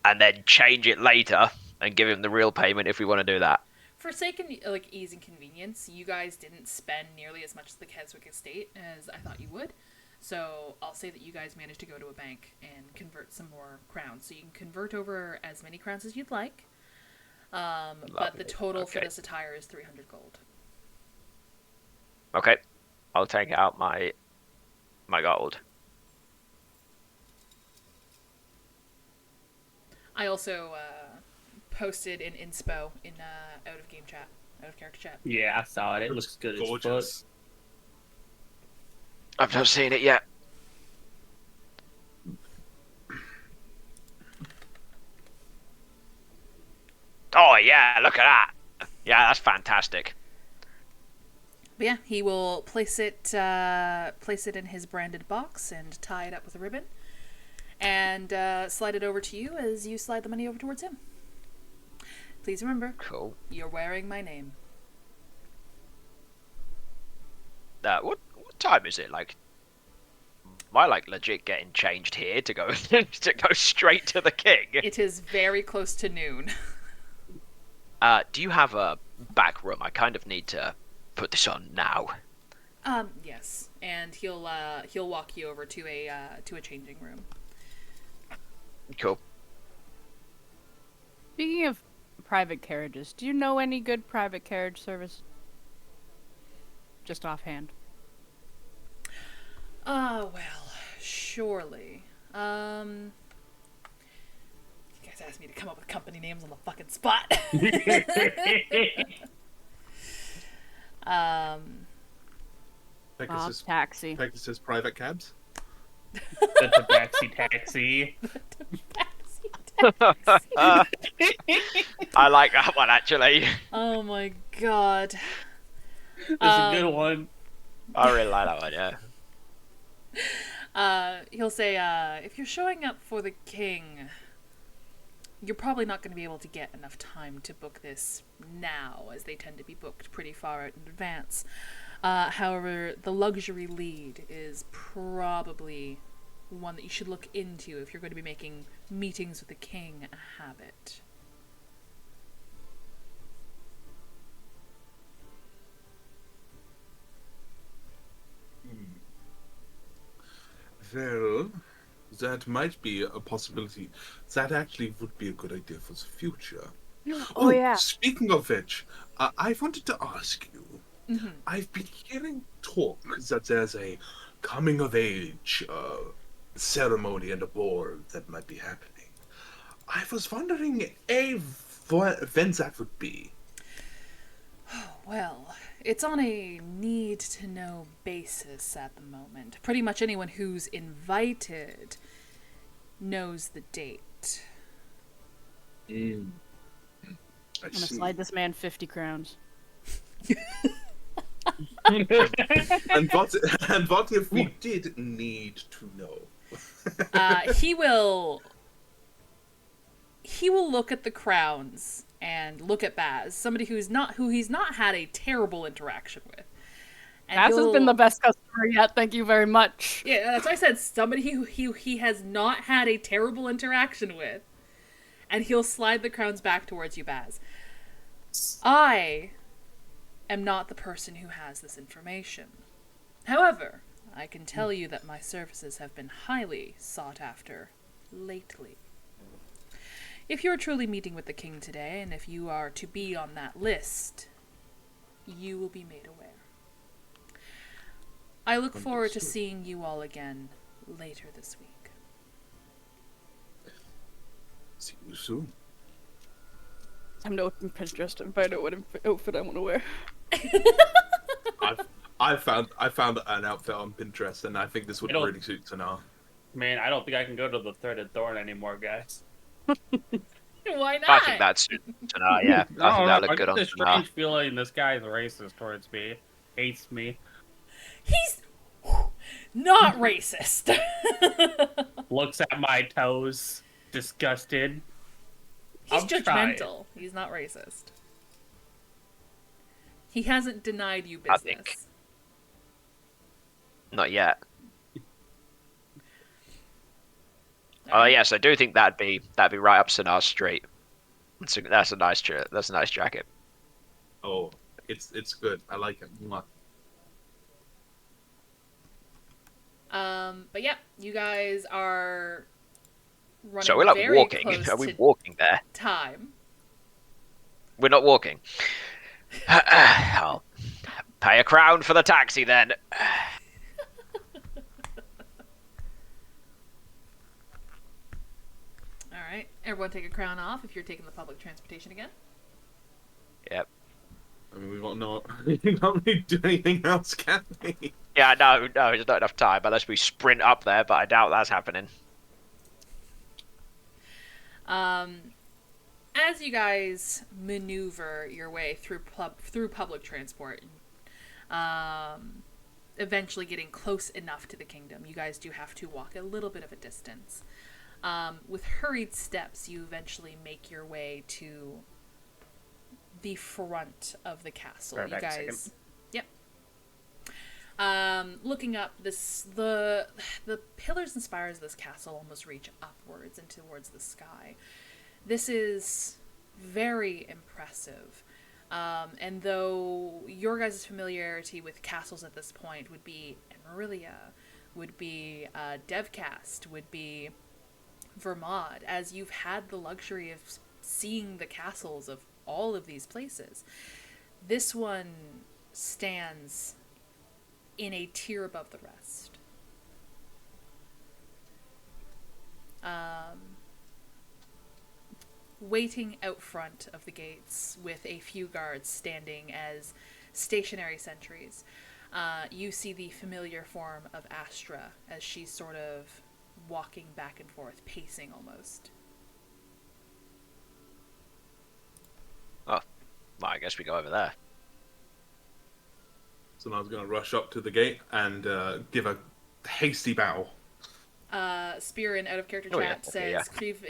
and then change it later and give him the real payment if we want to do that. For sake of ease and convenience, you guys didn't spend nearly as much as the Keswick estate as I thought you would. So I'll say that you guys managed to go to a bank and convert some more crowns. So you can convert over as many crowns as you'd like. But the total for this attire is 300 gold. Okay. I'll take out my gold. I also posted in inspo in out of character chat. Yeah, I saw it. It looks good Gorgeous. as fuck. I've not seen it yet. Oh yeah, look at that. Yeah, that's fantastic. But yeah, he will place it in his branded box and tie it up with a ribbon, and slide it over to you as you slide the money over towards him. Please remember, Cool. You're wearing my name. What time is it? Like, am I legit getting changed here to go to go straight to the king? It is very close to noon. Do you have a back room? I kind of need to put this on now. Yes, and he'll walk you over to a changing room. Cool. Speaking of private carriages, do you know any good private carriage service? Just offhand. Well, surely. You guys asked me to come up with company names on the fucking spot. Taxi. Pegasus private cabs. The tabaxi taxi. I like that one actually. Oh my god. It's a good one. I really like that one, yeah. He'll say, if you're showing up for the king, you're probably not going to be able to get enough time to book this now, as they tend to be booked pretty far out in advance. However, the luxury lead is probably one that you should look into if you're going to be making meetings with the king a habit. Well, that might be a possibility. That actually would be a good idea for the future. Oh yeah. Speaking of which, I wanted to ask you. Mhm. I've been hearing talk that there's a coming of age ceremony and a ball that might be happening. I was wondering, when that would be. Well, it's on a need to know basis at the moment. Pretty much anyone who's invited knows the date. Mm. I I'm gonna see. slide this man 50 crowns. And what if we did need to know? He will look at the crowns and look at Baz, somebody who he's not had a terrible interaction with. And Baz has been the best customer yet. Thank you very much. Yeah, that's why I said somebody who he has not had a terrible interaction with. And he'll slide the crowns back towards you, Baz. I am not the person who has this information. However, I can tell you that my services have been highly sought after lately. If you are truly meeting with the king today, and if you are to be on that list, you will be made aware. I look forward to seeing you all again later this week. See you soon. I'm gonna open Pinterest and find out what outfit I want to wear. I found an outfit on Pinterest, and I think this would really suit Tanar. Man, I don't think I can go to the Threaded Thorn anymore, guys. Why not? I think that's Tanar, yeah. I think that looked good I on get this Tanar. strange feeling this guy's racist towards me. Hates me. He's not racist. Looks at my toes. Disgusted. He's I'm judgmental. trying. He's not racist. He hasn't denied you I business. think. Not yet. Yes, I do think that'd be right up Sanar's street. That's a nice jacket. Oh, it's good. I like it. Mwah. But yeah, you guys are running So we're like very walking. close Are we to walking there? time. We're not walking. I'll pay a crown for the taxi then. All right, everyone take a crown off if you're taking the public transportation again. Yep. I mean, we can't really do anything else, can we? Yeah, no, there's not enough time unless we sprint up there, but I doubt that's happening. As you guys maneuver your way through public transport, eventually getting close enough to the kingdom, you guys do have to walk a little bit of a distance. With hurried steps, you eventually make your way to the front of the castle. Perfect. You guys, yep. Looking up, the pillars and spires of this castle almost reach upwards and towards the sky. This is very impressive. And though your guys' familiarity with castles at this point would be Emerilla, would be Devcast, would be Vermont, as you've had the luxury of seeing the castles of all of these places, this one stands in a tier above the rest. Waiting out front of the gates with a few guards standing as stationary sentries, you see the familiar form of Astra as she's sort of walking back and forth, pacing almost. Oh, well, I guess we go over there. So now I was going to rush up to the gate and give a hasty bow. Spear in out of character chat says Creve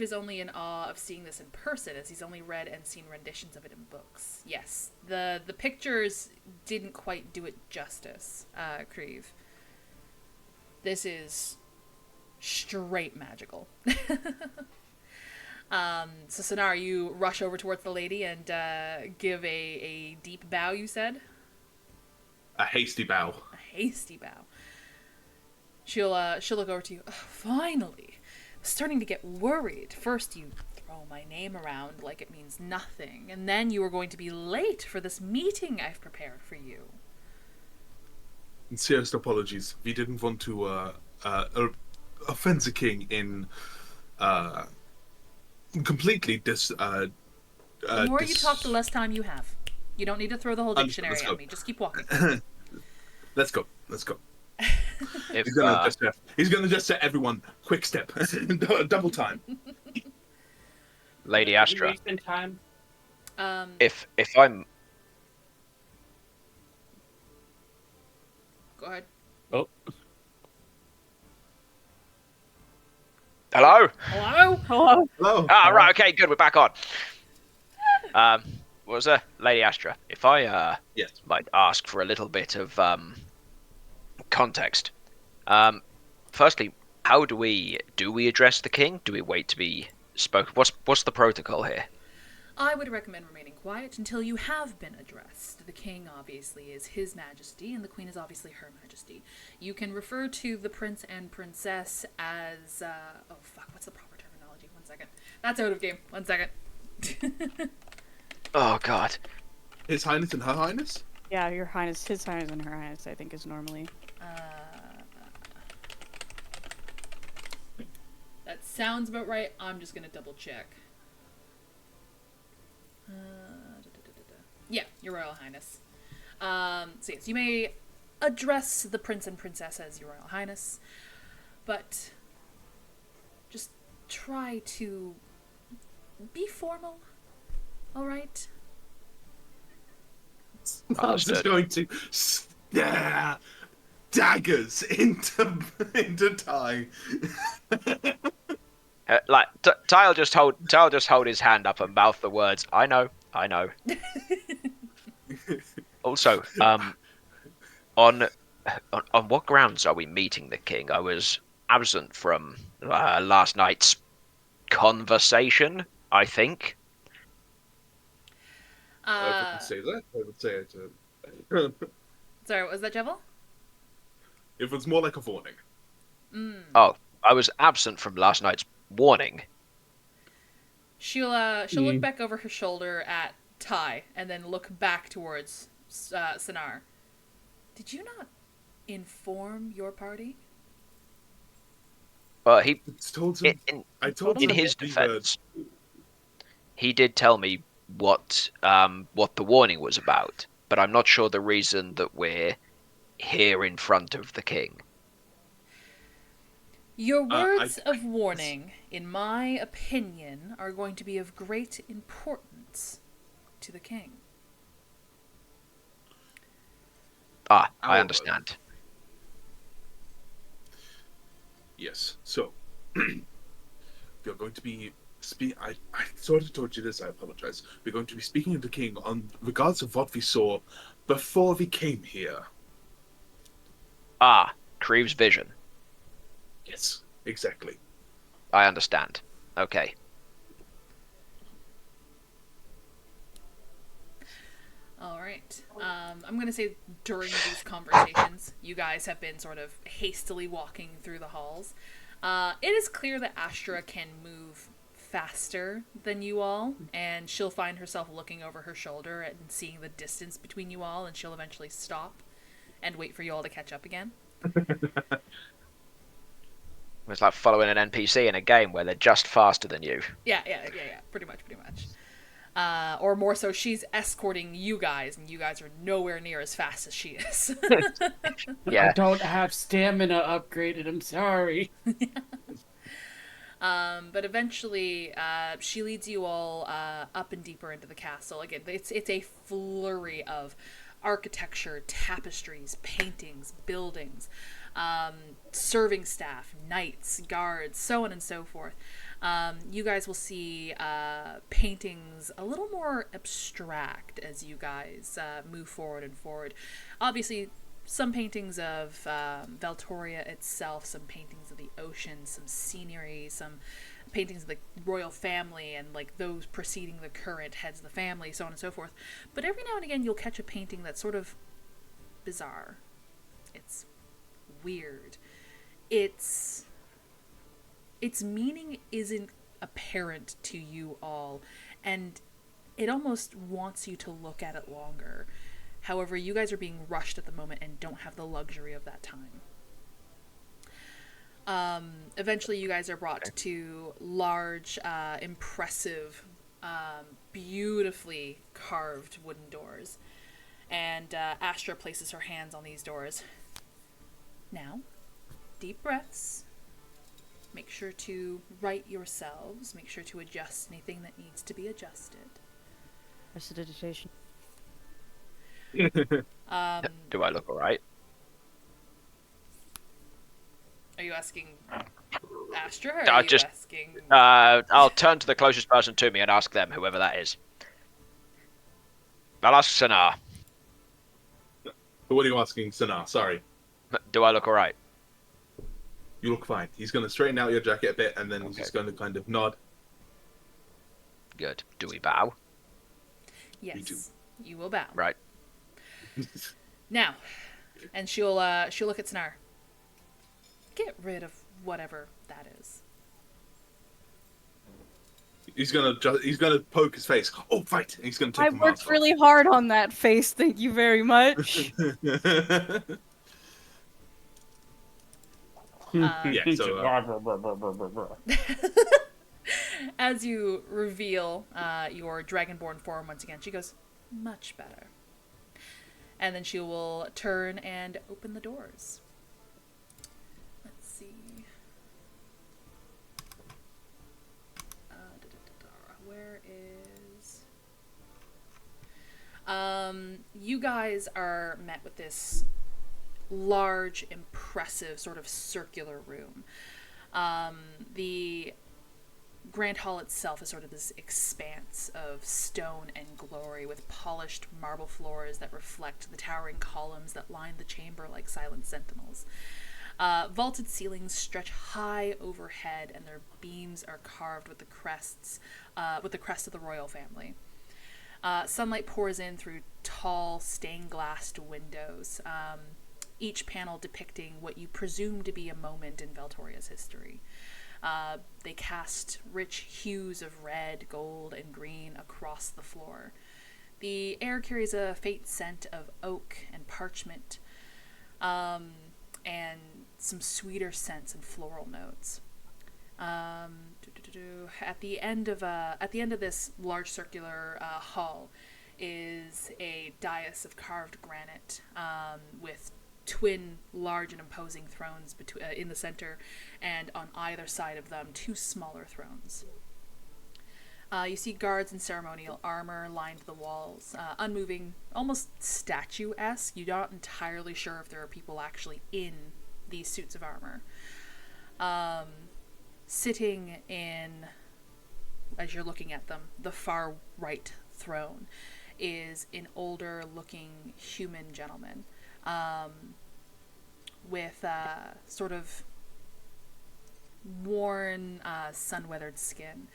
is only in awe of seeing this in person, as he's only read and seen renditions of it in books. Yes, the pictures didn't quite do it justice, Creve. This is straight magical. So Sonar, you rush over towards the lady and give a deep bow, you said? A hasty bow. A hasty bow. She'll look over to you. Oh, finally, I'm starting to get worried. First, you throw my name around like it means nothing, and then you are going to be late for this meeting I've prepared for you. Sincerest apologies. We didn't want to offend the king in completely The more you talk, the less time you have. You don't need to throw the whole dictionary at me. Just keep walking. Let's go. If, He's gonna just say everyone quick step, double time. Lady Are we Astra, wasting time? if I'm Go ahead. Oh, hello. Hello? Hello. Hello. Ah, right. Okay, good. We're back on. What was that, Lady Astra? If I Yes. might ask for a little bit of context. Firstly, how do we address the king? Do we wait to be spoken? What's the protocol here? I would recommend remaining quiet until you have been addressed. The king, obviously, is His Majesty, and the queen is obviously Her Majesty. You can refer to the prince and princess as, oh fuck, what's the proper terminology? 1 second. That's out of game. 1 second. Oh God. His Highness and Her Highness? Yeah, Your Highness, His Highness and Her Highness, I think is normally. That sounds about right. I'm just gonna double check. Yeah, Your Royal Highness. So yes, you may address the prince and princess as Your Royal Highness, but just try to be formal. All right. I'm just going to stare daggers into Ty. Ty'll just hold his hand up and mouth the words, I know. Also, on what grounds are we meeting the king? I was absent from last night's conversation, I think. I wouldn't say that. I would say it. Sorry, what was that, Jevil? If it's more like a warning. Oh, I was absent from last night's warning. She'll look back over her shoulder at Ty and then look back towards Sinar. Did you not inform your party? He Told him, I told him in his we were- defense, he did tell me what the warning was about, but I'm not sure the reason that we're here in front of the king. Your words of warning, in my opinion, are going to be of great importance to the king. I However, understand. Yes. So we're going to be I sort of told you this. I apologize. We're going to be speaking to the king on regards of what we saw before we came here. Creeve's vision. Yes, exactly. I understand. Okay. All right. I'm going to say during these conversations, you guys have been sort of hastily walking through the halls. It is clear that Astra can move faster than you all, and she'll find herself looking over her shoulder and seeing the distance between you all, and she'll eventually stop and wait for you all to catch up again. It's like following an NPC in a game where they're just faster than you. Yeah. Pretty much. Or more so, she's escorting you guys, and you guys are nowhere near as fast as she is. Yeah. I don't have stamina upgraded. I'm sorry. But eventually, she leads you all up and deeper into the castle. Again, it's a flurry of architecture, tapestries, paintings, buildings, serving staff, knights, guards, so on and so forth. You guys will see paintings a little more abstract as you guys move forward and forward. Obviously, some paintings of Valtoria itself, some paintings of the ocean, some scenery, some paintings of the royal family and like those preceding the current heads of the family, so on and so forth. But every now and again you'll catch a painting that's sort of bizarre. It's weird. its meaning isn't apparent to you all, and it almost wants you to look at it longer. However, you guys are being rushed at the moment and don't have the luxury of that time. Eventually, you guys are brought to large, impressive, beautifully carved wooden doors. And Astra places her hands on these doors. Now, deep breaths. Make sure to right yourselves. Make sure to adjust anything that needs to be adjusted. Prestidigitation. Do I look alright? Are you asking Astra, or I'll are you just- asking... I'll turn to the closest person to me and ask them, whoever that is. I'll ask Sanar. What are you asking, Sana? Sorry. Do I look alright? You look fine. He's going to straighten out your jacket a bit, and then he's Okay. just going to kind of nod. Good. Do we bow? Yes, too. you will bow. Right. Now, and she'll look at Snar. Get rid of whatever that is. He's gonna poke his face. Oh, right! And he's gonna take I the worked mask really hard on that face. Thank you very much. off. Yeah, so, As you reveal your dragonborn form once again, she goes, much better. And then she will turn and open the doors. Let's see. Where is... you guys are met with this large, impressive, sort of circular room. The Grand Hall itself is sort of this expanse of stone and glory with polished marble floors that reflect the towering columns that line the chamber like silent sentinels. Vaulted ceilings stretch high overhead, and their beams are carved with the crest of the royal family. Sunlight pours in through tall, stained-glassed windows, each panel depicting what you presume to be a moment in Valtoria's history. They cast rich hues of red, gold, and green across the floor. The air carries a faint scent of oak and parchment, and some sweeter scents and floral notes. At the end of this large circular hall is a dais of carved granite with twin large and imposing thrones in the center, and on either side of them 2 smaller thrones. You see guards in ceremonial armor lined the walls, unmoving, almost statue-esque. You're not entirely sure if there are people actually in these suits of armor. Sitting in, as you're looking at them, the far right throne is an older looking human gentleman, with sort of worn, sun-weathered skin.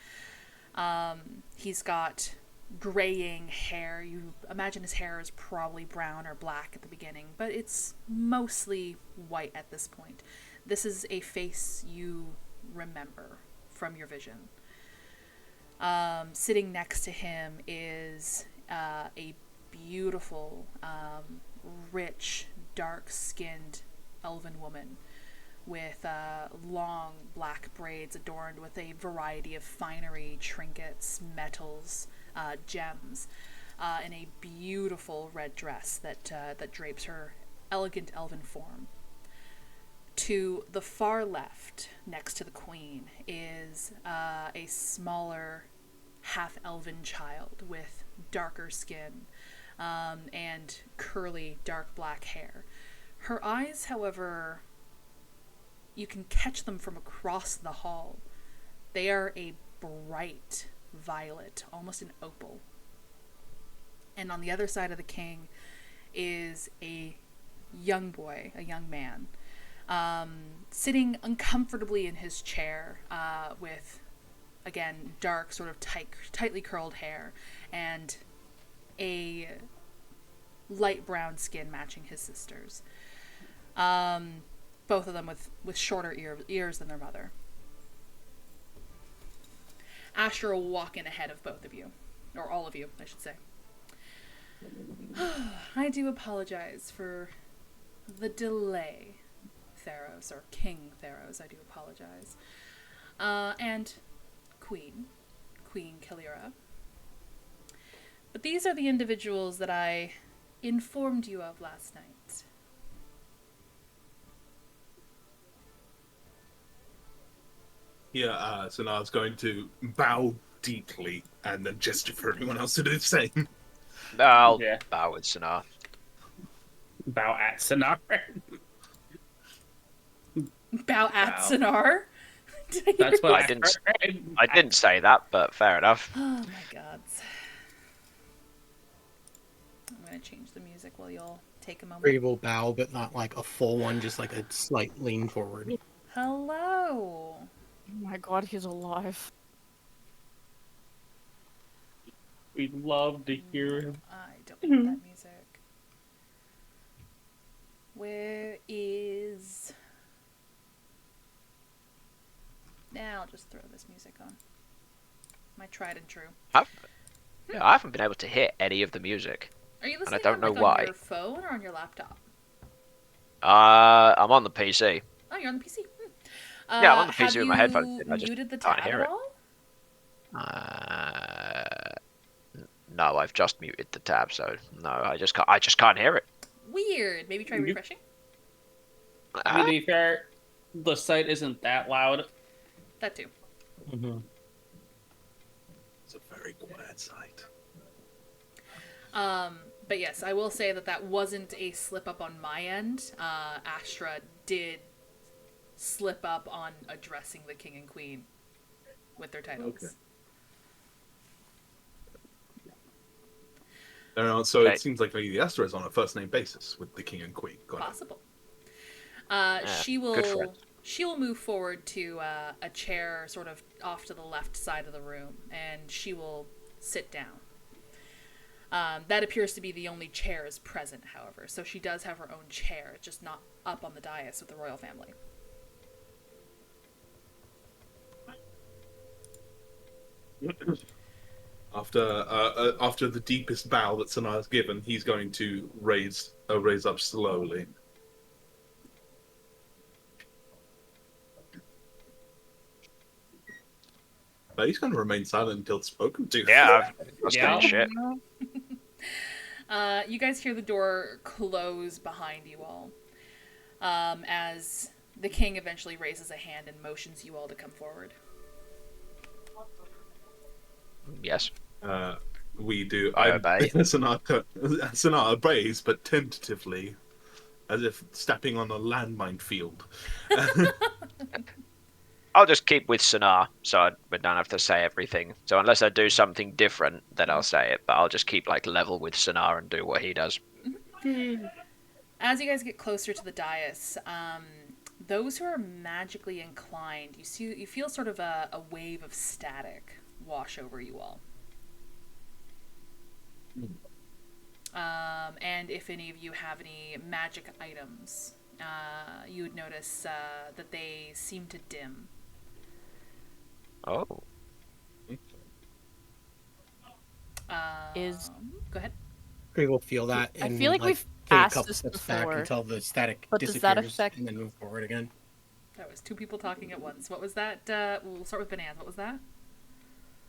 He's got graying hair. You imagine his hair is probably brown or black at the beginning, but it's mostly white at this point. This is a face you remember from your vision. Sitting next to him is a beautiful, rich, dark-skinned elven woman with long black braids adorned with a variety of finery, trinkets, metals, gems, in a beautiful red dress that drapes her elegant elven form. To the far left, next to the queen, is a smaller half-elven child with darker skin and curly, dark black hair. Her eyes, however, you can catch them from across the hall. They are a bright violet, almost an opal. And on the other side of the king is a young boy, a young man, sitting uncomfortably in his chair, with, again, dark, sort of tightly curled hair, and a light brown skin matching his sister's. both of them with shorter ears than their mother. Astra will walk in ahead of both of you. Or all of you, I should say. I do apologize for the delay, Theros, or King Theros, I do apologize. And Queen Kalira. But these are the individuals that I informed you of last night. Yeah, so now I was going to bow deeply and then gesture for everyone else to do the same. I'll Yeah. bow with Sonar. Bow at Sonar. Bow at Sonar? That's what I didn't say that, but fair enough. Oh my god. I'm gonna change the music while y'all take a moment. Brave will bow, but not like a full one, just like a slight lean forward. Hello. Oh my god, he's alive. We'd love to hear him. I don't want that music. Where is... Now I'll just throw this music on. My tried and true. I haven't been able to hear any of the music. Are you listening I don't know on why. your phone or on your laptop? I'm on the PC. Oh, you're on the PC. Yeah, I'm on the PC with my headphones in. I just muted the can't tab hear at it. all? No, I've just muted the tab, so no, I just can't hear it. Weird. Maybe try refreshing. I mean, to be fair, the site isn't that loud. That too. Mm-hmm. It's a very quiet site. But yes, I will say that wasn't a slip up on my end. Astra did slip up on addressing the king and queen with their titles. Okay. No, so Okay. it seems like maybe the Astra is on a first name basis with the king and queen. Got it. Possible. good friends. She will move forward to a chair sort of off to the left side of the room, and she will sit down. That appears to be the only chairs present, however. So she does have her own chair, just not up on the dais with the royal family. After the deepest bow that Sanar's given, he's going to raise up slowly. But he's going to remain silent until spoken to. Yeah, that's Yeah. good shit. You guys hear the door close behind you all. As the king eventually raises a hand and motions you all to come forward. Yes. We do. I obey. Sanar obeys, but tentatively, as if stepping on a landmine field. I'll just keep with Sonar, so we don't have to say everything. So unless I do something different, then I'll say it. But I'll just keep like level with Sonar and do what he does. As you guys get closer to the dais, those who are magically inclined, you feel sort of a wave of static wash over you all. And if any of you have any magic items, you would notice that they seem to dim. Oh. Go ahead. We will feel that. I And, feel like we've take a asked couple this steps before, back until the static but does disappears, that affect- and then move forward again. That was two people talking at once. What was that? We'll start with Banana. What was that?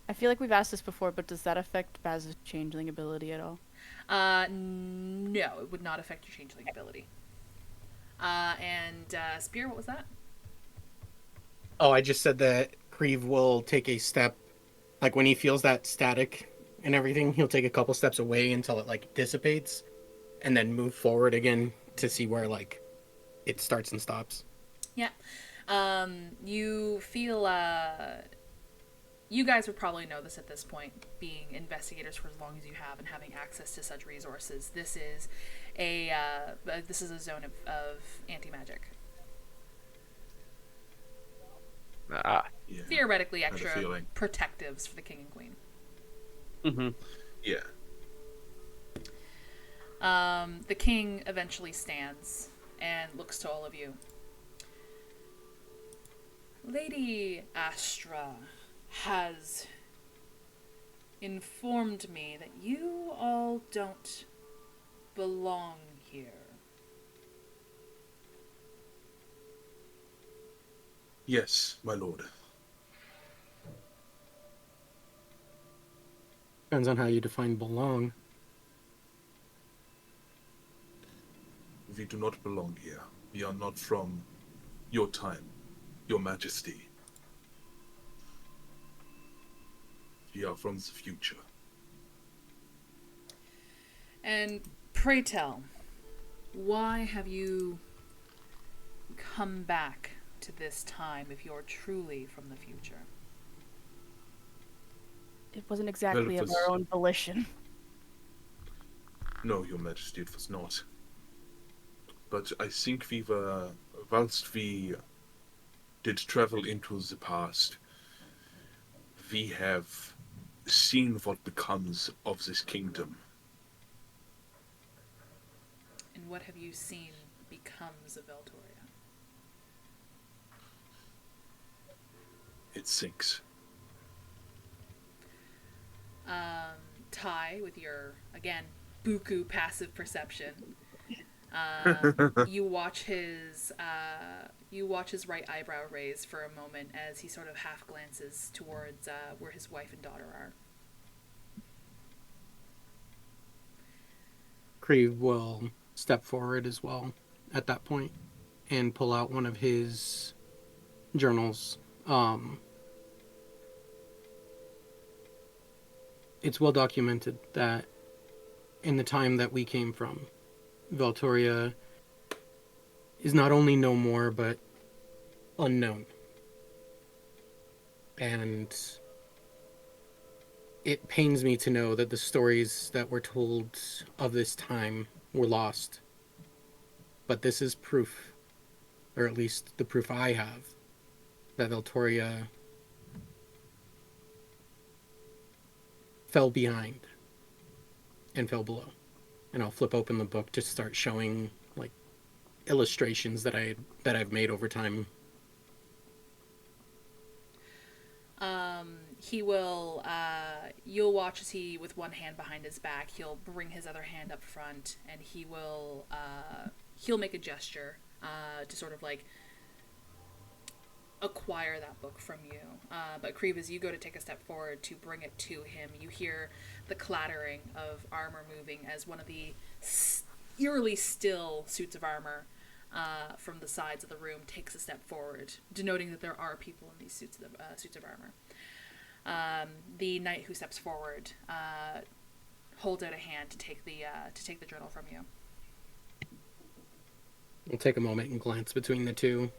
I feel like we've asked this before, but does that affect Baz's changeling ability at all? No, it would not affect your changeling ability. And Spear, what was that? Oh, I just said that Creve will take a step, like when he feels that static and everything, he'll take a couple steps away until it like dissipates, and then move forward again to see where like it starts and stops. Yeah. You feel, you guys would probably know this at this point, being investigators for as long as you have and having access to such resources. This is a zone of anti-magic. Yeah. Theoretically I had a extra feeling. protectives for the king and queen. Mm-hmm. Yeah. The king eventually stands and looks to all of you. Lady Astra has informed me that you all don't belong here. Yes, my lord. Depends on how you define belong. We do not belong here. We are not from your time, your majesty. We are from the future. And pray tell, why have you come back to this time if you're truly from the future? It wasn't exactly of our own volition. No, your majesty, it was not. But I think we were, whilst we did travel into the past, we have seen what becomes of this kingdom. And what have you seen becomes of Veltoria? It sinks. Ty, with your, again, buku passive perception, you watch his right eyebrow raise for a moment as he sort of half glances towards where his wife and daughter are. Creve will step forward as well at that point and pull out one of his journals. It's well documented that in the time that we came from, Veltoria is not only no more, but unknown. And it pains me to know that the stories that were told of this time were lost. But this is proof, or at least the proof I have, that Veltoria fell behind and fell below. And I'll flip open the book to start showing like illustrations that I've made over time. He will, you'll watch as he, with one hand behind his back, he'll bring his other hand up front, and he will, he'll make a gesture, to sort of, like, acquire that book from you. But Creve, as you go to take a step forward to bring it to him, you hear the clattering of armor moving as one of the eerily still suits of armor from the sides of the room takes a step forward, denoting that there are people in these suits of armor. The knight who steps forward holds out a hand to take the journal from you. I'll take a moment and glance between the two.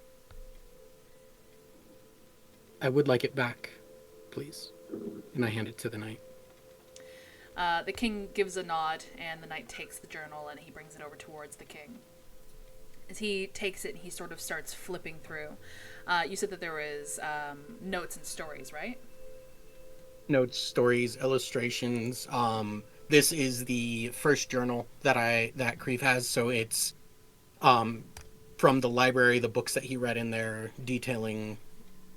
I would like it back, please. And I hand it to the knight. The king gives a nod, and the knight takes the journal, and he brings it over towards the king. As he takes it, he sort of starts flipping through. You said that there was notes and stories, right? Notes, stories, illustrations. This is the first journal that Creve has, so it's from the library, the books that he read in there, detailing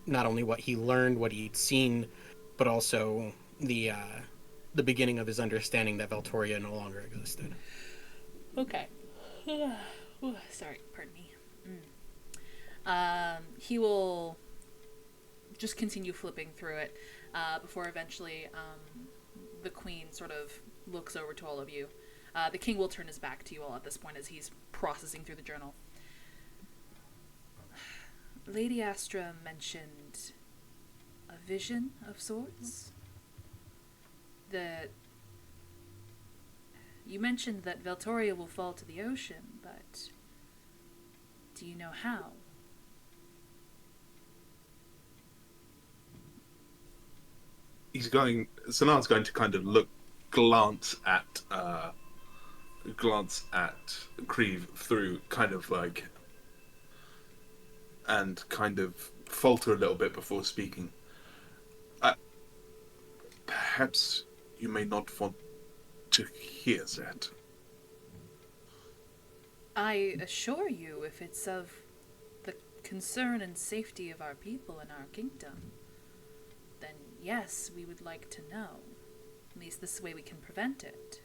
not only what he learned, what he'd seen, but also the beginning of his understanding that Veltoria no longer existed. Okay. Sorry, pardon me. He will just continue flipping through it before eventually the queen sort of looks over to all of you. The king will turn his back to you all at this point as he's processing through the journal. Lady Astra mentioned a vision of sorts. That you mentioned that Veltoria will fall to the ocean, but do you know how? Sanar's going to kind of glance at Creve through kind of like, and kind of falter a little bit before speaking. Perhaps you may not want to hear that. I assure you, if it's of the concern and safety of our people and our kingdom, then yes, we would like to know. At least this is the way we can prevent it.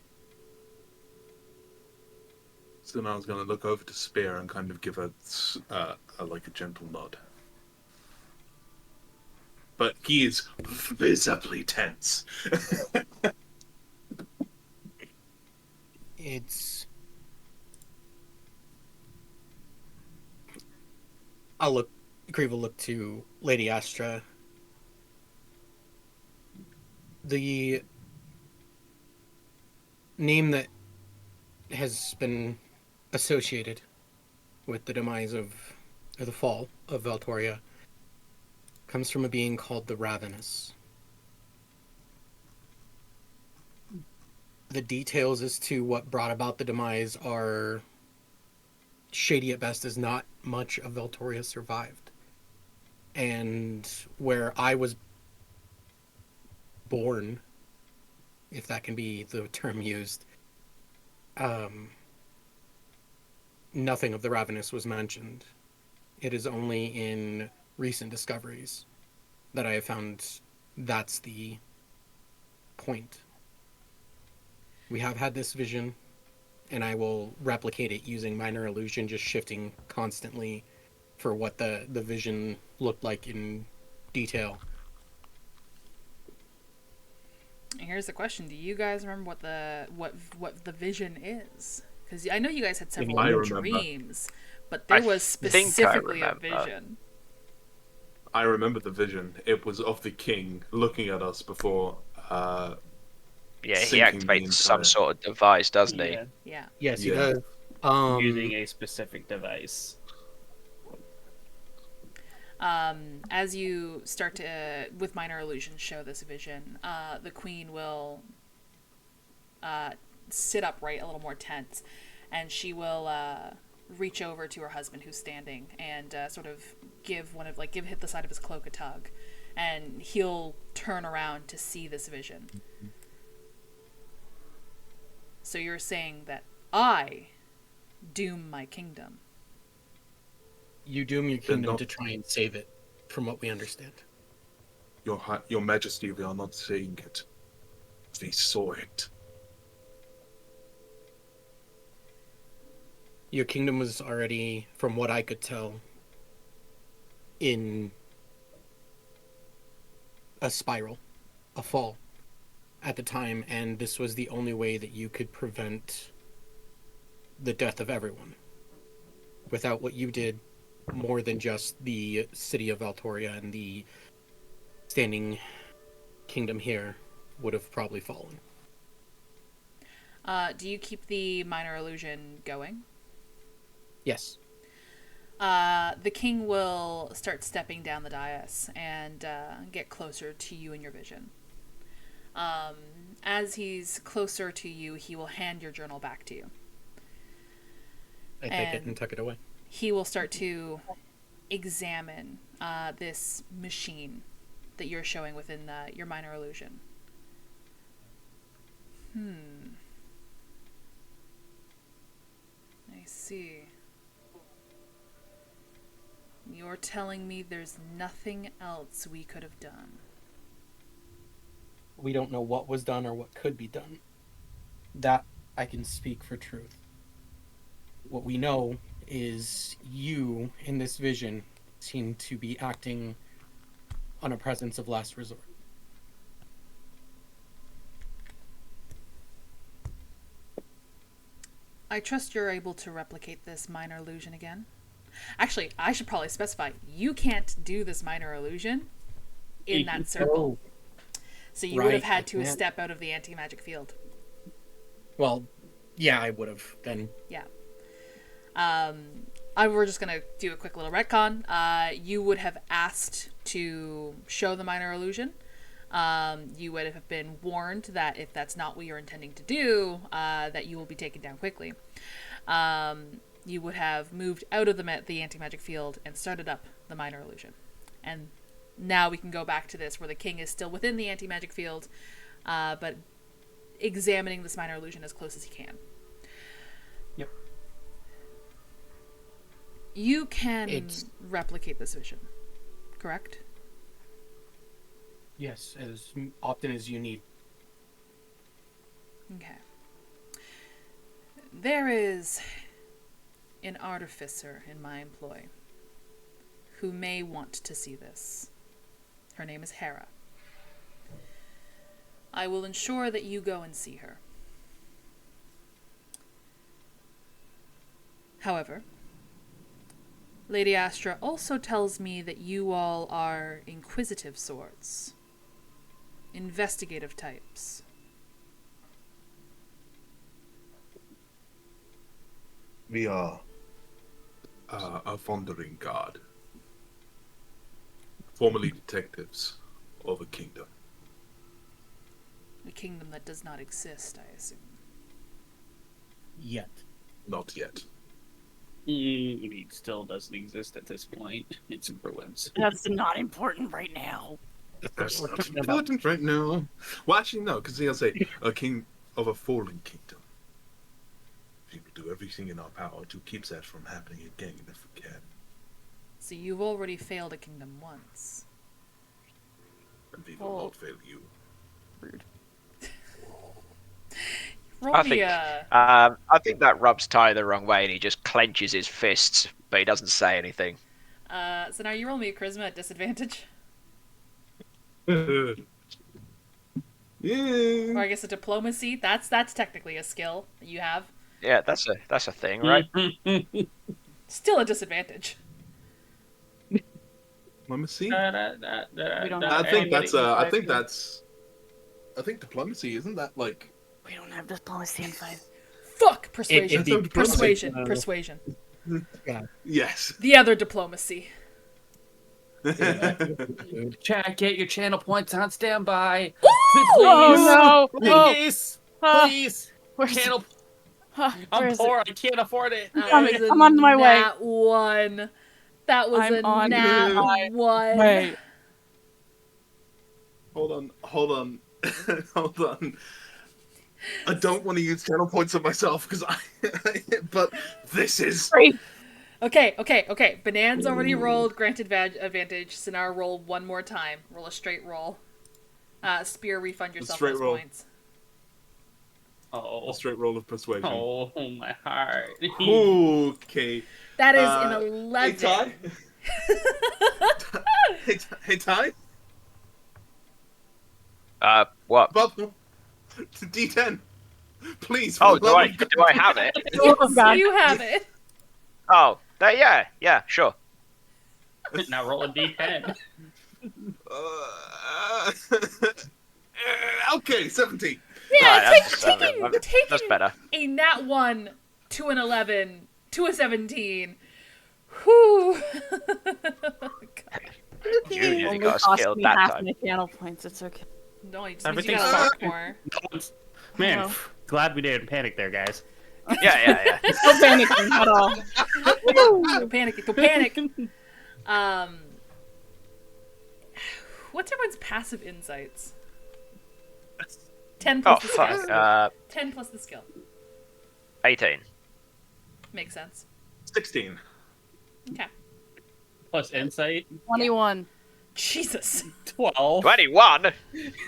So now I was going to look over to Spear and kind of give a like a gentle nod. But he is visibly tense. Grieve will look to Lady Astra. The name that has been associated with the demise of, or the fall of Valtoria, comes from a being called the Ravenous. The details as to what brought about the demise are shady at best, as not much of Valtoria survived. And where I was born, if that can be the term used, nothing of the Ravenous was mentioned. It is only in recent discoveries that I have found that's the point. We have had this vision, and I will replicate it using minor illusion, just shifting constantly for what the vision looked like in detail. Here's the question: do you guys remember what the vision is? Because I know you guys had several dreams, but there was specifically a vision. I remember the vision. It was of the king looking at us before. Yeah, he activates some sort of device, doesn't he? Yeah. Yes, he does. Using a specific device. As you start to, with minor illusions, show this vision, the queen will sit upright, a little more tense, and she will reach over to her husband who's standing and sort of give hit the side of his cloak a tug, and he'll turn around to see this vision. So you're saying that I doom my kingdom. You doom your kingdom to try and save it, from what we understand. Your Majesty, we are not saying it. We saw it. Your kingdom was already, from what I could tell, in a spiral, a fall, at the time, and this was the only way that you could prevent the death of everyone. Without what you did, more than just the city of Valtoria and the standing kingdom here would have probably fallen. Do you keep the minor illusion going? Yes. The king will start stepping down the dais and get closer to you in your vision. As he's closer to you, he will hand your journal back to you. I take it and tuck it away. He will start to examine this machine that you're showing within your minor illusion. I see. You're telling me there's nothing else we could have done. We don't know what was done or what could be done. That I can speak for truth. What we know is you, in this vision, seem to be acting on a presence of last resort. I trust you're able to replicate this minor illusion again. Actually, I should probably specify, you can't do this minor illusion in that circle. So you would have had to step out of the anti-magic field. Well, yeah, I would have then. Yeah. We're just going to do a quick little retcon. You would have asked to show the minor illusion. You would have been warned that if that's not what you're intending to do, that you will be taken down quickly. You would have moved out of the anti-magic field and started up the minor illusion. And now we can go back to this, where the king is still within the anti-magic field, but examining this minor illusion as close as he can. Yep. You can It's- replicate this vision, correct? Yes, as often as you need. Okay. There is an artificer in my employ who may want to see this. Her name is Hera. I will ensure that you go and see her. However, Lady Astra also tells me that you all are inquisitive sorts. Investigative types. We are a wandering guard. Formerly detectives of a kingdom. A kingdom that does not exist, I assume. Yet. Not yet. It still doesn't exist at this point. It's in ruins. That's not important right now. That's we're not talking about. important right now. Well, actually, no, because he'll say a king of a fallen kingdom. We will do everything in our power to keep that from happening again if we can. So you've already failed a kingdom once. And we will not fail you. Rude. Roll I me think a... I think that rubs Ty the wrong way, and he just clenches his fists, but he doesn't say anything. So now you roll me a charisma at disadvantage. Yeah. Or I guess a diplomacy. That's technically a skill that you have. Yeah, that's a thing, right? Still a disadvantage. Let me see. We don't I have think that's. I think anybody. that's. I think diplomacy isn't that like. We don't have diplomacy in 5. Fuck! Persuasion. It'd be Persuasion. diplomacy. Persuasion. Yes. The other diplomacy. Chat, get your channel points on standby. Oh no! Please, Oh, please. where's Channel. where I'm is poor. I can't afford it. That Coming- was a I'm on my way. nat 1. That was I'm a on nat my 1. Wait. Hold on. Hold on. I don't want to use channel points on myself because but this is. Okay. Banan's already rolled. Granted advantage. Sinar, roll one more time. Roll a straight roll. Spear, refund yourself straight those roll. points. Oh, A straight roll of persuasion. oh, my heart. Okay. That is an 11. Hey Ty. What? Bob. D10. Please. Oh, do I have it? Yes, God. you have it. Oh, yeah, sure. Now roll a d10. Okay, 17. Yeah, Right, taking that's better. a nat 1 to an 11 to a 17. Whew. You nearly Only got us cost killed me that half time. my channel points. It's okay. No, you just means you Everything's gotta fine. work more. Man, No. glad we didn't panic there, guys. Yeah. No panicking at all. Go panic. What's everyone's passive insights? 10 Oh plus the fuck. skill. 10 plus the skill. 18. Makes sense. 16. Okay. Plus insight, 21. Jesus. 12. 21.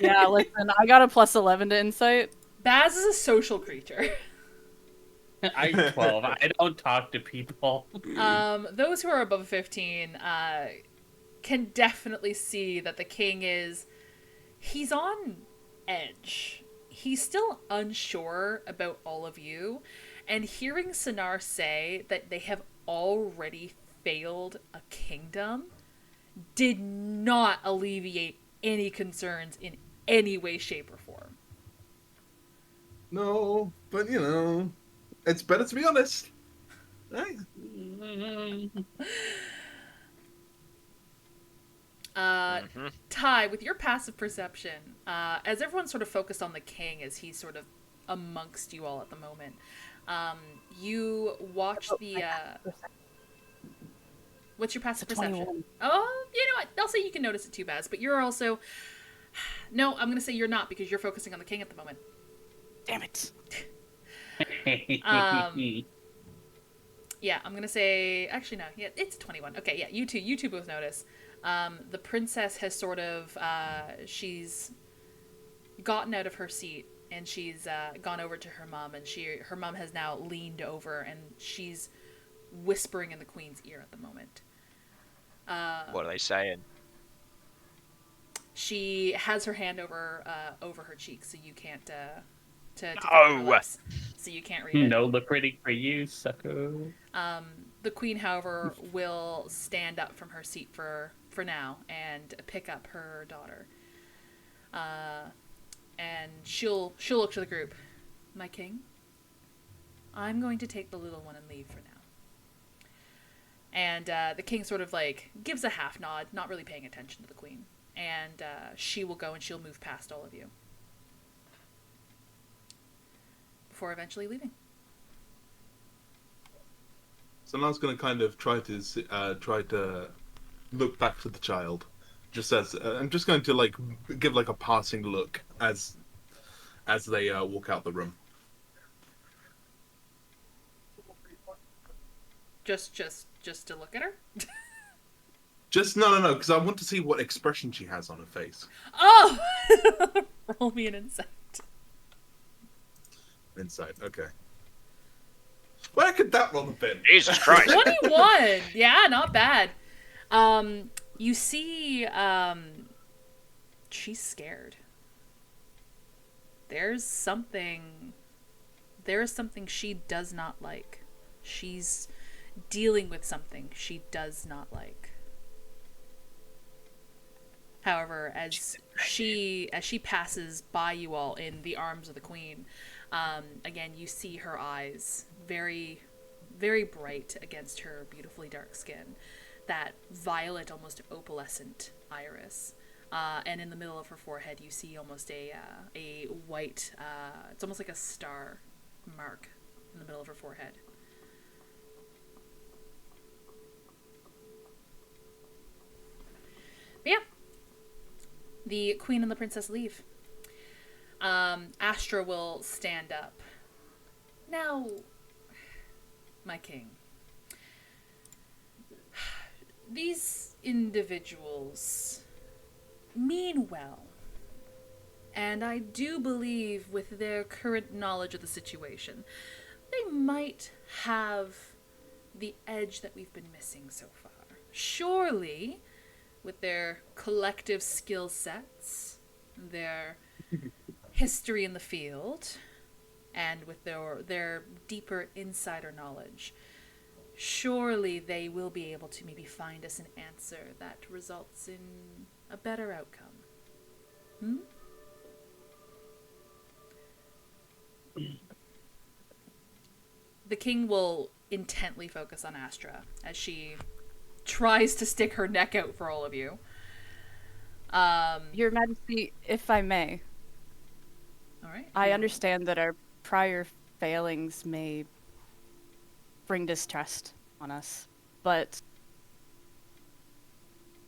Yeah, listen, I got a plus 11 to insight. Baz is a social creature. I'm 12. I don't talk to people. Those who are above 15 can definitely see that the king he's on edge. He's still unsure about all of you, and hearing Sinar say that they have already failed a kingdom did not alleviate any concerns in any way, shape, or form. No, but it's better to be honest. Right? Ty, with your passive perception, as everyone's sort of focused on the king as he's sort of amongst you all at the moment, you watch the... What's your passive perception? 21. Oh, you know what? I'll say you can notice it too, Baz, but you're also... No, I'm going to say you're not because you're focusing on the king at the moment. Yeah, I'm gonna say. Actually, no. Yeah, it's 21. Okay, yeah, you two both notice. The princess has sort of she's gotten out of her seat and she's gone over to her mom, and her mom has now leaned over and she's whispering in the queen's ear at the moment. What are they saying? She has her hand over her cheek, so you can't to cover her No! lips, so you can't read it. No lip reading for you, sucker. The queen, however, will stand up from her seat for now and pick up her daughter. And she'll look to the group. My king, I'm going to take the little one and leave for now. And the king sort of like gives a half nod, not really paying attention to the queen. And she will go and she'll move past all of you before eventually leaving. So now I was going to kind of try to look back to the child, just as I'm just going to like give like a passing look as they walk out the room. Just to look at her. Just no, because I want to see what expression she has on her face. Oh, roll me an insight. Insight, okay. Where could that roll have been? Jesus Christ. 21. Yeah, not bad. You see, she's scared. There is something she does not like. She's dealing with something she does not like. However, as she passes by you all in the arms of the queen, again you see her eyes very, very bright against her beautifully dark skin, that violet, almost opalescent iris, and in the middle of her forehead you see almost a white, it's almost like a star mark in the middle of her forehead. But yeah. The queen and the princess leave. Astra will stand up. Now, my king, these individuals mean well, and I do believe with their current knowledge of the situation, they might have the edge that we've been missing so far. Surely, with their collective skill sets, their history in the field, and with their deeper insider knowledge, surely they will be able to maybe find us an answer that results in a better outcome. The king will intently focus on Astra as she tries to stick her neck out for all of you. Your Majesty, if I may. All right. I understand that our prior failings may bring distrust on us, but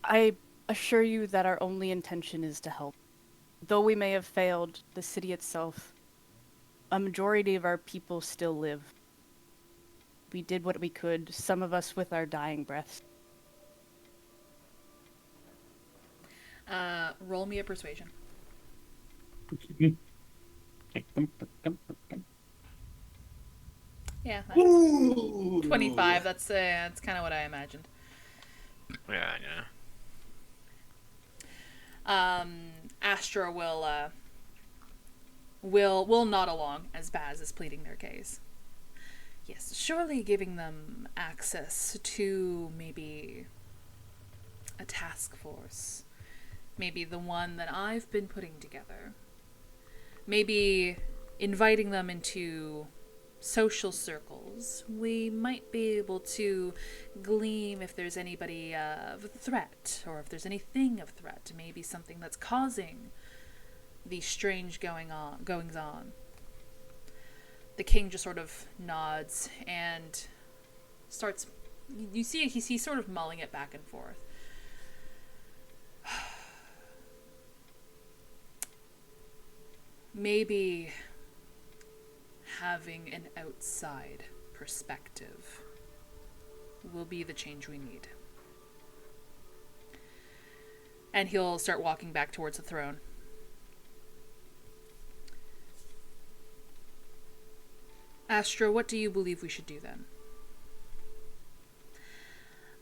I assure you that our only intention is to help. Though we may have failed the city itself, a majority of our people still live. We did what we could, some of us with our dying breaths. Roll me a persuasion. Yeah, that's 25. That's kind of what I imagined. Yeah. Astra will nod along as Baz is pleading their case. Yes, surely giving them access to maybe a task force. Maybe the one that I've been putting together. Maybe inviting them into social circles. We might be able to glean if there's anybody of threat, or if there's anything of threat. Maybe something that's causing these strange goings on. The king just sort of nods and starts. You see, he's sort of mulling it back and forth. Maybe having an outside perspective will be the change we need. And he'll start walking back towards the throne. Astra, what do you believe we should do then?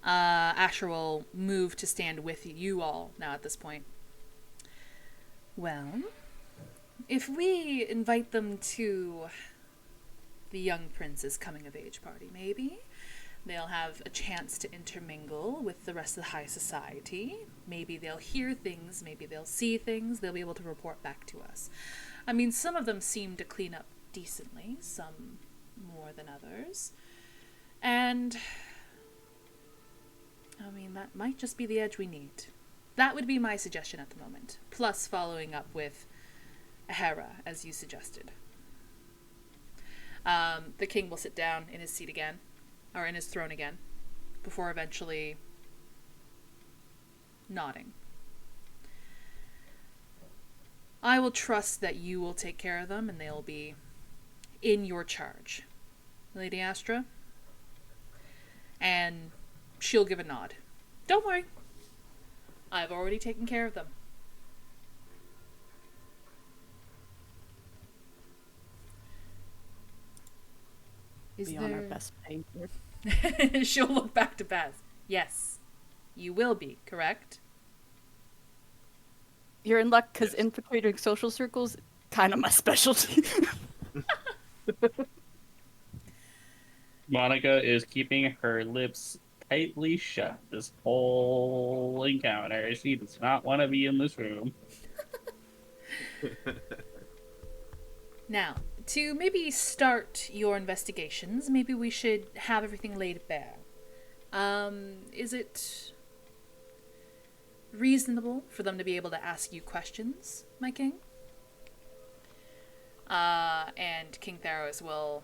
Astra will move to stand with you all now at this point. Well, if we invite them to the young prince's coming-of-age party, maybe they'll have a chance to intermingle with the rest of the high society. Maybe they'll hear things, maybe they'll see things, they'll be able to report back to us. I mean, some of them seem to clean up decently, some more than others. And I mean, that might just be the edge we need. That would be my suggestion at the moment. Plus following up with a Hera, as you suggested. The king will sit down in his seat again, or in his throne again, before eventually nodding. I will trust that you will take care of them and they'll be in your charge, Lady Astra. And she'll give a nod. Don't worry. I've already taken care of them. Be on our best behavior. She'll look back to Baz. Yes, you will be, correct? You're in luck because infiltrating social circles, kind of my specialty. Monica is keeping her lips tightly shut this whole encounter. She does not want to be in this room. Now, to maybe start your investigations, maybe we should have everything laid bare. Is it reasonable for them to be able to ask you questions, my king? And King Theros will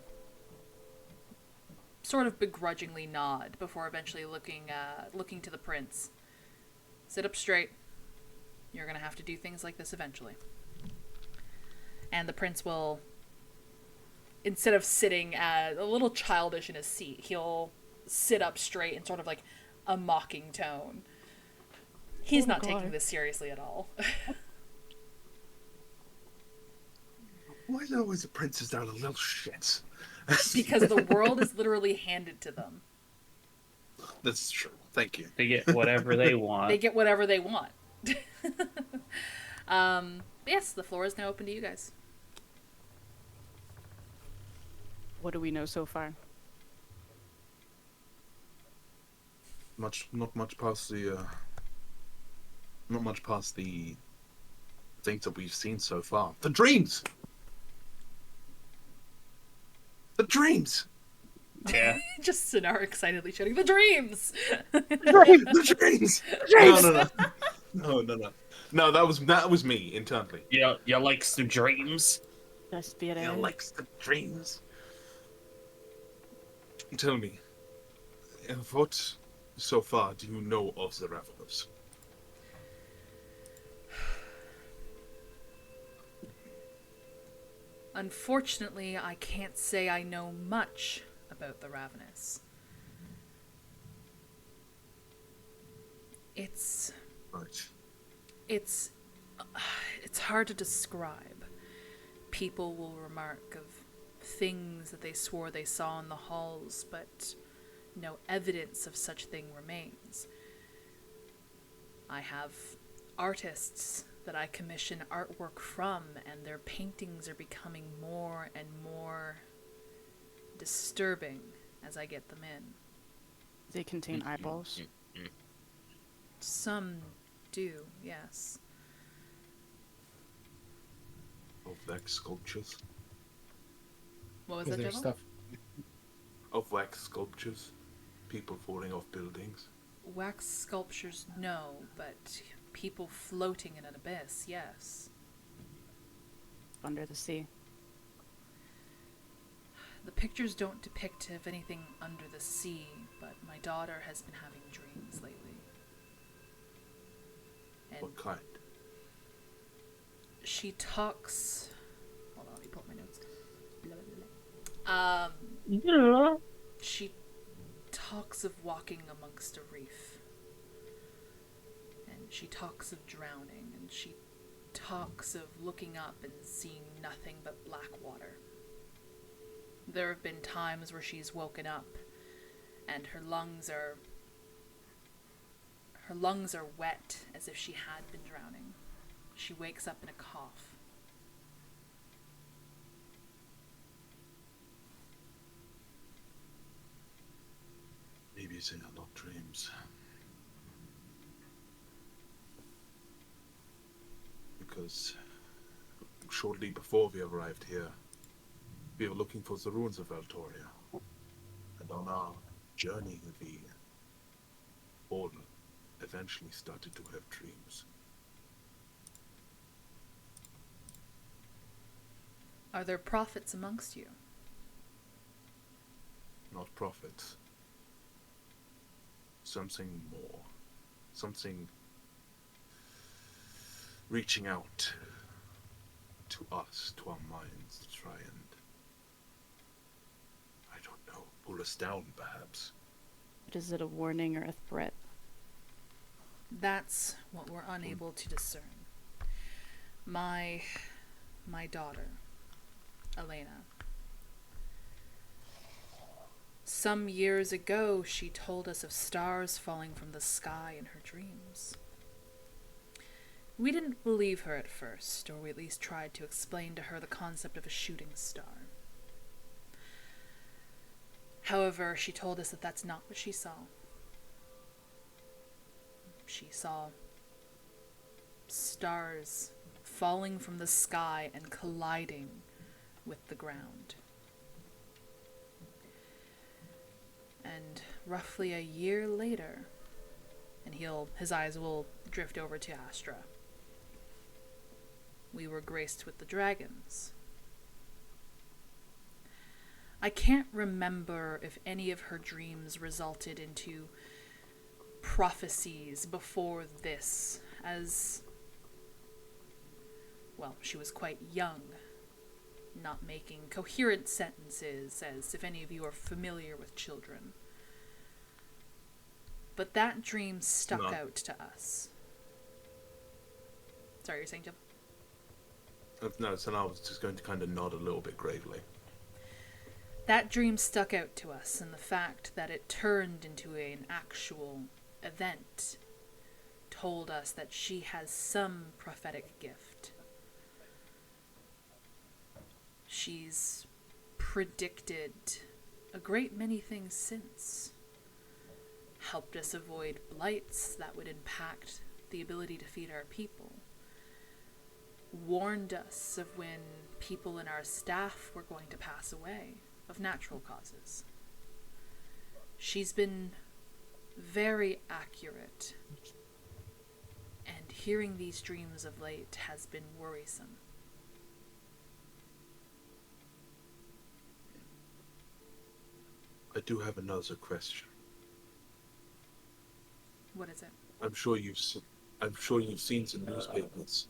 sort of begrudgingly nod before eventually looking to the prince. Sit up straight. You're gonna have to do things like this eventually. And the prince will, instead of sitting a little childish in his seat, he'll sit up straight in sort of like a mocking tone. He's not taking this seriously at all. Why are always the princes down a little shit? Because the world is literally handed to them. That's true. Thank you. They get whatever they want. They get whatever they want. Yes, the floor is now open to you guys. What do we know so far? Not much past the things that we've seen so far. The dreams. The dreams. Yeah. Just Sinar excitedly shouting, "The dreams!" The dreams. No, that was me internally. Yeah, you like some dreams? Just be it. You likes the dreams. Tell me, what so far do you know of the Ravenous? Unfortunately, I can't say I know much about the Ravenous. It's hard to describe. People will remark of things that they swore they saw in the halls, but no evidence of such thing remains. I have artists that I commission artwork from, and their paintings are becoming more and more disturbing as I get them in. They contain eyeballs. Some do, yes. Of wax sculptures? What was Is that, there General? stuff? Of wax sculptures? People falling off buildings? Wax sculptures, no, but people floating in an abyss, yes. Under the sea. The pictures don't depict of anything under the sea, but my daughter has been having dreams lately. And What kind? she talks... Hold on, let me pull up my notes. Blah, blah, blah. She talks of walking amongst a reef. And she talks of drowning, and she talks of looking up and seeing nothing but black water. There have been times where she's woken up and her lungs are wet as if she had been drowning. She wakes up in a cough. Maybe they are not dreams. Because shortly before we arrived here, we were looking for the ruins of Valtoria. And on our journey, we all eventually started to have dreams. Are there prophets amongst you? Not prophets. Something more. Something reaching out to us, to our minds, to try and, I don't know, pull us down, perhaps. Is it a warning or a threat? That's what we're unable to discern. My daughter, Elena. Some years ago, she told us of stars falling from the sky in her dreams. We didn't believe her at first, or we at least tried to explain to her the concept of a shooting star. However, she told us that that's not what she saw. She saw stars falling from the sky and colliding with the ground. And roughly a year later, and his eyes will drift over to Astra, we were graced with the dragons. I can't remember if any of her dreams resulted into prophecies before this, as, well, she was quite young, not making coherent sentences, as if any of you are familiar with children. But that dream stuck out to us. Sorry, you're saying, Jim? No, so now I was just going to kind of nod a little bit gravely. That dream stuck out to us, and the fact that it turned into an actual event told us that she has some prophetic gift. She's predicted a great many things since. Helped us avoid blights that would impact the ability to feed our people. Warned us of when people in our staff were going to pass away of natural causes. She's been very accurate, and hearing these dreams of late has been worrisome. I do have another question. What is it? I'm sure you've seen some newspapers.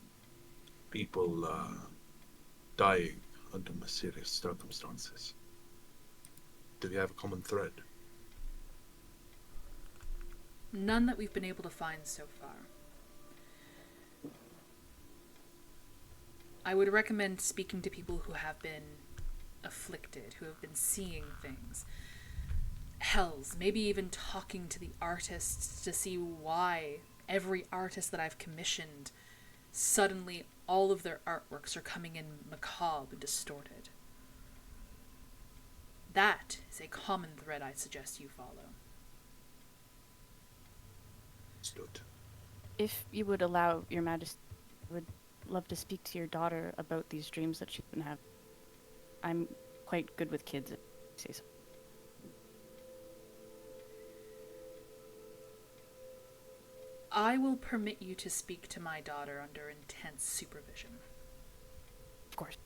People dying under mysterious circumstances. Do we have a common thread? None that we've been able to find so far. I would recommend speaking to people who have been afflicted, who have been seeing things. Hells, maybe even talking to the artists to see why every artist that I've commissioned, suddenly all of their artworks are coming in macabre and distorted. That is a common thread I suggest you follow. Understood. If you would allow, Your Majesty, I would love to speak to your daughter about these dreams that she's been having. I'm quite good with kids, if you say so. I will permit you to speak to my daughter under intense supervision. Of course.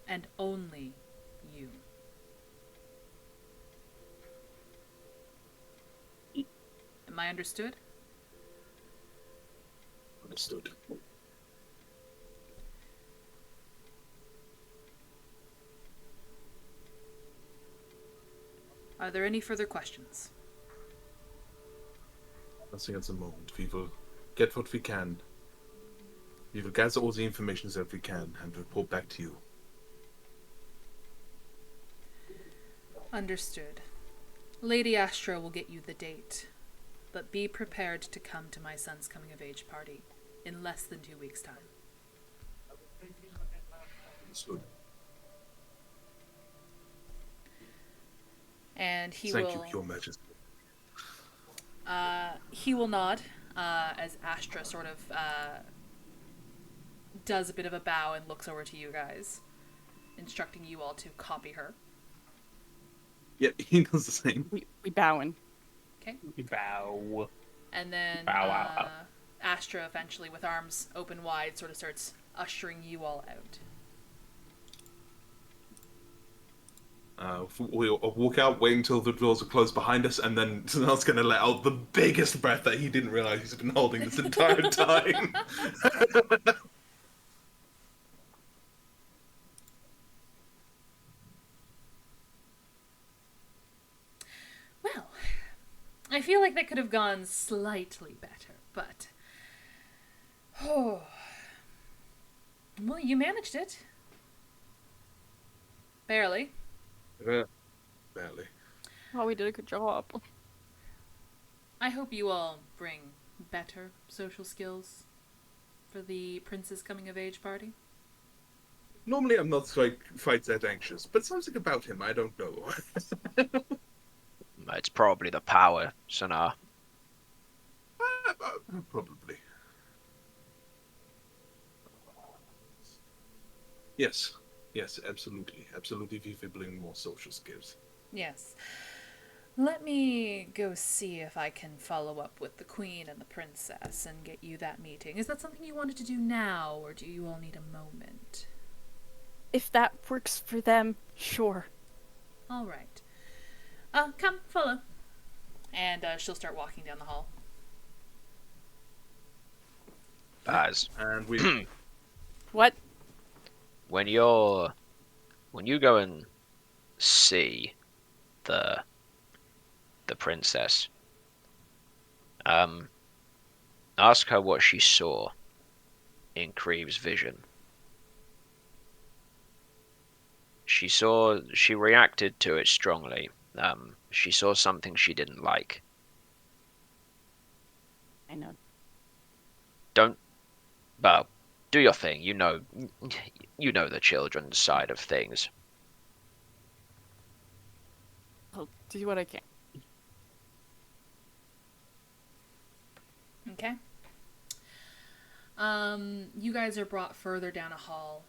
And only you. Am I understood? Understood. Are there any further questions? Nothing at the moment. We will get what we can. We will gather all the information that we can and report back to you. Understood. Lady Astra will get you the date, but be prepared to come to my son's coming-of-age party in less than 2 weeks' time. Understood. And he Thank will... you, Your Majesty. He will nod as Astra sort of does a bit of a bow and looks over to you guys, instructing you all to copy her. Yeah, he does the same. We bowing. Okay. Bow. And then Bow. Astra eventually, with arms open wide, sort of starts ushering you all out. We'll walk out, wait until the doors are closed behind us, and then Tanel's going to let out the biggest breath that he didn't realize he's been holding this entire time. Well, I feel like that could have gone slightly better, but... Oh... Well, you managed it. Barely. Barely. Oh, we did a good job. I hope you all bring better social skills for the prince's coming-of-age party. Normally I'm not quite that anxious, but something about him, I don't know. It's probably the power, Sonar. Probably. Yes, absolutely. Absolutely, we will bring more social skills. Yes. Let me go see if I can follow up with the queen and the princess and get you that meeting. Is that something you wanted to do now, or do you all need a moment? If that works for them, sure. All right. Come, follow. And she'll start walking down the hall. Baz, And we... What? when you go and see the princess, ask her what she saw in Creeve's vision. She reacted to it strongly. She saw something she didn't like. I know. Well, do your thing. You know the children's side of things. I'll do what I can. Okay. You guys are brought further down a hall,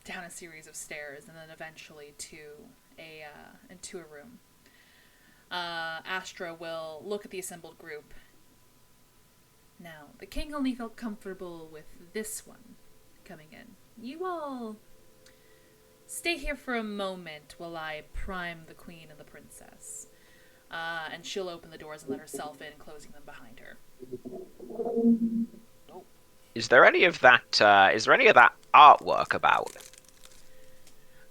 down a series of stairs, and then eventually to a room. Astra will look at the assembled group. Now, the king only felt comfortable with this one coming in. You all stay here for a moment while I prime the queen and the princess. And she'll open the doors and let herself in, closing them behind her. Oh. Is there any of that? Is there any of that artwork about?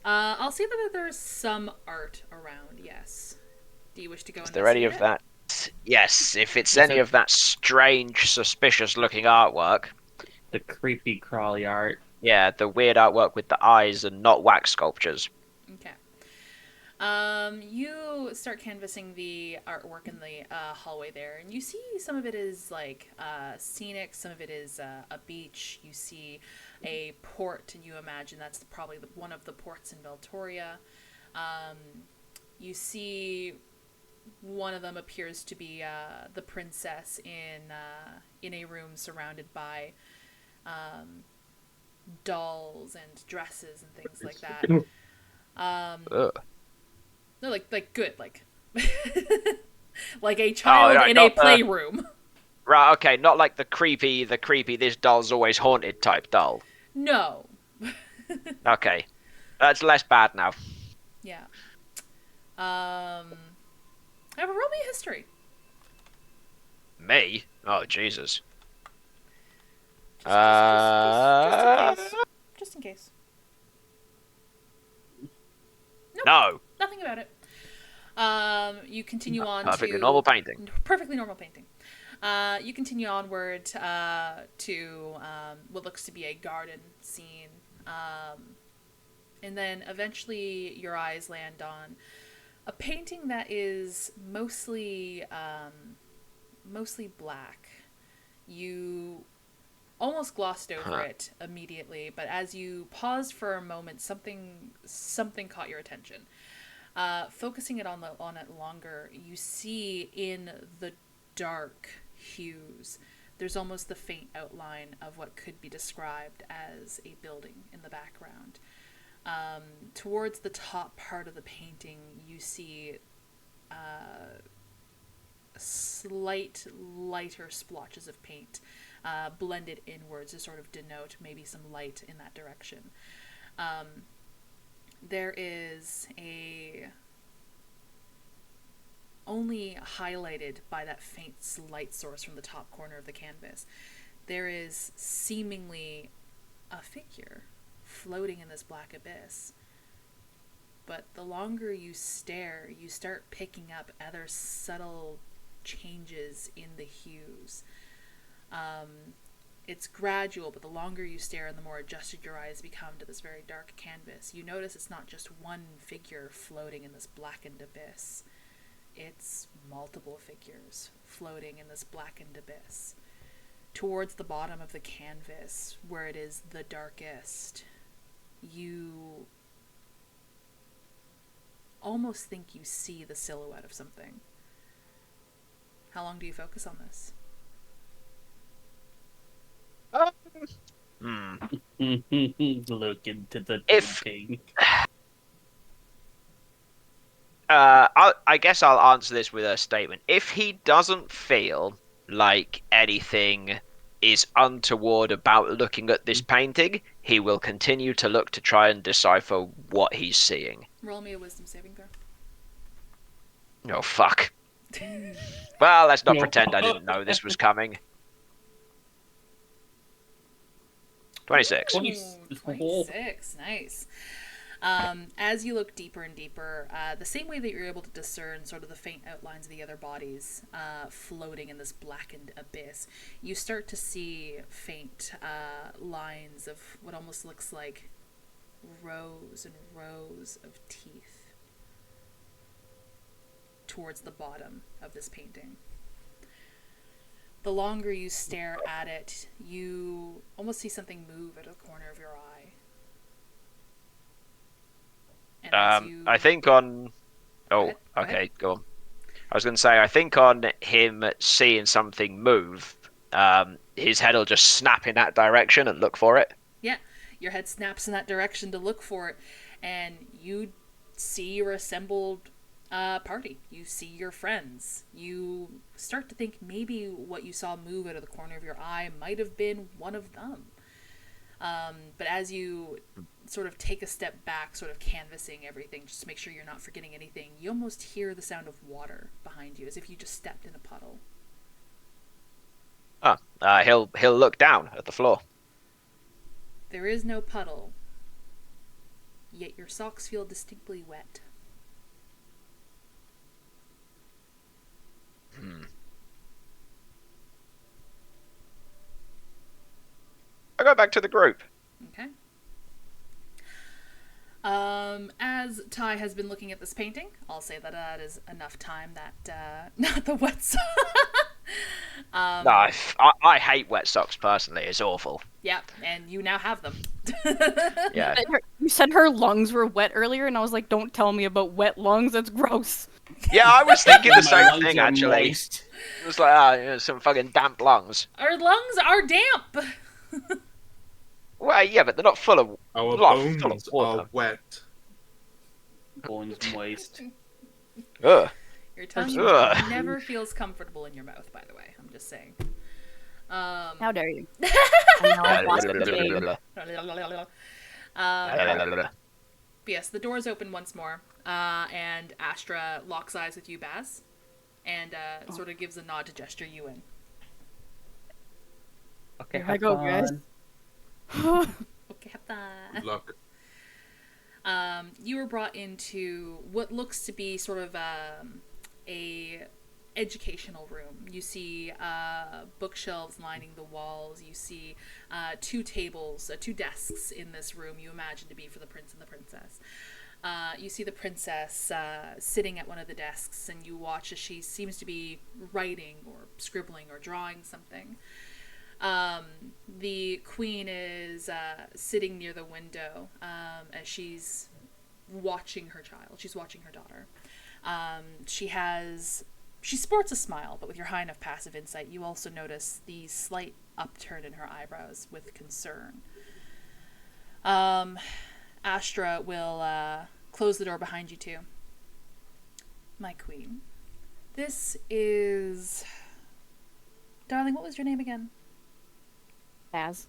I'll say that there's some art around. Yes. Do you wish to go? Is there any of that? Yes. If it's any of that strange, suspicious-looking artwork. The creepy crawly art. Yeah, the weird artwork with the eyes and not wax sculptures. Okay. You start canvassing the artwork in the hallway there, and you see some of it is like scenic, some of it is a beach. You see a port, and you imagine that's probably one of the ports in Veltoria. You see one of them appears to be the princess in a room surrounded by dolls and dresses and things like that. No, like good, like like a child in a playroom. Right, okay, not like the creepy, this doll's always haunted type doll. No. Okay. That's less bad now. Yeah. Have a roll me history. Me? Oh, Jesus. Just in case. Nope, No. nothing about it. You continue on Perfectly to... normal painting. Perfectly normal painting. You continue onward to what looks to be a garden scene. And then eventually your eyes land on a painting that is mostly black. You almost glossed over it immediately, but as you paused for a moment, something caught your attention. Focusing it on it longer, you see in the dark hues, there's almost the faint outline of what could be described as a building in the background. Towards the top part of the painting, you see slight lighter splotches of paint blended inwards to sort of denote maybe some light in that direction. There is only highlighted by that faint light source from the top corner of the canvas, there is seemingly a figure floating in this black abyss. But the longer you stare, you start picking up other subtle changes in the hues. It's gradual, but the longer you stare and the more adjusted your eyes become to this very dark canvas, you notice it's not just one figure floating in this blackened abyss. It's multiple figures floating in this blackened abyss. Towards the bottom of the canvas, where it is the darkest, you almost think you see the silhouette of something. How long do you focus on this? Look into the painting. I guess I'll answer this with a statement. If he doesn't feel like anything is untoward about looking at this painting, he will continue to look to try and decipher what he's seeing. Roll me a wisdom saving throw. Oh, fuck. Well, let's not pretend I didn't know this was coming. 26. Ooh, 26, nice. As you look deeper and deeper, the same way that you're able to discern sort of the faint outlines of the other bodies floating in this blackened abyss, you start to see faint lines of what almost looks like rows and rows of teeth towards the bottom of this painting. The longer you stare at it, you almost see something move at the corner of your eye. And I think on... Oh, Go okay, ahead. go on. I was going to say, I think on him seeing something move, his head will just snap in that direction and look for it. Yeah, your head snaps in that direction to look for it, and you see your assembled party. You see your friends. You start to think maybe what you saw move out of the corner of your eye might have been one of them. But as you sort of take a step back, sort of canvassing everything, just to make sure you're not forgetting anything, you almost hear the sound of water behind you, as if you just stepped in a puddle. He'll look down at the floor. There is no puddle, yet your socks feel distinctly wet. I go back to the group. Okay. As Ty has been looking at this painting, I'll say that that is enough time that not the wet socks. No, I hate wet socks personally. It's awful. Yeah, and you now have them. Yeah. You said her lungs were wet earlier, and I was like, don't tell me about wet lungs, that's gross. Yeah, I was thinking the My same lungs thing are actually. moist. It was like, some fucking damp lungs. Our lungs are damp. Well, yeah, but they're not full of... Our not full of bones water. are wet. Bones moist. Ugh. Your tongue Ugh. never feels comfortable in your mouth, by the way. I'm just saying. How dare you? And now I've lost the game. But yes, the doors open once more, and Astra locks eyes with you, Baz, and sort of gives a nod to gesture you in. Okay, Here I go, guys. Okay, have fun. Good luck. You were brought into what looks to be sort of a educational room. You see bookshelves lining the walls. You see two tables, two desks in this room you imagine to be for the prince and the princess. You see the princess sitting at one of the desks, and you watch as she seems to be writing or scribbling or drawing something. The queen is sitting near the window as she's watching her child. She's watching her daughter. She sports a smile, but with your high enough passive insight, you also notice the slight upturn in her eyebrows with concern. Astra will close the door behind you two. My queen, this is... Darling, what was your name again? Baz.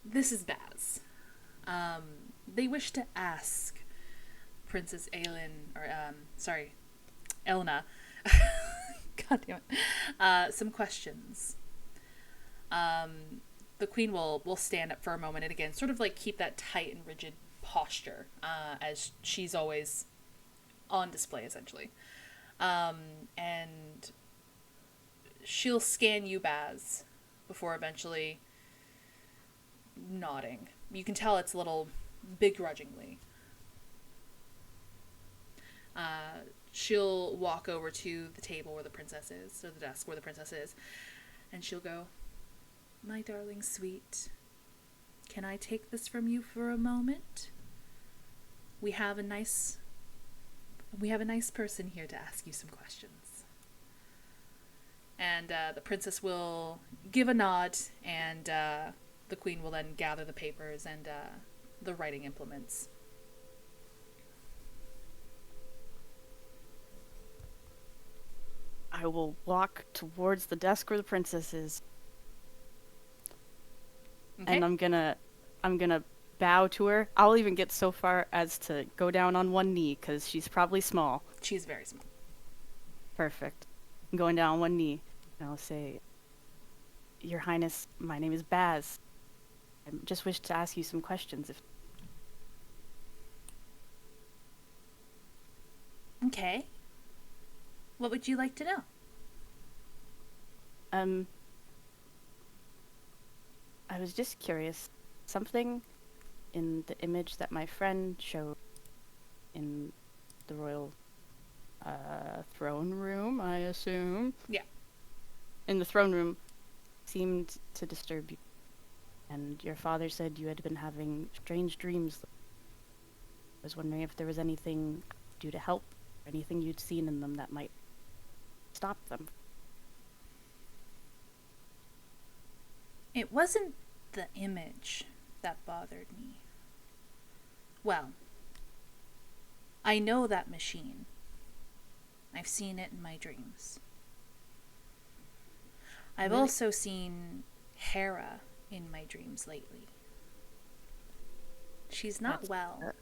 This is Baz. They wish to ask Princess Elena, God damn it, some questions. The queen will stand up for a moment and again sort of like keep that tight and rigid posture as she's always on display essentially. And she'll scan you, Baz, before eventually nodding. You can tell it's a little begrudgingly. She'll walk over to the table where the princess is, or the desk where the princess is, and she'll go, "My darling sweet, can I take this from you for a moment? We have a nice person here to ask you some questions." And the princess will give a nod, and the queen will then gather the papers and the writing implements. I will walk towards the desk where the princess is. Okay. And I'm gonna bow to her. I'll even get so far as to go down on one knee, because she's probably small. She's very small. Perfect. I'm going down on one knee, and I'll say, "Your Highness, my name is Baz. I just wish to ask you some questions." Okay. What would you like to know? I was just curious. Something in the image that my friend showed in the royal throne room, I assume. Yeah. In the throne room seemed to disturb you. And your father said you had been having strange dreams. I was wondering if there was anything due to help, or anything you'd seen in them that might stop them. It wasn't the image that bothered me. Well, I know that machine. I've seen it in my dreams. I've Really? also seen Hera in my dreams lately. She's not That's well.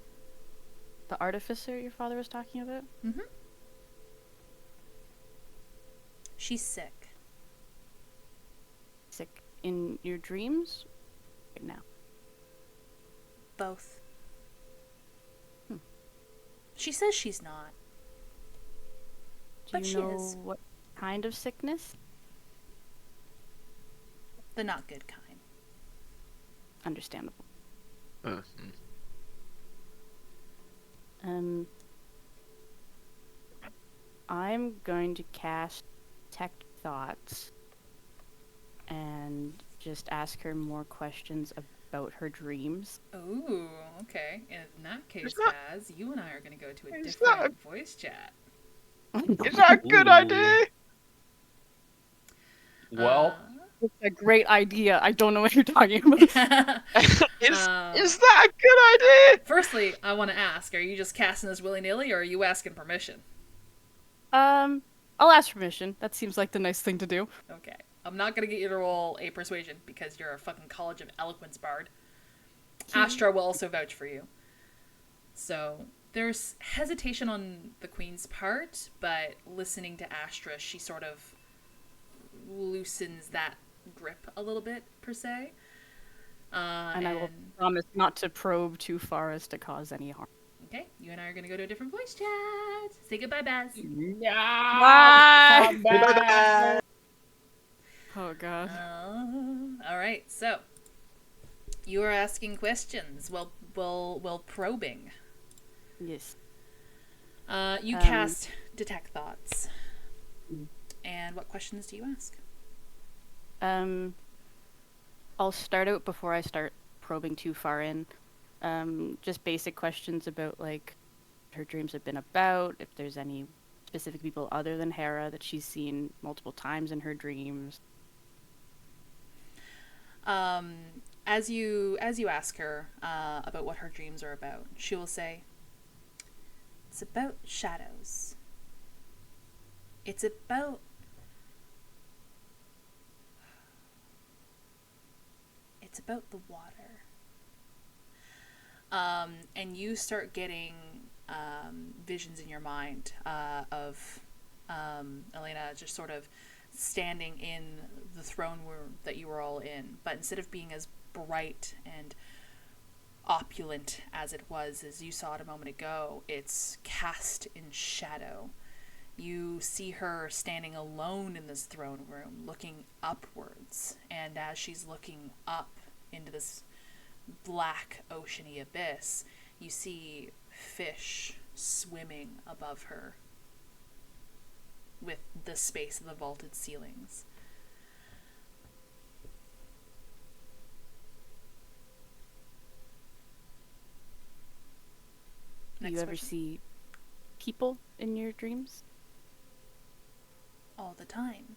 The artificer your father was talking about? Mm-hmm. She's sick. Sick in your dreams? Right now. Both. Hmm. She says she's not. Do But you she know is. what kind of sickness? The not good kind. Understandable. Mm-hmm. I'm going to cast Detect Thoughts and just ask her more questions about her dreams. Ooh, okay. In that case, that- Baz, you and I are going to go to a Is different voice chat. Is that a good Ooh. idea? Well, It's a great idea. I don't know what you're talking about. Is that a good idea? Firstly, I want to ask, are you just casting this willy-nilly, or are you asking permission? I'll ask permission. That seems like the nice thing to do. Okay. I'm not going to get you to roll a persuasion, because you're a fucking College of Eloquence bard. Astra will also vouch for you. So, there's hesitation on the queen's part, but listening to Astra, she sort of loosens that grip a little bit, per se. And I will promise not to probe too far as to cause any harm. Okay, you and I are gonna go to a different voice chat. Say goodbye, Baz. No! Bye! Come back! Oh god. All right, so you are asking questions while probing. Yes. You cast Detect Thoughts. And what questions do you ask? I'll start out before I start probing too far in. Just basic questions about like her dreams have been about, if there's any specific people other than Hera that she's seen multiple times in her dreams. As you ask her about what her dreams are about, she will say, "It's about shadows. It's about the water." And you start getting visions in your mind of Elena just sort of standing in the throne room that you were all in, but instead of being as bright and opulent as it was as you saw it a moment ago, it's cast in shadow. You see her standing alone in this throne room, looking upwards, and as she's looking up into this black oceany abyss, you see fish swimming above her with the space of the vaulted ceilings. Do you ever see people in your dreams? All the time.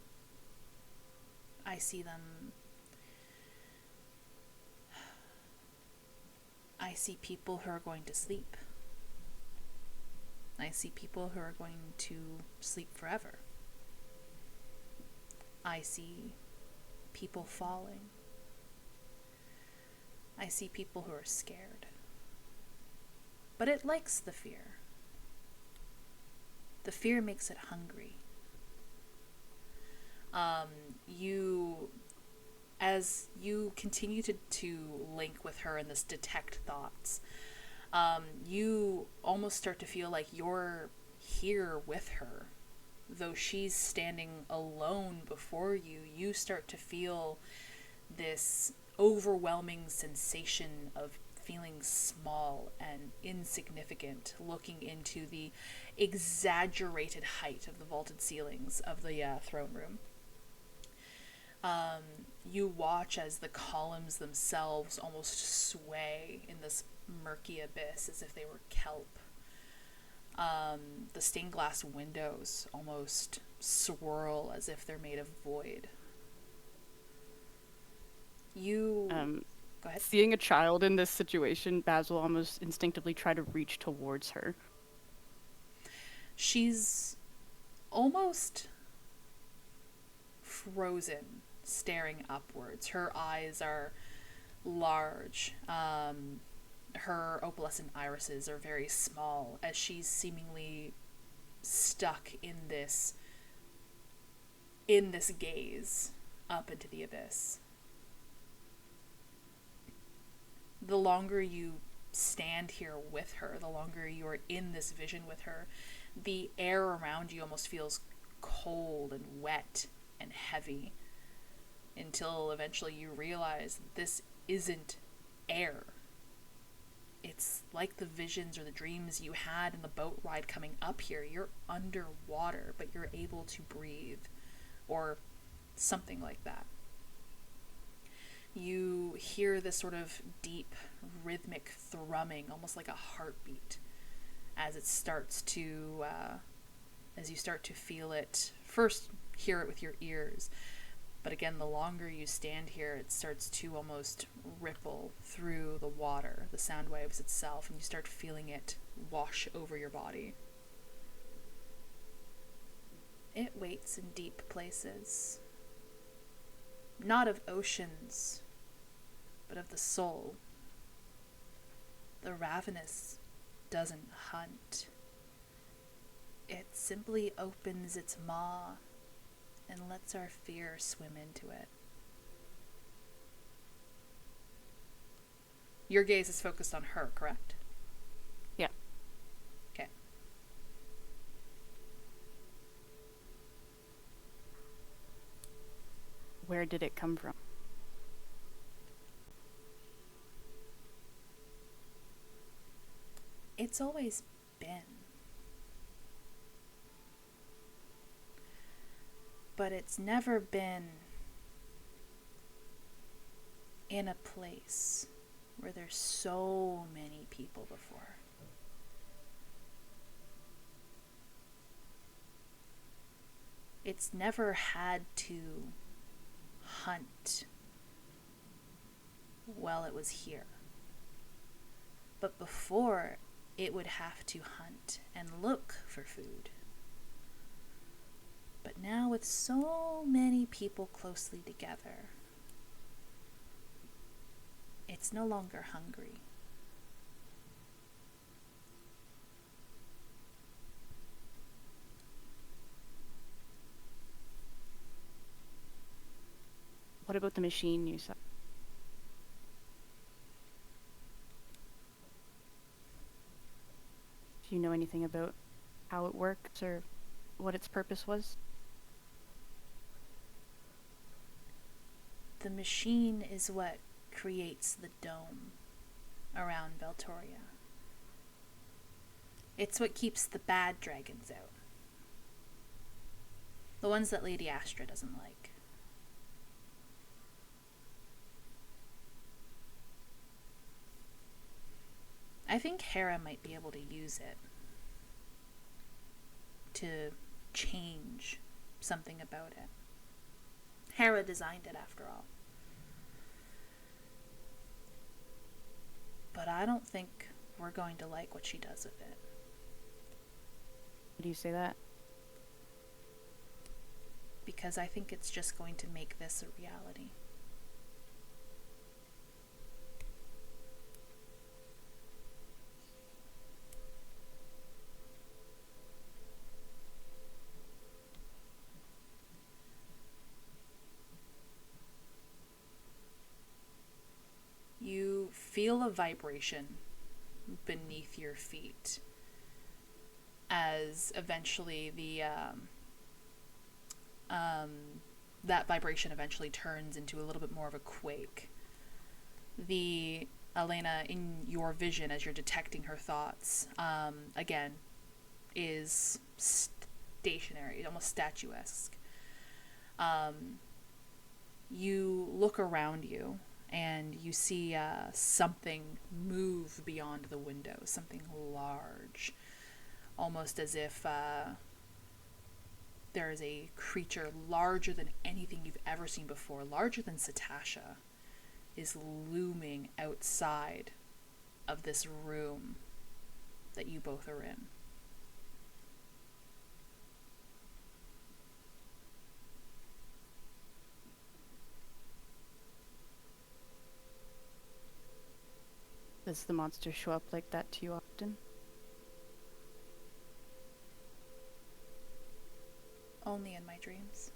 I see them. I see people who are going to sleep. I see people who are going to sleep forever. I see people falling. I see people who are scared. But it likes the fear. The fear makes it hungry. As you continue to link with her in this detect thoughts, you almost start to feel like you're here with her. Though she's standing alone before you, you start to feel this overwhelming sensation of feeling small and insignificant, looking into the exaggerated height of the vaulted ceilings of the throne room. You watch as the columns themselves almost sway in this murky abyss as if they were kelp. The stained glass windows almost swirl as if they're made of void. Go ahead. Seeing a child in this situation, Baz will almost instinctively try to reach towards her. She's almost frozen, staring upwards. Her eyes are large. Her opalescent irises are very small as she's seemingly stuck in this gaze up into the abyss. The longer you stand here with her, the longer you are in this vision with her, the air around you almost feels cold and wet and heavy, until eventually you realize that this isn't air. It's like the visions or the dreams you had in the boat ride coming up here. You're underwater, but you're able to breathe, or something like that. You hear this sort of deep, rhythmic thrumming, almost like a heartbeat, as it starts to, as you start to feel it. First, hear it with your ears, but again, the longer you stand here, it starts to almost ripple through the water, the sound waves itself, and you start feeling it wash over your body. It waits in deep places, not of oceans, but of the soul. The ravenous doesn't hunt. It simply opens its maw and lets our fear swim into it. Your gaze is focused on her, correct? Yeah. Where did it come from? It's always been. But it's never been in a place where there's so many people before. It's never had to hunt while it was here. But before, it would have to hunt and look for food. But now, with so many people closely together, it's no longer hungry. What about the machine you saw? Do you know anything about how it works or what its purpose was? The machine is what creates the dome around Valtoria. It's what keeps the bad dragons out. The ones that Lady Astra doesn't like. I think Hera might be able to use it to change something about it. Hera designed it, after all. But I don't think we're going to like what she does with it. Why do you say that? Because I think it's just going to make this a reality. You feel a vibration beneath your feet as eventually that vibration eventually turns into a little bit more of a quake. Elena, in your vision as you're detecting her thoughts, again, is stationary, almost statuesque. You look around you and you see something move beyond the window, something large, almost as if there is a creature larger than anything you've ever seen before, larger than Satasha, is looming outside of this room that you both are in. Does the monster show up like that to you often? Only in my dreams.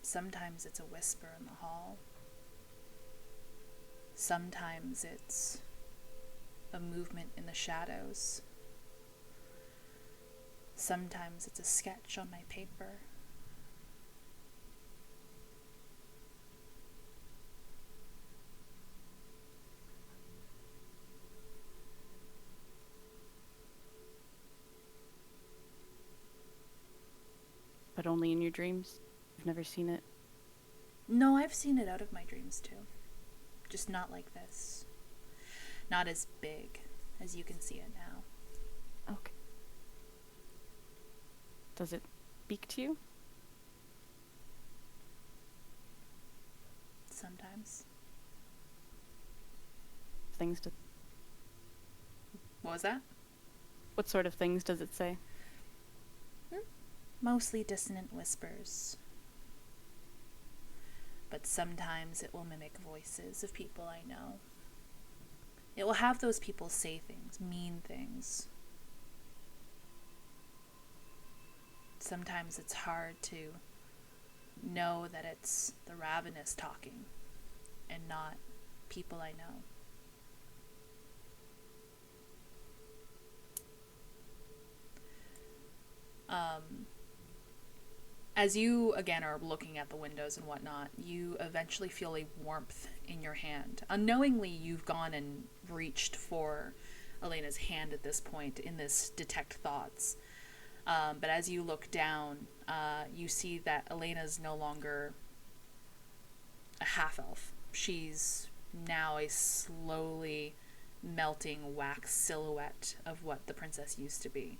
Sometimes it's a whisper in the hall. Sometimes it's a movement in the shadows. Sometimes it's a sketch on my paper. But only in your dreams? You've never seen it? No, I've seen it out of my dreams too. Just not like this. Not as big as you can see it now. Okay. Does it speak to you? Sometimes. Things to... What was that? What sort of things does it say? Mostly dissonant whispers. But sometimes it will mimic voices of people I know. It will have those people say things, mean things. Sometimes it's hard to know that it's the ravenous talking and not people I know. As you, again, are looking at the windows and whatnot, you eventually feel a warmth in your hand. Unknowingly, you've gone and reached for Elena's hand at this point in this detect thoughts. But as you look down, you see that Elena's no longer a half-elf. She's now a slowly melting wax silhouette of what the princess used to be.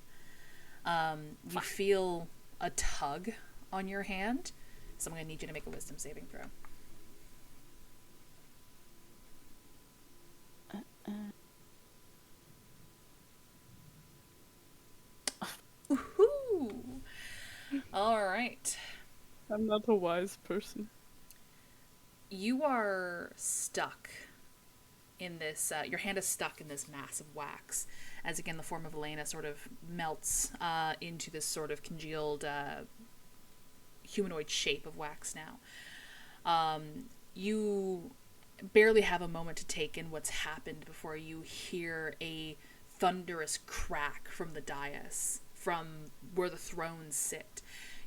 You feel a tug on your hand, so I'm going to need you to make a wisdom saving throw. Woohoo! All right. I'm not a wise person. You are stuck in this, your hand is stuck in this mass of wax, as again the form of Elena sort of melts into this sort of congealed humanoid shape of wax now. You barely have a moment to take in what's happened before you hear a thunderous crack from the dais, from where the thrones sit.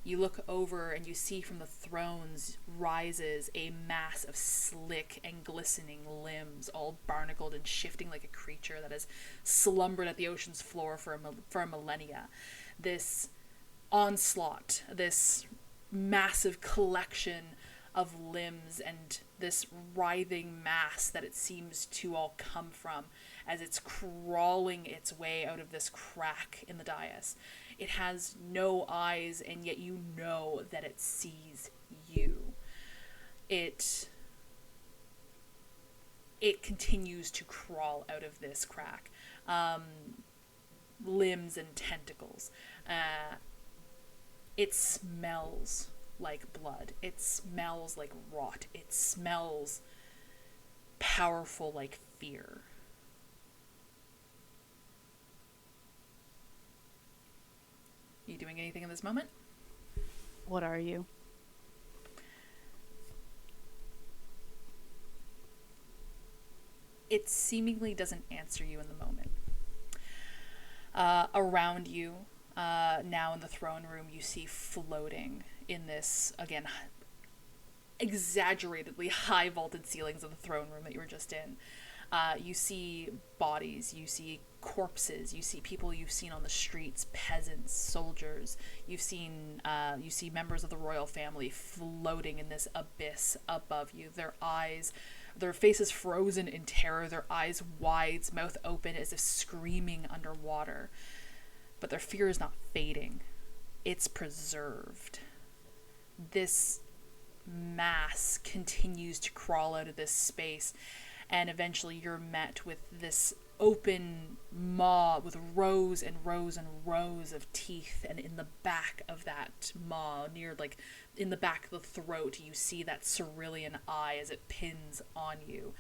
You look over and you see from the thrones rises a mass of slick and glistening limbs, all barnacled and shifting like a creature that has slumbered at the ocean's floor for a millennia. This onslaught, this massive collection of limbs and this writhing mass that it seems to all come from as it's crawling its way out of this crack in the dais. It has no eyes, and yet you know that it sees you. It continues to crawl out of this crack. Limbs and tentacles. It smells like blood. It smells like rot. It smells powerful like fear. You doing anything in this moment? What are you? It seemingly doesn't answer you in the moment. Around you, now in the throne room, you see floating in this, again, exaggeratedly high vaulted ceilings of the throne room that you were just in. You see bodies, you see corpses, you see people you've seen on the streets, peasants, soldiers. You see members of the royal family floating in this abyss above you. Their faces frozen in terror, their eyes wide, mouth open as if screaming underwater. But their fear is not fading. It's preserved. This mass continues to crawl out of this space, and eventually you're met with this open maw with rows and rows and rows of teeth, and in the back of that maw, near in the back of the throat, you see that cerulean eye as it pins on you.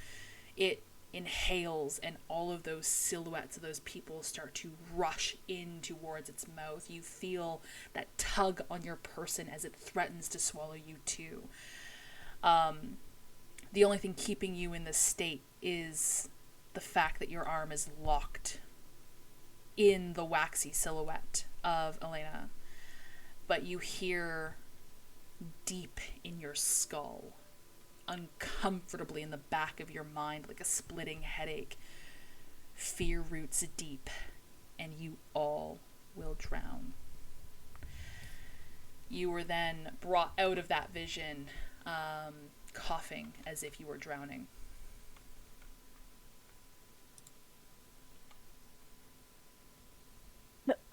It inhales, and all of those silhouettes of those people start to rush in towards its mouth. You feel that tug on your person as it threatens to swallow you too. The only thing keeping you in this state is the fact that your arm is locked in the waxy silhouette of Elena. But you hear deep in your skull, uncomfortably in the back of your mind, like a splitting headache, fear roots deep, and you all will drown. You were then brought out of that vision, coughing as if you were drowning.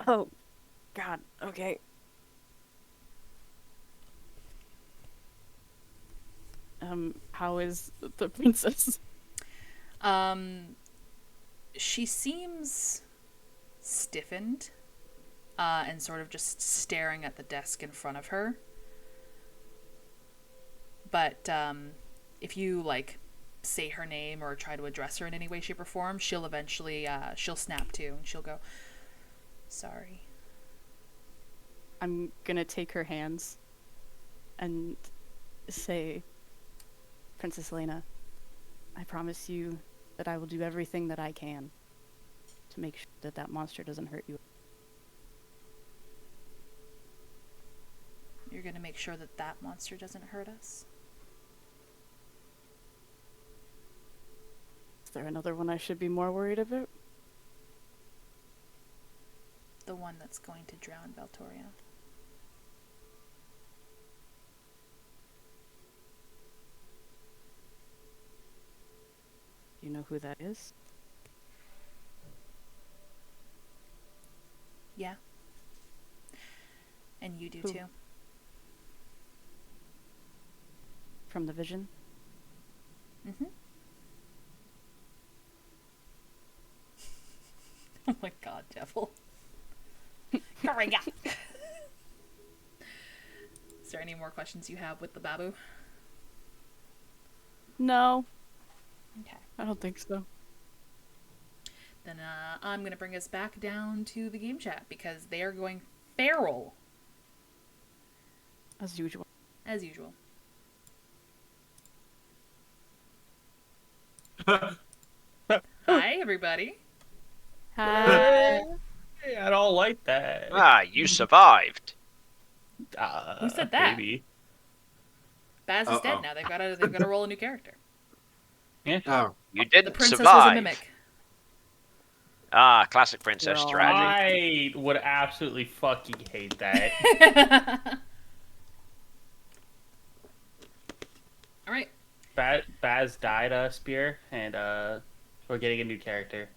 Oh, God, okay. How is the princess? She seems stiffened, and sort of just staring at the desk in front of her. But, if you, say her name or try to address her in any way, shape, or form, she'll eventually, she'll snap to, and she'll go, "Sorry." I'm gonna take her hands and say, Princess Elena, I promise you that I will do everything that I can to make sure that that monster doesn't hurt you. You're gonna make sure that that monster doesn't hurt us. Is there another one I should be more worried about? The one that's going to drown Valtoria. You know who that is? Yeah. And you do Who? too. From the vision? Mm-hmm. Oh my god, Devil. Hurry up. Is there any more questions you have with the Babu? No, Okay. I don't think so. Then I'm going to bring us back down to the game chat because they are going feral, As usual. as usual. Hi, everybody. Hi. Hey, I don't like that. Ah, you survived. Who said that? Maybe. Baz is dead now. They've got to roll a new character. Yeah. Oh, You The didn't princess survive. was a mimic. Ah, classic princess Well, strategy. I would absolutely fucking hate that. All right. Baz died, Spear, and we're getting a new character.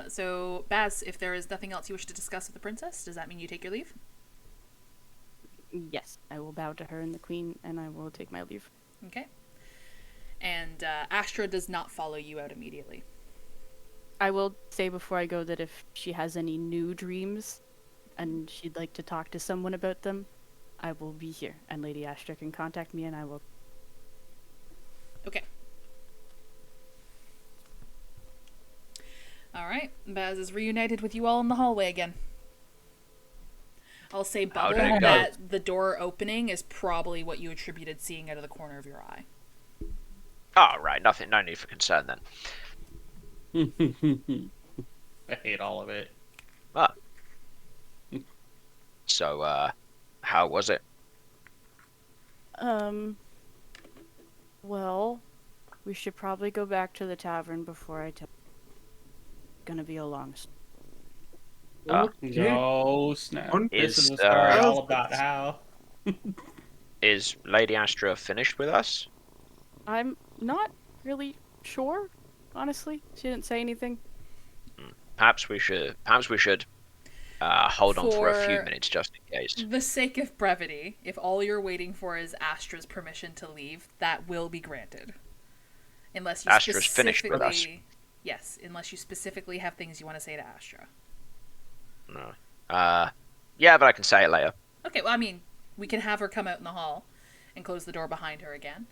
So Baz, if there is nothing else you wish to discuss with the princess, does that mean you take your leave? yes, I will bow to her and the queen, and I will take my leave. Okay. And Astra does not follow you out immediately. I will say before I go that if she has any new dreams and she'd like to talk to someone about them, I will be here. And Lady Astra can contact me and I will. Okay. Alright, Baz is reunited with you all in the hallway again. I'll say, How Bubble, did it go? that the door opening is probably what you attributed seeing out of the corner of your eye. Oh, right. Nothing. No need for concern then. I hate all of it. Ah. So, how was it? Well, we should probably go back to the tavern before I tell. Gonna be a long story. No snap. On- This is Is, the story uh, all about how. Is Lady Astra finished with us? I'm not really sure, honestly. She didn't say anything. Perhaps we should. Hold on for a few For- minutes just in case. The sake of brevity, if all you're waiting for is Astra's permission to leave, that will be granted. Unless you Astra's finished with us. Yes, unless you specifically have things you want to say to Astra. No. Yeah, but I can say it later. Okay, well, I mean, we can have her come out in the hall and close the door behind her again.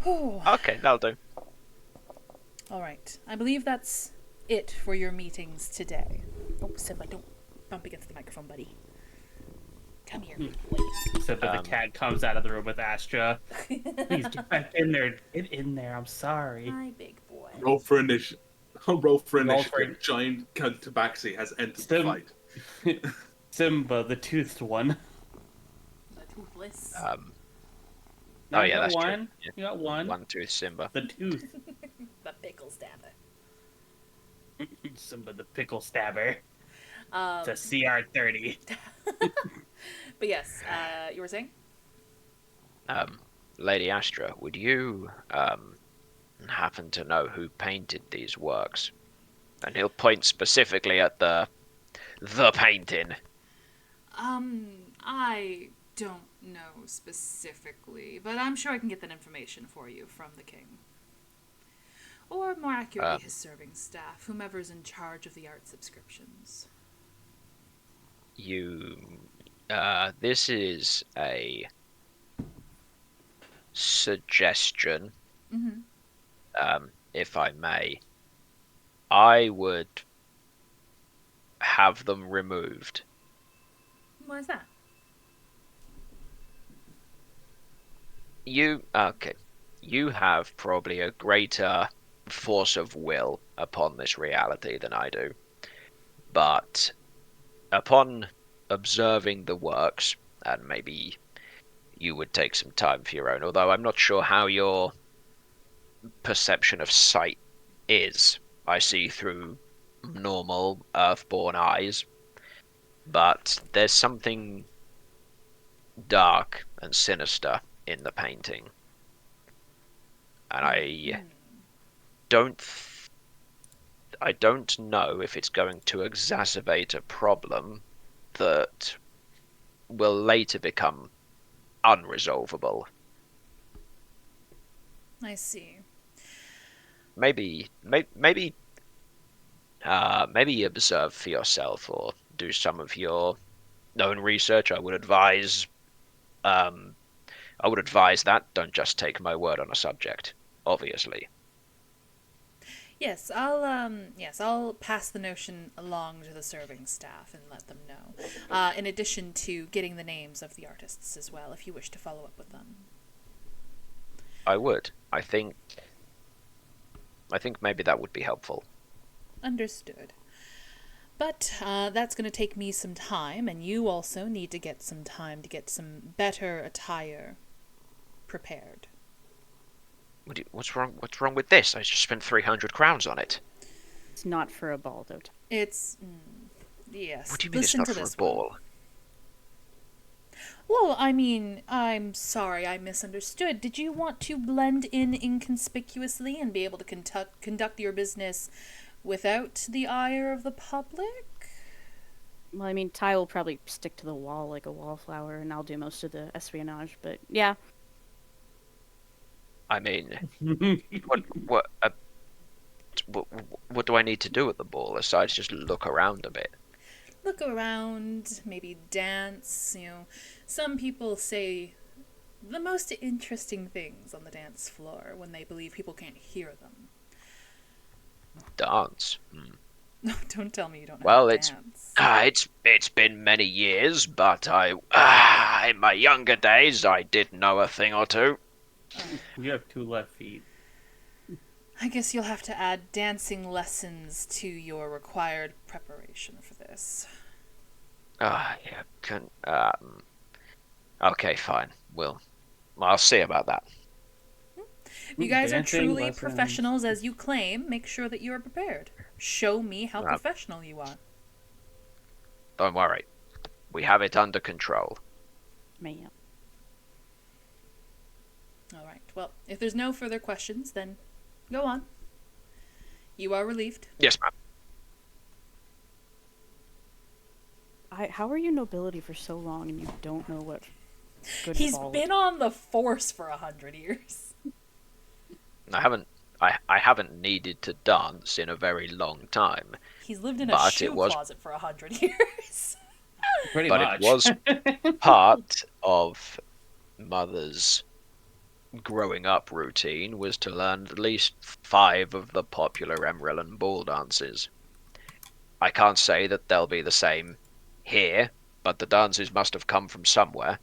Whew. Okay, that'll do. All right. I believe that's it for your meetings today. Oh, Simba, don't bump against the microphone, buddy. Come here, big boy. Except that the cat comes out of the room with Astra. Please get back in there. Get in there. I'm sorry. Hi, big boy. roll for initiative. Roll for Roll for initiative. Giant Tabaxi has entered the Stim- fight. Simba, the toothed one. The toothless. No, Oh, you yeah, got that's true. one. Yeah. You got one. One tooth Simba. The tooth. The pickle stabber. Simba, the pickle stabber. Um, It's a CR30. but yes, you were saying? Lady Astra, would you happen to know who painted these works? And he'll point specifically at the painting. I don't know specifically, but I'm sure I can get that information for you from the king. Or more accurately, his serving staff, whomever's in charge of the art subscriptions. This is a suggestion, if I may. I would have them removed. Why is that? You have probably a greater force of will upon this reality than I do. But upon observing the works, and maybe you would take some time for your own. Although I'm not sure how your perception of sight is. I see through normal earthborn eyes, but there's something dark and sinister in the painting, and don't I don't know if it's going to exacerbate a problem that will later become unresolvable. I see. Maybe observe for yourself or do some of your own research. I would advise that. Don't just take my word on a subject, obviously. Yes, I'll pass the notion along to the serving staff and let them know. In addition to getting the names of the artists as well, if you wish to follow up with them. I would. I think maybe that would be helpful. Understood. But that's going to take me some time, and you also need to get some time to get some better attire prepared. What's wrong? What's wrong with this? I just spent 300 crowns on it. It's not for a ball, though. It's yes. What do you mean Listen it's not to for a this ball? one. Well, I mean, I'm sorry I misunderstood. Did you want to blend in inconspicuously and be able to conduct your business without the ire of the public? Well, I mean, Ty will probably stick to the wall like a wallflower, and I'll do most of the espionage, but yeah. I mean, what do I need to do at the ball aside just look around a bit? Look around, maybe dance, Some people say the most interesting things on the dance floor when they believe people can't hear them. Dance? No, don't tell me you don't know Well, how to dance. it's been many years, but in my younger days I did know a thing or two. You have 2 left feet. I guess you'll have to add dancing lessons to your required preparation for this. Yeah. Okay, fine. I'll see about that. If you guys are Dancing truly lessons. professionals as you claim, make sure that you are prepared. Show me how professional you are. Don't worry. We have it under control. Man. All right. Well, if there's no further questions, then go on. You are relieved. Yes, ma'am. How are you nobility for so long and you don't know what good He's ball been on the force for 100 years. I haven't needed to dance in a very long time. He's lived in a But shoe closet for 100 years. Pretty but much. it was part of Mother's growing up routine was to learn at least 5 of the popular Emerilla ball dances. I can't say that they'll be the same here, but the dances must have come from somewhere.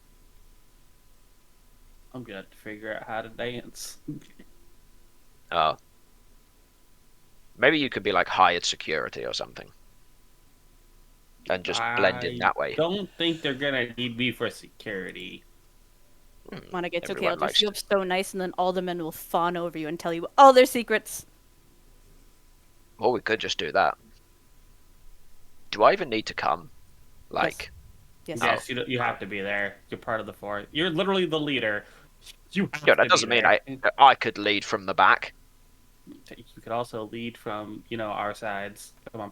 I'm gonna have to figure out how to dance. Oh. Maybe you could be like hired security or something. And just blend in that way. I don't think they're gonna need me for security. Monica, it's okay. I'll Everyone just likes feel so nice, and then all the men will fawn over you and tell you all their secrets. Or we could just do that. Do I even need to come? Like, Yes. Yes, you have to be there. You're part of the force. You're literally the leader. You have yeah, to that doesn't be mean there. I could lead from the back. You could also lead from, our sides. Come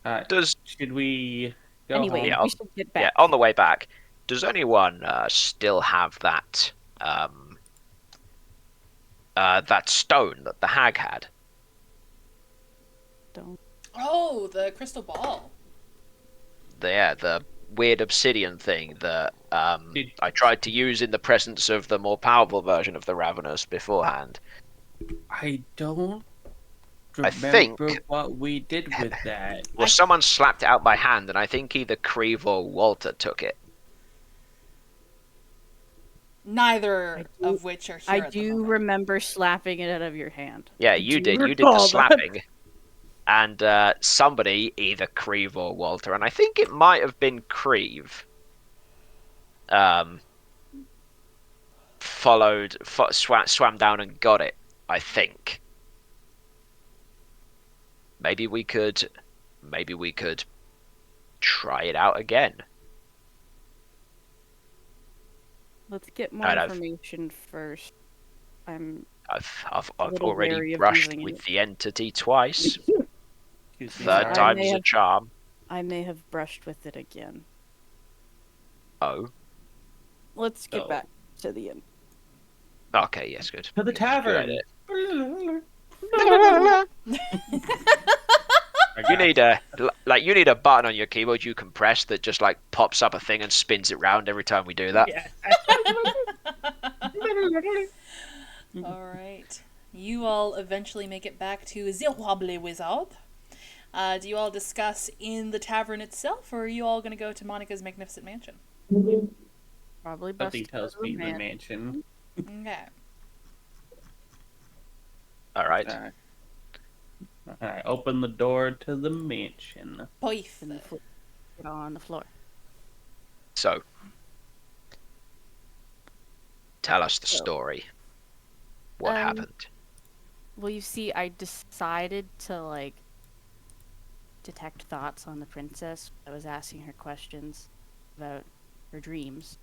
on. Should we go Anyway, home? Yeah, we should get back. Yeah, on the way back, does anyone still have that that stone that the hag had? Don't. Oh, the crystal ball. The weird obsidian thing that I tried to use in the presence of the more powerful version of the Ravenous beforehand. I don't I think- remember what we did with that. Well, someone slapped it out by hand, and I think either Creve or Walter took it. Neither of which are here I at the do moment. remember slapping it out of your hand. Yeah, I you do did. You did the recall that. slapping. and somebody, either Creve or Walter, and I think it might have been Creve, swam down and got it. I think. Maybe we could try it out again. Let's get more information first. I've little already wary of brushed using with it. the entity twice. Excuse me, Third sorry. time's a charm. I may have brushed with it again. Oh. Let's get back to the inn. Okay, yes, good. To the Good tavern. idea. I You need a button on your keyboard you can press that just like pops up a thing and spins it round every time we do that. Yeah. All right. You all eventually make it back to the Wobbly Wizard. Do you all discuss in the tavern itself, or are you all going to go to Monica's magnificent mansion? Probably best Something tells me the mansion. Okay. All right. Alright, open the door to the mansion. Perfect. Put it on the floor. So, tell us the story. What happened? Well, you see, I decided to, like, detect thoughts on the princess. I was asking her questions about her dreams.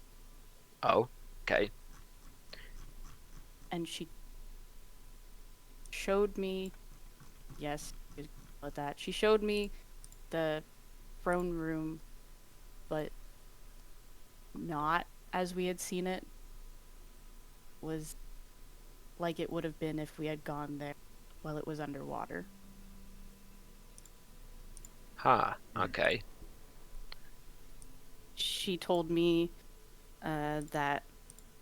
Oh, okay. And she showed me, yes, about that. She showed me the throne room, but not as we had seen it. Was like it would have been if we had gone there while it was underwater. Huh, okay. She told me that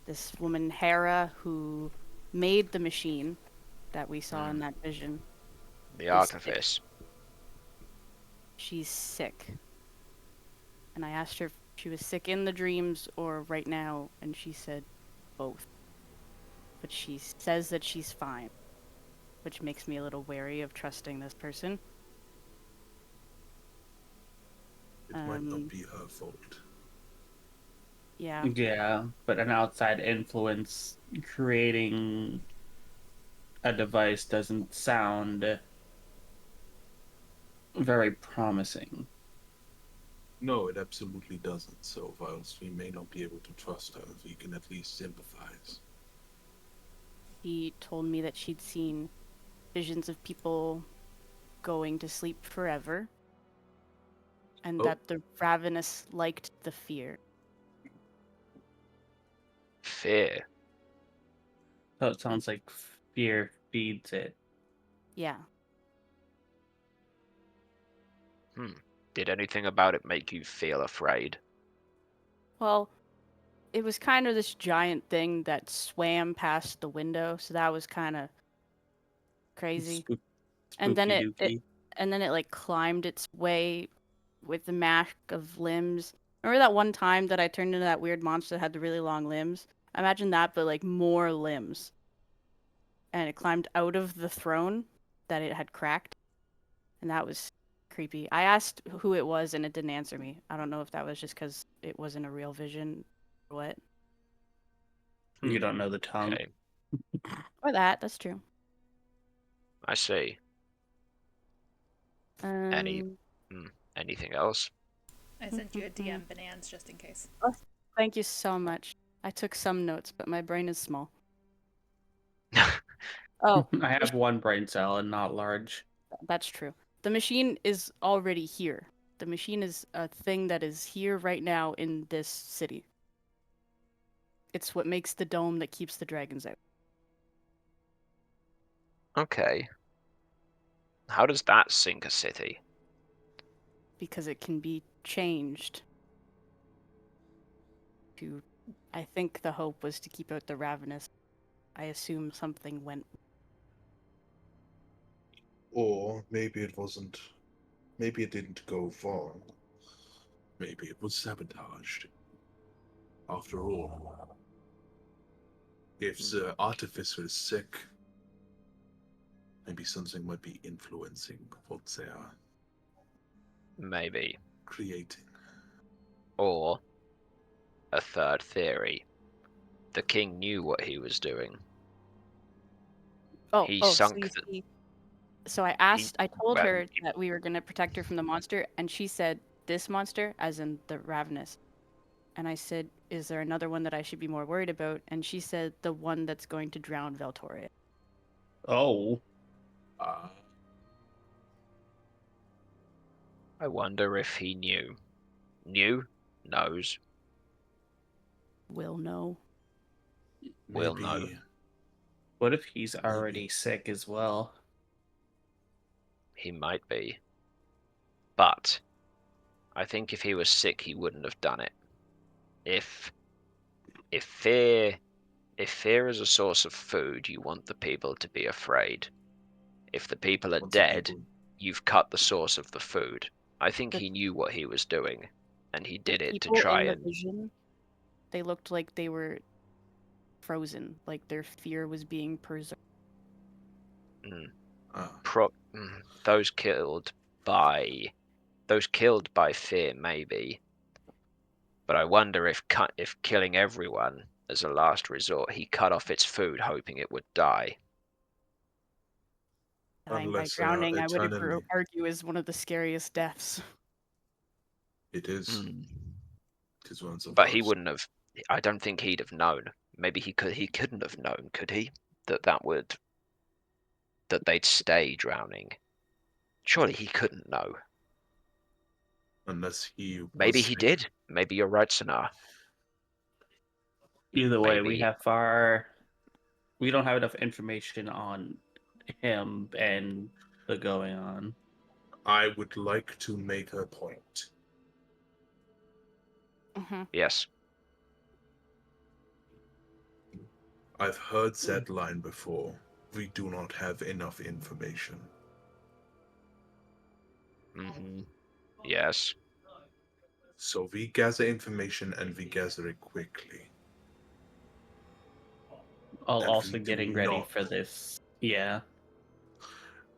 this woman, Hera, who made the machine that we saw in that vision, The artifice. she's sick. And I asked her if she was sick in the dreams or right now, and she said both. But she says that she's fine, which makes me a little wary of trusting this person. It might not be her fault. Yeah. Yeah, but an outside influence creating a device doesn't sound very promising. No, it absolutely doesn't. So, whilst we may not be able to trust her, we can at least sympathize. She told me that she'd seen visions of people going to sleep forever, and that the ravenous liked the fear. Fear. So it sounds like fear feeds it. Yeah. Did anything about it make you feel afraid? Well, it was kind of this giant thing that swam past the window, so that was kind of crazy. And then it like climbed its way with the mask of limbs. Remember that one time that I turned into that weird monster that had the really long limbs? Imagine that, but like more limbs. And it climbed out of the throne that it had cracked. And that was creepy. I asked who it was and it didn't answer me. I don't know if that was just because it wasn't a real vision or what. You don't know the tongue. Okay. Or that's true. I see. Anything else? I sent you a DM, Bananas, just in case. Oh, thank you so much. I took some notes, but my brain is small. Oh, I have one brain cell and not large. that's true. The machine is already here. The machine is a thing that is here right now in this city. It's what makes the dome that keeps the dragons out. Okay. How does that sink a city? Because it can be changed. I think the hope was to keep out the ravenous. I assume something went. Or maybe it wasn't. Maybe it didn't go wrong. Maybe it was sabotaged. After all, if the artificer is sick, Maybe something might be influencing what they are Maybe. creating. Or a third theory. The king knew what he was doing. Oh, He so sunk you the. see, so I He, told well, her that we were going to protect her from the monster, and she said, this monster, as in the ravenous. And I said, is there another one that I should be more worried about? And she said, the one that's going to drown Veltoria. Oh. I wonder if he knew. Knew? Knows? Will know. Will know. What if he's already sick as well? He might be. But I think if he was sick, he wouldn't have done it. If fear is a source of food, you want the people to be afraid. If the people are dead, you've cut the source of the food. I think he knew what he was doing, and he did it to People try in the and. vision, they looked like they were frozen, like their fear was being preserved. Those killed by fear, maybe. But I wonder if killing everyone as a last resort, he cut off its food, hoping it would die. Dying by drowning, I would argue, is one of the scariest deaths. It is. It is one of But those. he wouldn't have. I don't think he'd have known. Maybe he could. He couldn't have known, could he? That they'd stay drowning. Surely he couldn't know. Unless he. Maybe he did. Maybe you're right, Sonar. Either way, we don't have enough information on him and the going on. I would like to make a point. Yes. I've heard that line before. We do not have enough information. Yes. So we gather information and we gather it quickly. Also getting ready for this. Yeah.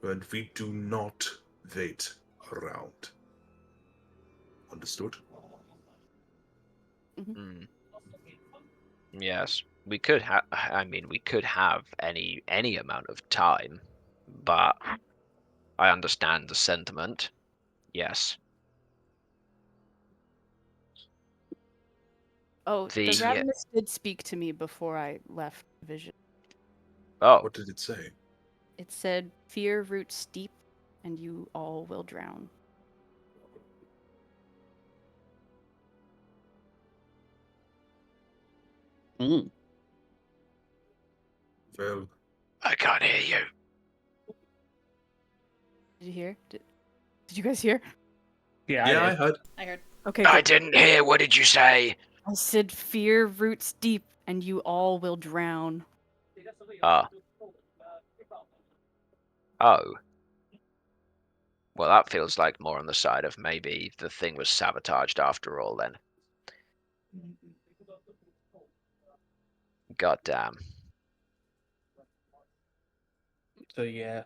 And we do not wait around. Understood? Yes. We could have. I mean, we could have any amount of time, but I understand the sentiment. Yes. Oh, the ravenous did speak to me before I left Vision. Oh. What did it say? It said, fear roots deep, and you all will drown. Well, I can't hear you. Did you hear? Did you guys hear? Yeah, I heard. Okay. I didn't hear. What did you say? I said, fear roots deep, and you all will drown. Oh. Well, that feels like more on the side of maybe the thing was sabotaged after all, then. God damn. So yeah,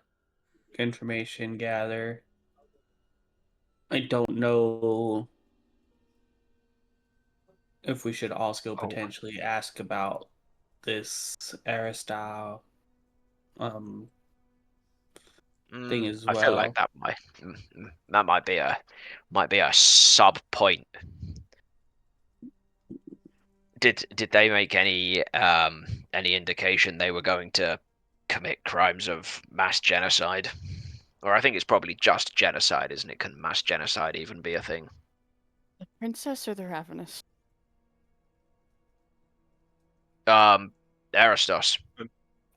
information gather. I don't know if we should also potentially ask about this Aristyle thing as well. I feel like that might be a sub point. Did they make any indication they were going to commit crimes of mass genocide? Or I think it's probably just genocide, isn't it? Can mass genocide even be a thing? The princess or the ravenous? Aristos.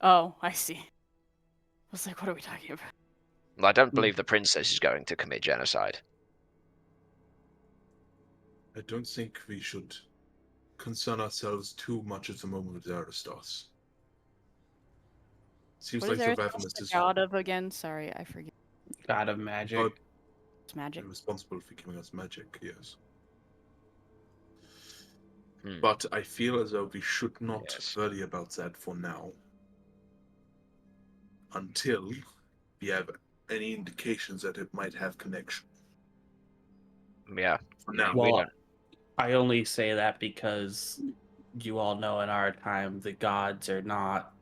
Oh, I see. I was like, what are we talking about? Well, I don't believe the princess is going to commit genocide. I don't think we should concern ourselves too much at the moment with Aristos. Seems what like is the Aristos ravenous the is god of again? Sorry, I forget. God of magic. It's magic. Responsible for giving us magic, yes. But I feel as though we should not worry about that for now. Until we have any indications that it might have connection. Yeah. For now, we Well, don't. I only say that because you all know in our time the gods are not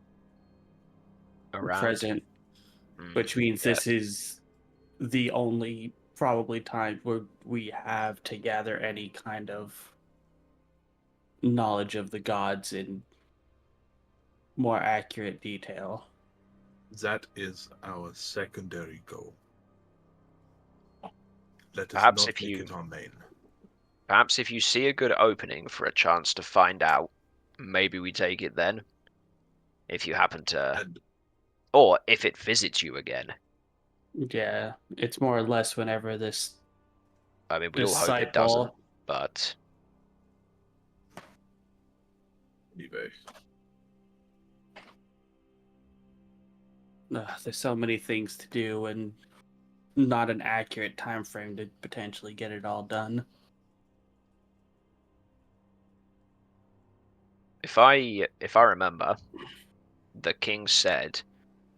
Around. present, which means Yes. this is the only probably time where we have to gather any kind of knowledge of the gods in more accurate detail. that is our secondary goal. Let us Perhaps not if make you it our main. Perhaps if you see a good opening for a chance to find out, maybe we take it then. If you happen to, And or if it visits you again. Yeah, it's more or less whenever this I mean, we all hope it doesn't, but anyway, there's so many things to do and not an accurate time frame to potentially get it all done. if I remember, the king said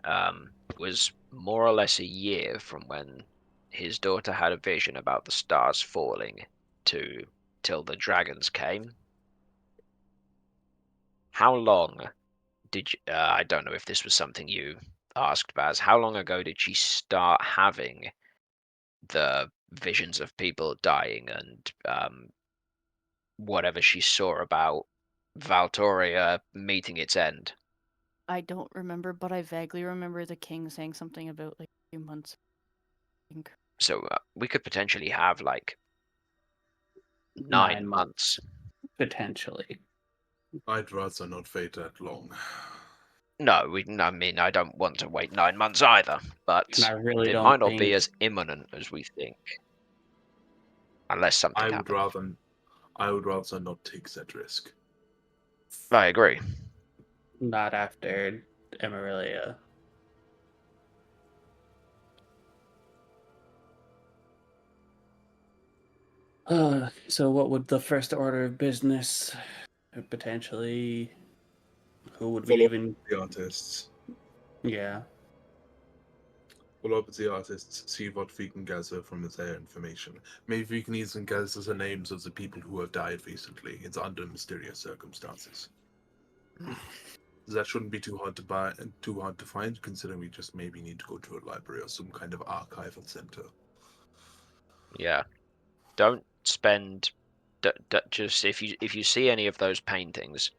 it was more or less a year from when his daughter had a vision about the stars falling till the dragons came. How long did you, I don't know if this was something you asked, Baz. How long ago did she start having the visions of people dying and whatever she saw about Valtoria meeting its end? I don't remember, but I vaguely remember the king saying something about like a few months. I think. So we could potentially have like 9 9 months. potentially. I'd rather not wait that long. No, I mean, I don't want to wait 9 months either, And but I really it don't might not think be as imminent as we think, unless something I would happens. rather not take that risk. I agree. not after Emerilla. So what would the first order of business potentially? Who would we Follow up even? the artists. Yeah, Follow up with the artists, see what we can gather from their information. Maybe we can even gather the names of the people who have died recently. It's under mysterious circumstances. That shouldn't be too hard to find, considering we just maybe need to go to a library or some kind of archival center. Yeah. Don't spend. Just if you see any of those paintings,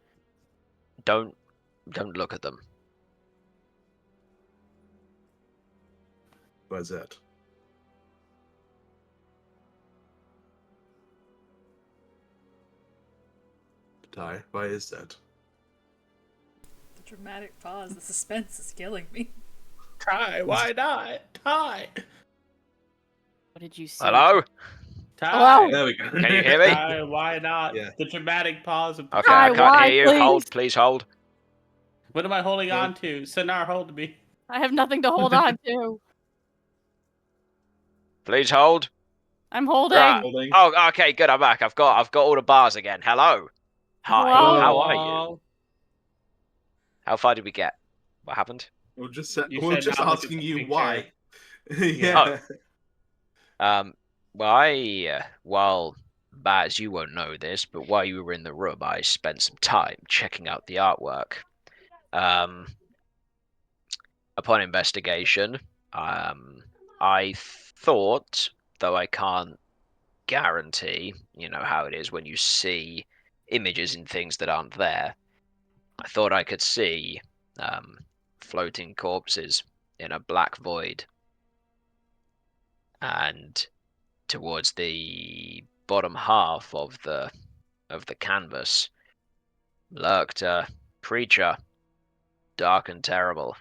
don't look at them. Why's that? Ty, why is that? The dramatic pause, the suspense is killing me. Ty, why not? Ty, What did you see? Hello? Ty, There we go. Can you hear me? Ty, why not? Yeah. The dramatic pause. Of Okay, I Ty, can't why, hear you. Hold, please? please hold. What am I holding Well- on to? Sonar, hold me. I have nothing to hold on to. Please hold. I'm holding. Right. Holding. Oh, okay, good. I'm back. I've got all the bars again. Hello. Hi. Hello. How are you? Hello? How far did we get? What happened? We're just You we're said just not look at asking the you picture. why. Yeah. yeah. Well, while Baz, you won't know this, but while you were in the room, I spent some time checking out the artwork. Upon investigation, I thought, though I can't guarantee, you know how it is when you see images in things that aren't there. I thought I could see floating corpses in a black void, and towards the bottom half of the canvas lurked a creature, dark and terrible.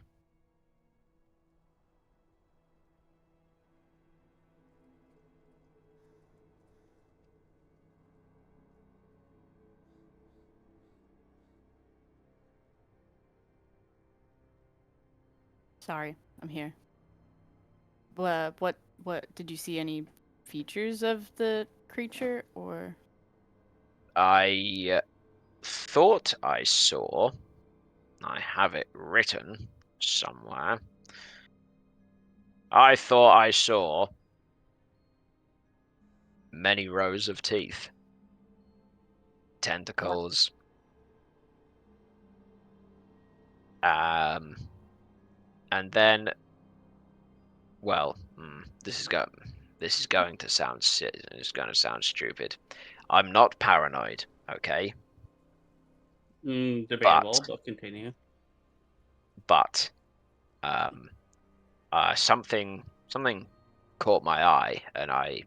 Sorry, I'm here. What did you see any features of the creature or? I thought I saw. I have it written somewhere. I thought I saw many rows of teeth, tentacles, and then, well, this is going to sound stupid. I'm not paranoid, okay? Debatable, but continue. But something caught my eye, and I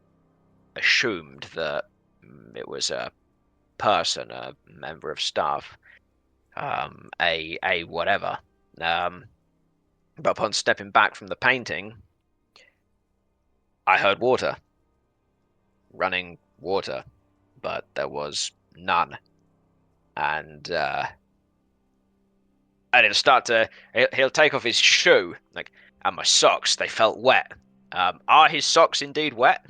assumed that it was a person, a member of staff, a whatever. But upon stepping back from the painting, I heard water, running water, but there was none. And he'll take off his shoe, and my socks, they felt wet. Are his socks indeed wet?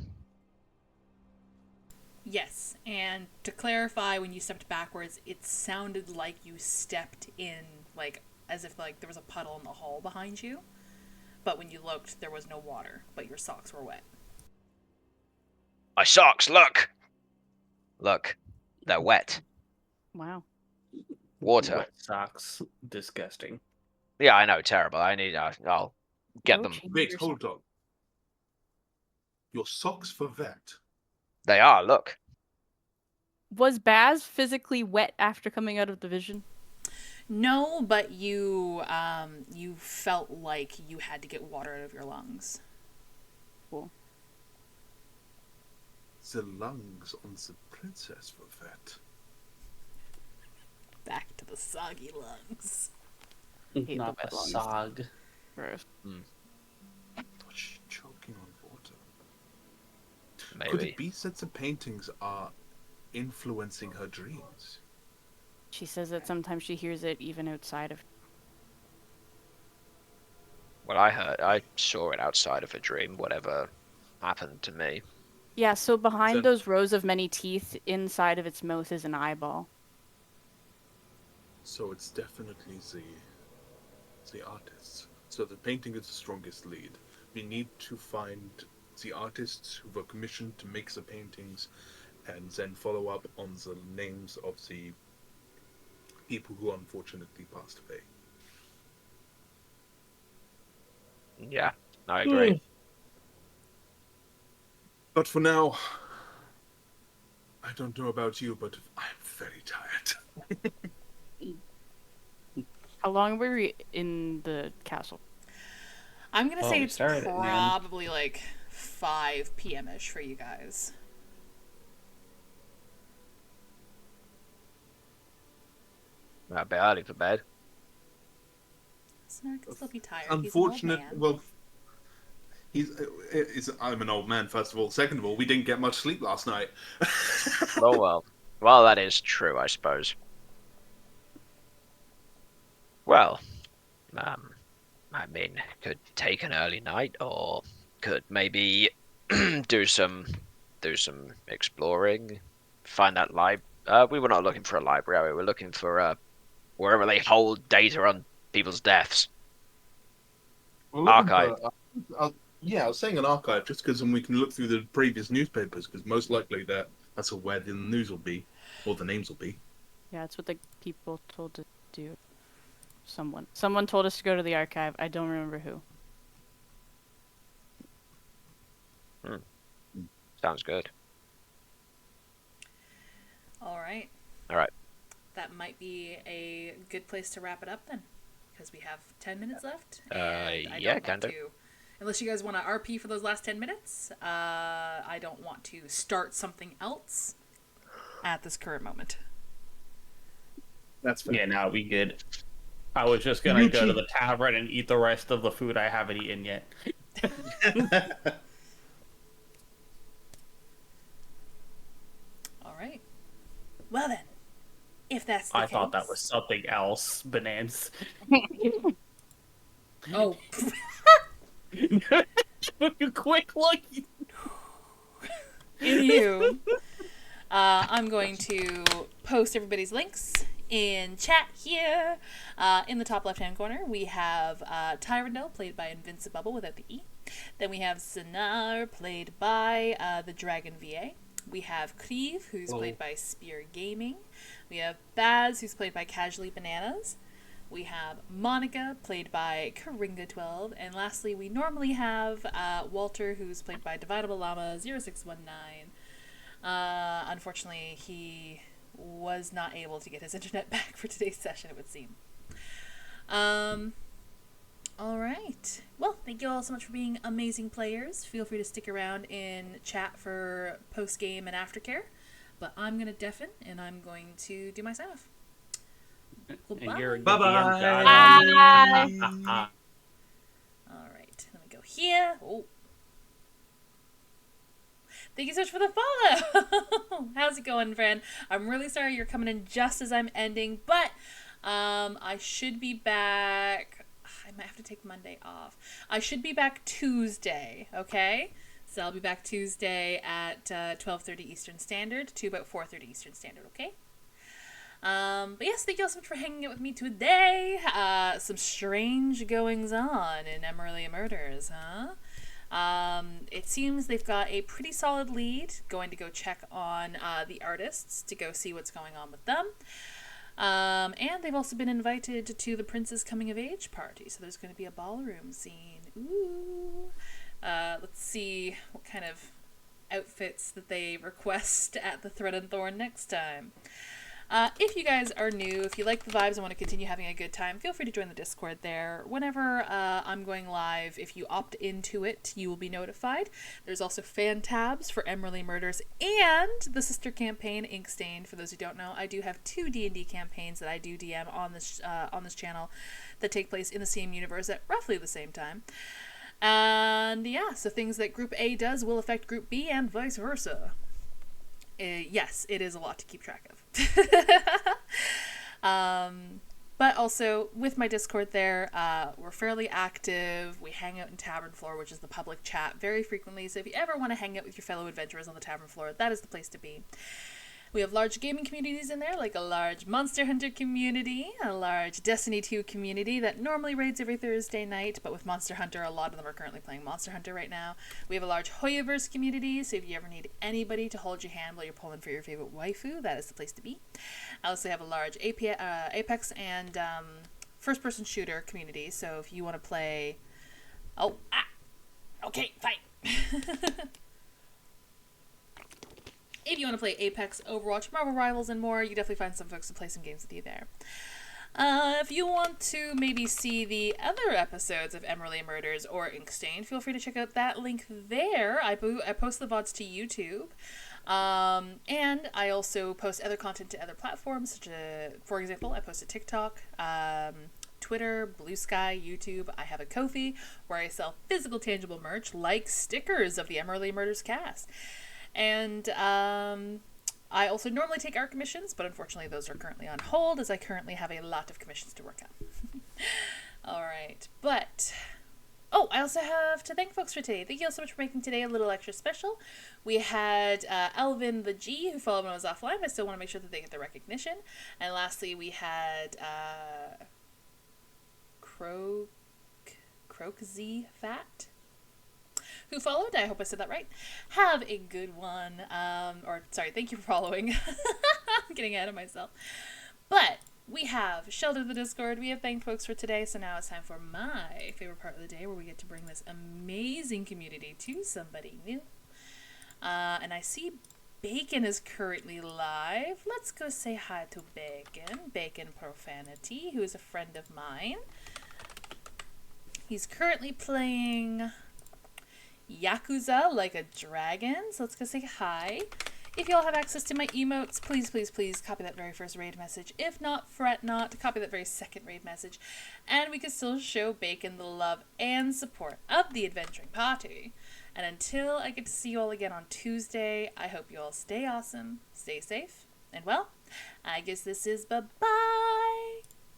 Yes, and to clarify, when you stepped backwards, it sounded like you stepped in, like, as if, like, there was a puddle in the hall behind you. But when you looked, there was no water, but your socks were wet. My socks, look! Look, they're wet. Wow. Water. Wet socks. Disgusting. Yeah, I know, terrible. I'll get Go them. change Wait, your hold on. Your socks were wet. They are, look. Was Baz physically wet after coming out of the vision? No, but you felt like you had to get water out of your lungs. Cool. The lungs on the princess were wet. Back to the soggy lungs. Hate Not the a wet lungs. sog. Gross. Was she choking on water? Maybe. Could it be that the paintings are influencing her dreams? She says that sometimes she hears it even outside of. Well, I saw it outside of a dream, whatever happened to me. Yeah, so behind So- those rows of many teeth, inside of its mouth is an eyeball. So it's definitely the artists. So the painting is the strongest lead. We need to find the artists who were commissioned to make the paintings, and then follow up on the names of the people who unfortunately passed away. Yeah, I agree. But for now, I don't know about you, but I'm very tired. How long were we in the castle? I'm gonna say we it's started, man. probably like 5 p.m.-ish for you guys. I'll be early for bed. Snark can still be tired. Unfortunate. He's an old man. Well, I'm an old man, first of all. Second of all, we didn't get much sleep last night. Oh well. Well, that is true, I suppose. Well, I mean, could take an early night, or could maybe do some exploring. Find that we were not looking for a library. We were looking for wherever they hold data on people's deaths. Archive. Yeah, I was saying an archive just because then we can look through the previous newspapers, because most likely that's where the news will be, or the names will be. Yeah, that's what the people told to do. Someone told us to go to the archive. I don't remember who. Sounds good. All right. All right. That might be a good place to wrap it up then, because we have 10 minutes left. Yeah, kinda. Unless you guys want to RP for those last 10 minutes, I don't want to start something else at this current moment. That's fair. Yeah, now we good. I was just gonna go to the tavern and eat the rest of the food I haven't eaten yet. All right. Well then, if that's the I case... thought that was something else, Bananas. Oh. You quick look. You. I'm going to post everybody's links in chat here. In the top left-hand corner, we have Tyrandel, played by Invincibubble without the E. Then we have Sinar, played by the Dragon VA. We have Kriv, who's played by Spear Gaming. We have Baz, who's played by Casually Bananas. We have Monica, played by Karinga12. And lastly, we normally have Walter, who's played by Dividable Llama 0619. Unfortunately, he was not able to get his internet back for today's session, it would seem. Alright. Well, thank you all so much for being amazing players. Feel free to stick around in chat for post-game and aftercare. But I'm going to deafen, and I'm going to do my sign-off. Bye-bye. Bye. Alright, let me go here. Oh. Thank you so much for the follow. How's it going, friend? I'm really sorry you're coming in just as I'm ending, but I should be back. I might have to take Monday off. I should be back Tuesday, okay? So I'll be back Tuesday at 12:30 Eastern Standard to about 4:30 Eastern Standard, okay? But yes, thank you all so much for hanging out with me today. Some strange goings on in Emerilla Murders, huh? It seems they've got a pretty solid lead. Going to go check on the artists to go see what's going on with them. And they've also been invited to the Prince's Coming of Age party, so there's going to be a ballroom scene. Ooh. Let's see what kind of outfits that they request at the Thread and Thorn next time. If you guys are new, if you like the vibes and want to continue having a good time, feel free to join the Discord there. Whenever I'm going live, if you opt into it, you will be notified. There's also fan tabs for Emerilla Murders and the sister campaign, Inkstained. For those who don't know, I do have 2 D&D campaigns that I do DM on this channel that take place in the same universe at roughly the same time. And yeah, so things that Group A does will affect Group B and vice versa. Yes, it is a lot to keep track of. But also, with my Discord there, we're fairly active. We hang out in Tavern Floor, which is the public chat, very frequently. So if you ever want to hang out with your fellow adventurers on the Tavern Floor, that is the place to be. We have large gaming communities in there, like a large Monster Hunter community, a large Destiny 2 community that normally raids every Thursday night, but with Monster Hunter, a lot of them are currently playing Monster Hunter right now. We have a large Hoyoverse community, so if you ever need anybody to hold your hand while you're pulling for your favorite waifu, that is the place to be. I also have a large Apex and first-person shooter community, so if you want to play... Okay, fine. If you want to play Apex, Overwatch, Marvel Rivals, and more, you can definitely find some folks to play some games with you there. If you want to maybe see the other episodes of Emerilla Murders or Inkstained, feel free to check out that link there. I post the VODs to YouTube. And I also post other content to other platforms, such as, for example, I post to TikTok, Twitter, Blue Sky, YouTube. I have a Ko-fi where I sell physical, tangible merch like stickers of the Emerilla Murders cast. And I also normally take art commissions, but unfortunately those are currently on hold as I currently have a lot of commissions to work on. Alright, but... Oh, I also have to thank folks for today. Thank you all so much for making today a little extra special. We had Elvin the G, who followed when I was offline. I still want to make sure that they get the recognition. And lastly, we had Croakzy Fat, who followed. I hope I said that right. Have a good one. Thank you for following. I'm getting ahead of myself. But we have sheltered the Discord. We have thanked folks for today. So now it's time for my favorite part of the day, where we get to bring this amazing community to somebody new. And I see Bacon is currently live. Let's go say hi to Bacon. Bacon Profanity, who is a friend of mine. He's currently playing Yakuza Like a Dragon, so let's go say hi. If y'all have access to my emotes, please, please, please copy that very first raid message. If not, fret not, copy that very second raid message. And we can still show Bacon the love and support of the adventuring party. And until I get to see you all again on Tuesday, I hope you all stay awesome, stay safe, and well, I guess this is bye-bye.